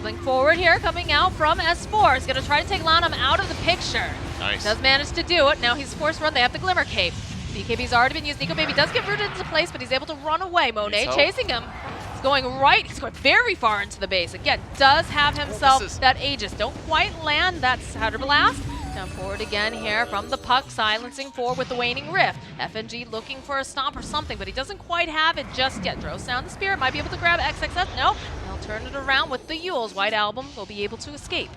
Blink forward here, coming out from S4. He's going to try to take Lanham out of the picture. Nice. Does manage to do it. Now he's forced run. They have the Glimmer Cape. BKB's already been used. Nico Baby does get rooted into place, but he's able to run away. Monet chasing him. He's going right. He's going very far into the base. Again, does have himself that Aegis. Don't quite land that Shatter Blast. Down forward again here from the Puck, silencing forward with the Waning Rift. FNG looking for a stomp or something, but he doesn't quite have it just yet. Throws down the Spirit, might be able to grab XXS. No, they'll turn it around with the Yules. White Album will be able to escape.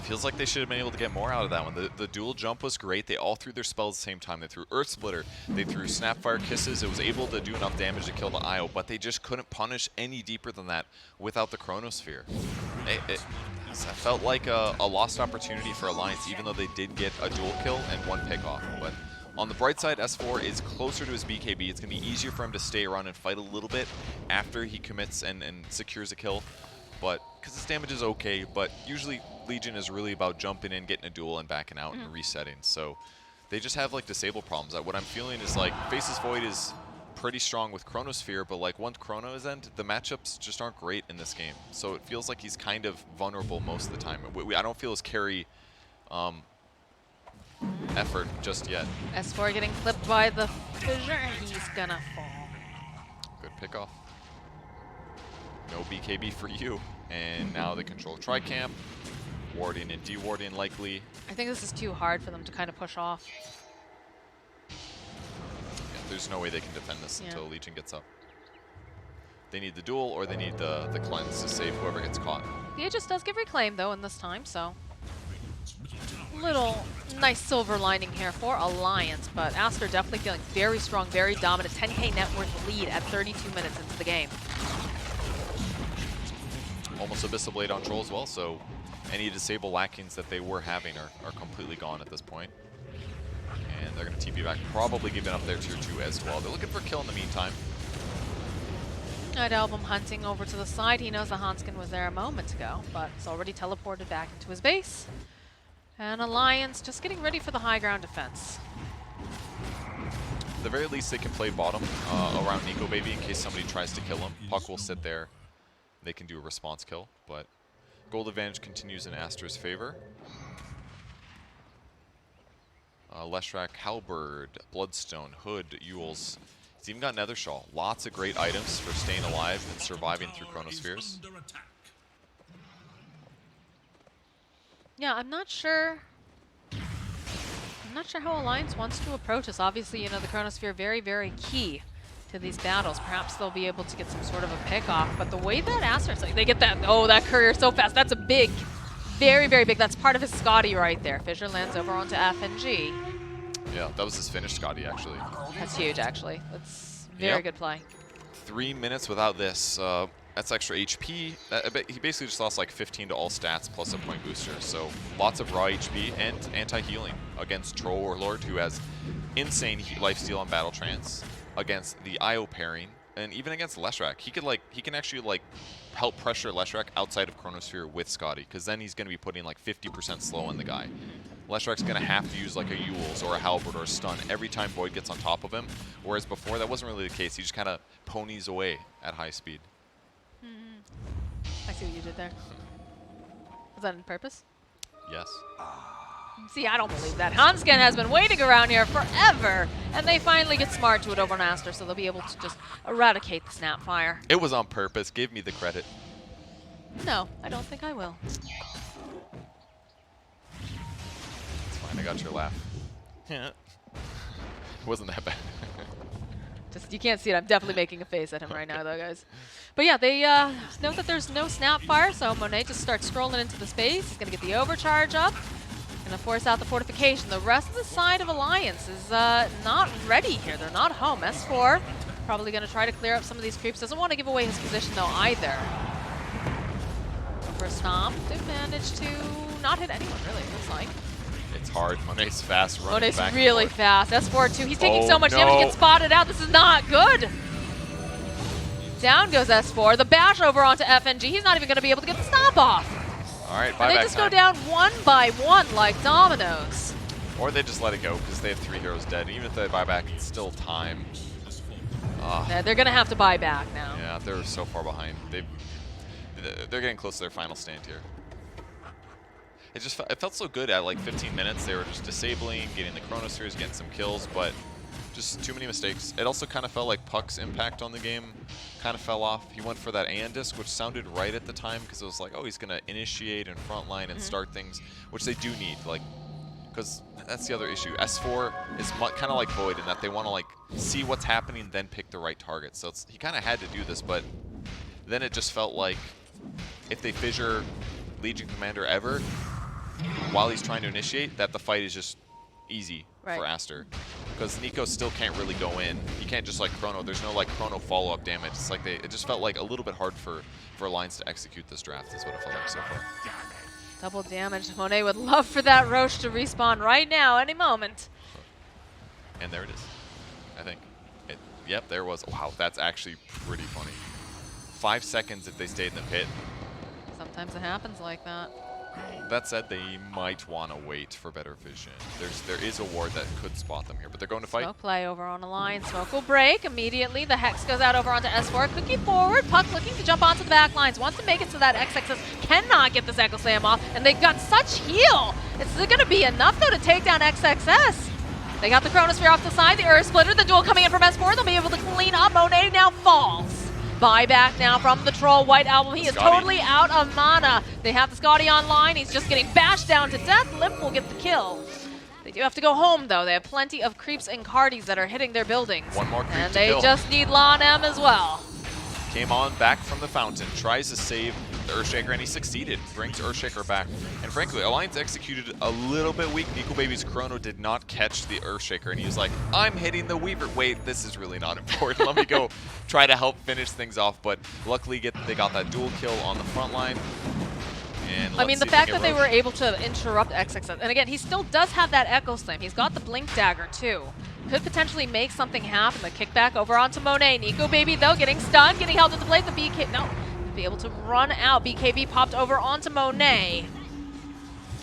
Feels like they should have been able to get more out of that one. The dual jump was great. They all threw their spells at the same time. They threw Earth Splitter. They threw Snapfire Kisses. It was able to do enough damage to kill the IO, but they just couldn't punish any deeper than that without the Chronosphere. It felt like a lost opportunity for Alliance, even though they did get a dual kill and one pick-off. But on the bright side, S4 is closer to his BKB. It's going to be easier for him to stay around and fight a little bit after he commits and secures a kill. But because his damage is okay, but usually Legion is really about jumping in, getting a duel, and backing out and resetting. So they just have like disable problems. What I'm feeling is like Faceless Void is pretty strong with Chronosphere, but like once Chrono is end, the matchups just aren't great in this game. So it feels like he's kind of vulnerable most of the time. I don't feel his carry effort just yet. S4 getting clipped by the fissure, and he's gonna fall. Good pick off. No BKB for you. And now they control Tricamp. Warding and dewarding likely. I think this is too hard for them to kind of push off. Yeah, there's no way they can defend this until Legion gets up. They need the duel or they need the cleanse to save whoever gets caught. The Aegis does give reclaim though in this time, so little nice silver lining here for Alliance, but Aster definitely feeling very strong, very dominant. 10k net worth lead at 32 minutes into the game. Almost Abyssal Blade on Troll as well, so any disable lackings that they were having are completely gone at this point. And they're going to TP back, probably giving up their tier 2 as well. They're looking for a kill in the meantime. Night Album hunting over to the side. He knows the Hanskin was there a moment ago, but it's already teleported back into his base. And Alliance just getting ready for the high ground defense. At the very least, they can play bottom around Nico Baby in case somebody tries to kill him. Puck will sit there. They can do a response kill, but gold advantage continues in Aster's favor. Leshrac, Halberd, Bloodstone, Hood, Yules. He's even got Nether Shawl. Lots of great items for staying alive and surviving through Chronospheres. Yeah, I'm not sure how Alliance wants to approach this. Obviously, you know, the Chronosphere very, very key to these battles. Perhaps they'll be able to get some sort of a pick-off, but the way that Aster's like, they get that, oh, that courier so fast. That's a big, very, very big. That's part of his Scotty right there. Fissure lands over onto FNG. Yeah, that was his finish, Scotty, actually. That's huge, actually. That's very good play. 3 minutes without this. That's extra HP. He basically just lost like 15 to all stats plus a point booster. So lots of raw HP and anti-healing against Troll Warlord, who has insane lifesteal on Battle Trance, against the IO pairing, and even against Leshrac. He can actually like help pressure Leshrac outside of Chronosphere with Scotty, because then he's going to be putting like 50% slow on the guy. Leshrac's going to have to use like a Yule's or a Halberd or a stun every time Void gets on top of him, whereas before that wasn't really the case. He just kind of ponies away at high speed. I see what you did there. Was that on purpose? Yes. See, I don't believe that. Hanskin has been waiting around here forever, and they finally get smart to it over on Aster, so they'll be able to just eradicate the Snapfire. It was on purpose. Give me the credit. No, I don't think I will. It's fine. I got your laugh. It wasn't that bad. Just, you can't see it. I'm definitely making a face at him right now, though, guys. But yeah, they note that there's no Snapfire, so Monet just starts strolling into the space. He's going to get the overcharge up. Going to force out the fortification. The rest of the side of Alliance is not ready here. They're not home. S4 probably going to try to clear up some of these creeps. Doesn't want to give away his position, though, either. For a stomp, they've managed to not hit anyone, really, it looks like. It's hard. Monet's fast, running Monet's back really and forth. fast. S4 too. He's taking Oh, so much damage. He no. gets spotted out. This is not good. Down goes S4. The bash over onto FNG. He's not even going to be able to get the stop off. All right, And buyback they just go time. down one by one like dominoes. Or they just let it go because they have 3 heroes dead. Even if they buy back, it's still time. Yeah, they're going to have to buy back now. Yeah, they're so far behind. They're getting close to their final stand here. It felt so good at like 15 minutes. They were just disabling, getting the Chronospheres, getting some kills, but just too many mistakes. It also kind of felt like Puck's impact on the game kind of fell off. He went for that AN disc, which sounded right at the time because it was like, oh, he's going to initiate and frontline and start things, which they do need, like, because that's the other issue. S4 is kind of like Void in that they want to like see what's happening, then pick the right target. So he kind of had to do this, but then it just felt like if they fissure Legion Commander ever, while he's trying to initiate, that the fight is just easy for Aster. Because Nico still can't really go in. He can't just like Chrono. There's no like Chrono follow-up damage. It's like it just felt like a little bit hard for Alliance to execute this draft is what it felt like so far. Double damage. Monet would love for that Roche to respawn right now, any moment. And there it is, I think. Yep, there was. Wow, that's actually pretty funny. 5 seconds if they stayed in the pit. Sometimes it happens like that. That said, they might want to wait for better vision. There is a ward that could spot them here, but they're going to fight. Smoke play over on Alliance. Smoke will break immediately. The Hex goes out over onto S4. Cookie forward. Puck looking to jump onto the back lines. Wants to make it so that XXS cannot get this Echo Slam off, and they've got such heal. It's going to be enough, though, to take down XXS. They got the Chronosphere off the side. The Earth Splitter. The duel coming in from S4. They'll be able to clean up. Monet now falls. Buyback now from the Troll. White Album, he is totally out of mana. They have the Scotty online. He's just getting bashed down to death. Limp will get the kill. They do have to go home, though. They have plenty of creeps and cardies that are hitting their buildings. One more creep and to they kill. just need Lon M as well. Came on back from the fountain, tries to save the Earthshaker, and he succeeded. Brings Earthshaker back. And frankly, Alliance executed a little bit weak. Nico Baby's Chrono did not catch the Earthshaker, and he was like, I'm hitting the Weaver. Wait, this is really not important. Let me go try to help finish things off. But luckily, they got that dual kill on the front line. And I mean, the fact that they were able to interrupt XXS, and again, he still does have that Echo Slam. He's got the Blink Dagger, too. Could potentially make something happen. The kickback over onto Monet. Nico Baby, though, getting stunned, getting held into place. The BK, no, be able to run out. BKB popped over onto Monet.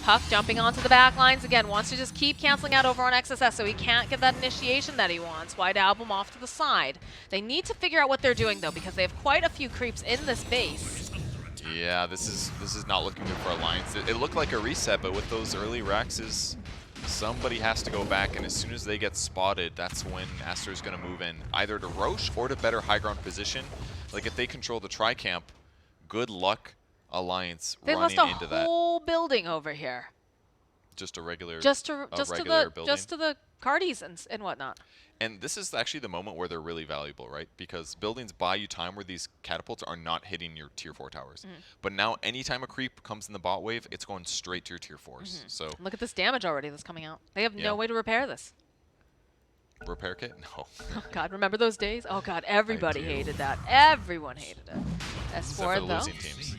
Puck jumping onto the back lines again. Wants to just keep canceling out over on XSS so he can't get that initiation that he wants. White Album off to the side. They need to figure out what they're doing, though, because they have quite a few creeps in this base. Yeah, this is not looking good for Alliance. It looked like a reset, but with those early Raxes, somebody has to go back, and as soon as they get spotted, that's when Aster is going to move in, either to Roche or to better high ground position. Like, if they control the Tri-Camp, good luck, Alliance, They running lost into a that. whole building over here. Just a regular Just to the cardies and whatnot. And this is actually the moment where they're really valuable, right? Because buildings buy you time where these catapults are not hitting your tier 4 towers. But now, anytime a creep comes in the bot wave, it's going straight to your tier 4s. So Look at this damage already that's coming out. They have no way to repair this. repair kit? No. Oh God, remember those days? Oh God, everybody hated that. Everyone hated it. Except for S4 the though. losing teams.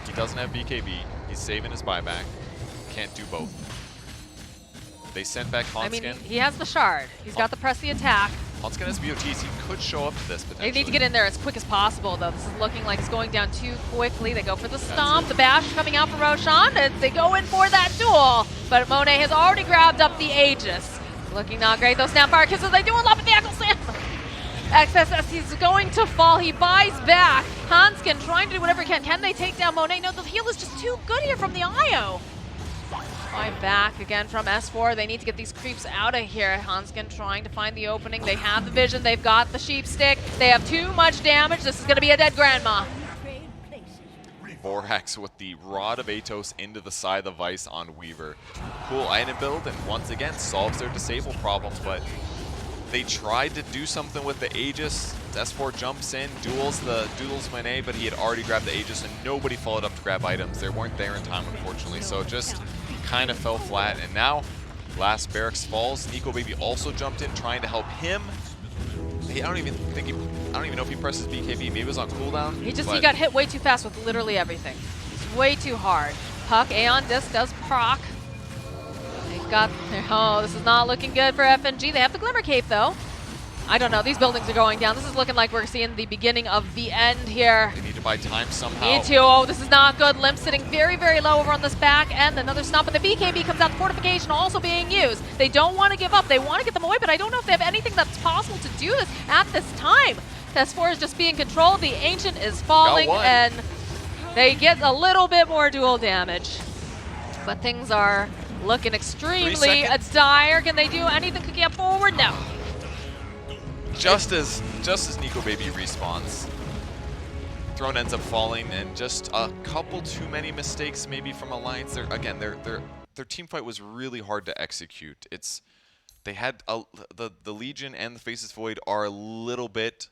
He doesn't have BKB. He's saving his buyback. Can't do both. They sent back Hanskin. I mean, he has the shard. He's got the press the attack. Huntskin has BOTs. He could show up to this potentially. They need to get in there as quick as possible, though. This is looking like it's going down too quickly. They go for the stomp. The bash coming out for Roshan. And they go in for that duel. But Monet has already grabbed up the Aegis. Looking not great. Those Snapfire kisses, they do a lot with the ankle slam. XSS, he's going to fall. He buys back. Hanskin trying to do whatever he can. Can they take down Monet? No, the heal is just too good here from the IO. Buy back again from S4. They need to get these creeps out of here. Hanskin trying to find the opening. They have the vision. They've got the sheep stick. They have too much damage. This is going to be a dead grandma. Vorax with the Rod of Atos into the Scythe of Vice on Weaver. Cool item build, and once again solves their disable problems, but they tried to do something with the Aegis. S4 jumps in, duels Monet, but he had already grabbed the Aegis, and nobody followed up to grab items. They weren't there in time, unfortunately, so it just kind of fell flat. And now, last barracks falls. Nico Baby also jumped in, trying to help him. I don't even know if he presses BKB. Maybe it was on cooldown. He got hit way too fast with literally everything. It's way too hard. Puck, Aeon Disc does proc. They've got, oh, this is not looking good for FNG. They have the Glimmer Cape though. I don't know, these buildings are going down. This is looking like we're seeing the beginning of the end here. They need to buy time somehow. Need to, oh, this is not good. Limp sitting very, very low over on this back end. Another stomp, but the BKB comes out, the fortification also being used. They don't want to give up. They want to get them away, but I don't know if they have anything that's possible to do this at this time. S4 is just being controlled. The Ancient is falling, and they get a little bit more dual damage. But things are looking extremely dire. Can they do anything to get forward? No. Just as Nico Baby respawns, Throne ends up falling, and just a couple too many mistakes maybe from Alliance. Their team fight was really hard to execute. They had the Legion and the Faceless Void are a little bit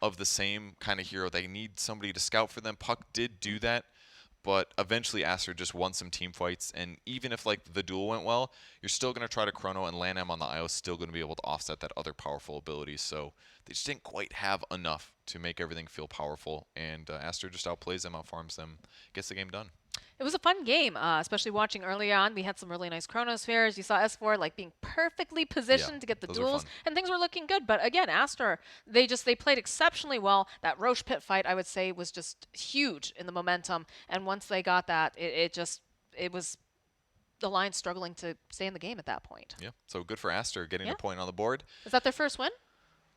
of the same kind of hero. They need somebody to scout for them. Puck did do that, but eventually Aster just won some team fights, and even if like the duel went well, you're still going to try to chrono, and Lanham on the IO is still going to be able to offset that other powerful ability. So they just didn't quite have enough to make everything feel powerful, and Aster just outplays them, outfarms them, gets the game done. It was a fun game, especially watching early on. We had some really nice chronospheres. You saw S4 like being perfectly positioned to get the duels, and things were looking good. But again, Aster, they played exceptionally well. That Roche Pit fight, I would say, was just huge in the momentum. And once they got that, it was the Lions struggling to stay in the game at that point. Yeah, so good for Aster getting a point on the board. Is that their first win?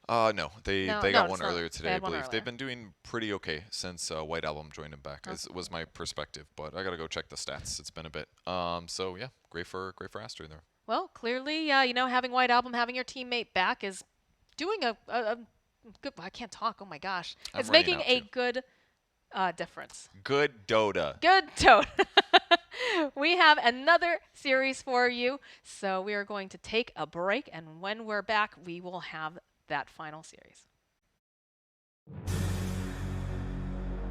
No, they got one earlier today, I believe. believe. They've been doing pretty okay since White Album joined them back. Was my perspective, but I gotta go check the stats. It's been a bit. So yeah, great for Aster there. Well, clearly, having White Album, having your teammate back is doing a good. I can't talk. Oh my gosh, it's making a good difference. Good Dota. Good Dota. We have another series for you, so we are going to take a break, and when we're back, we will have that final series.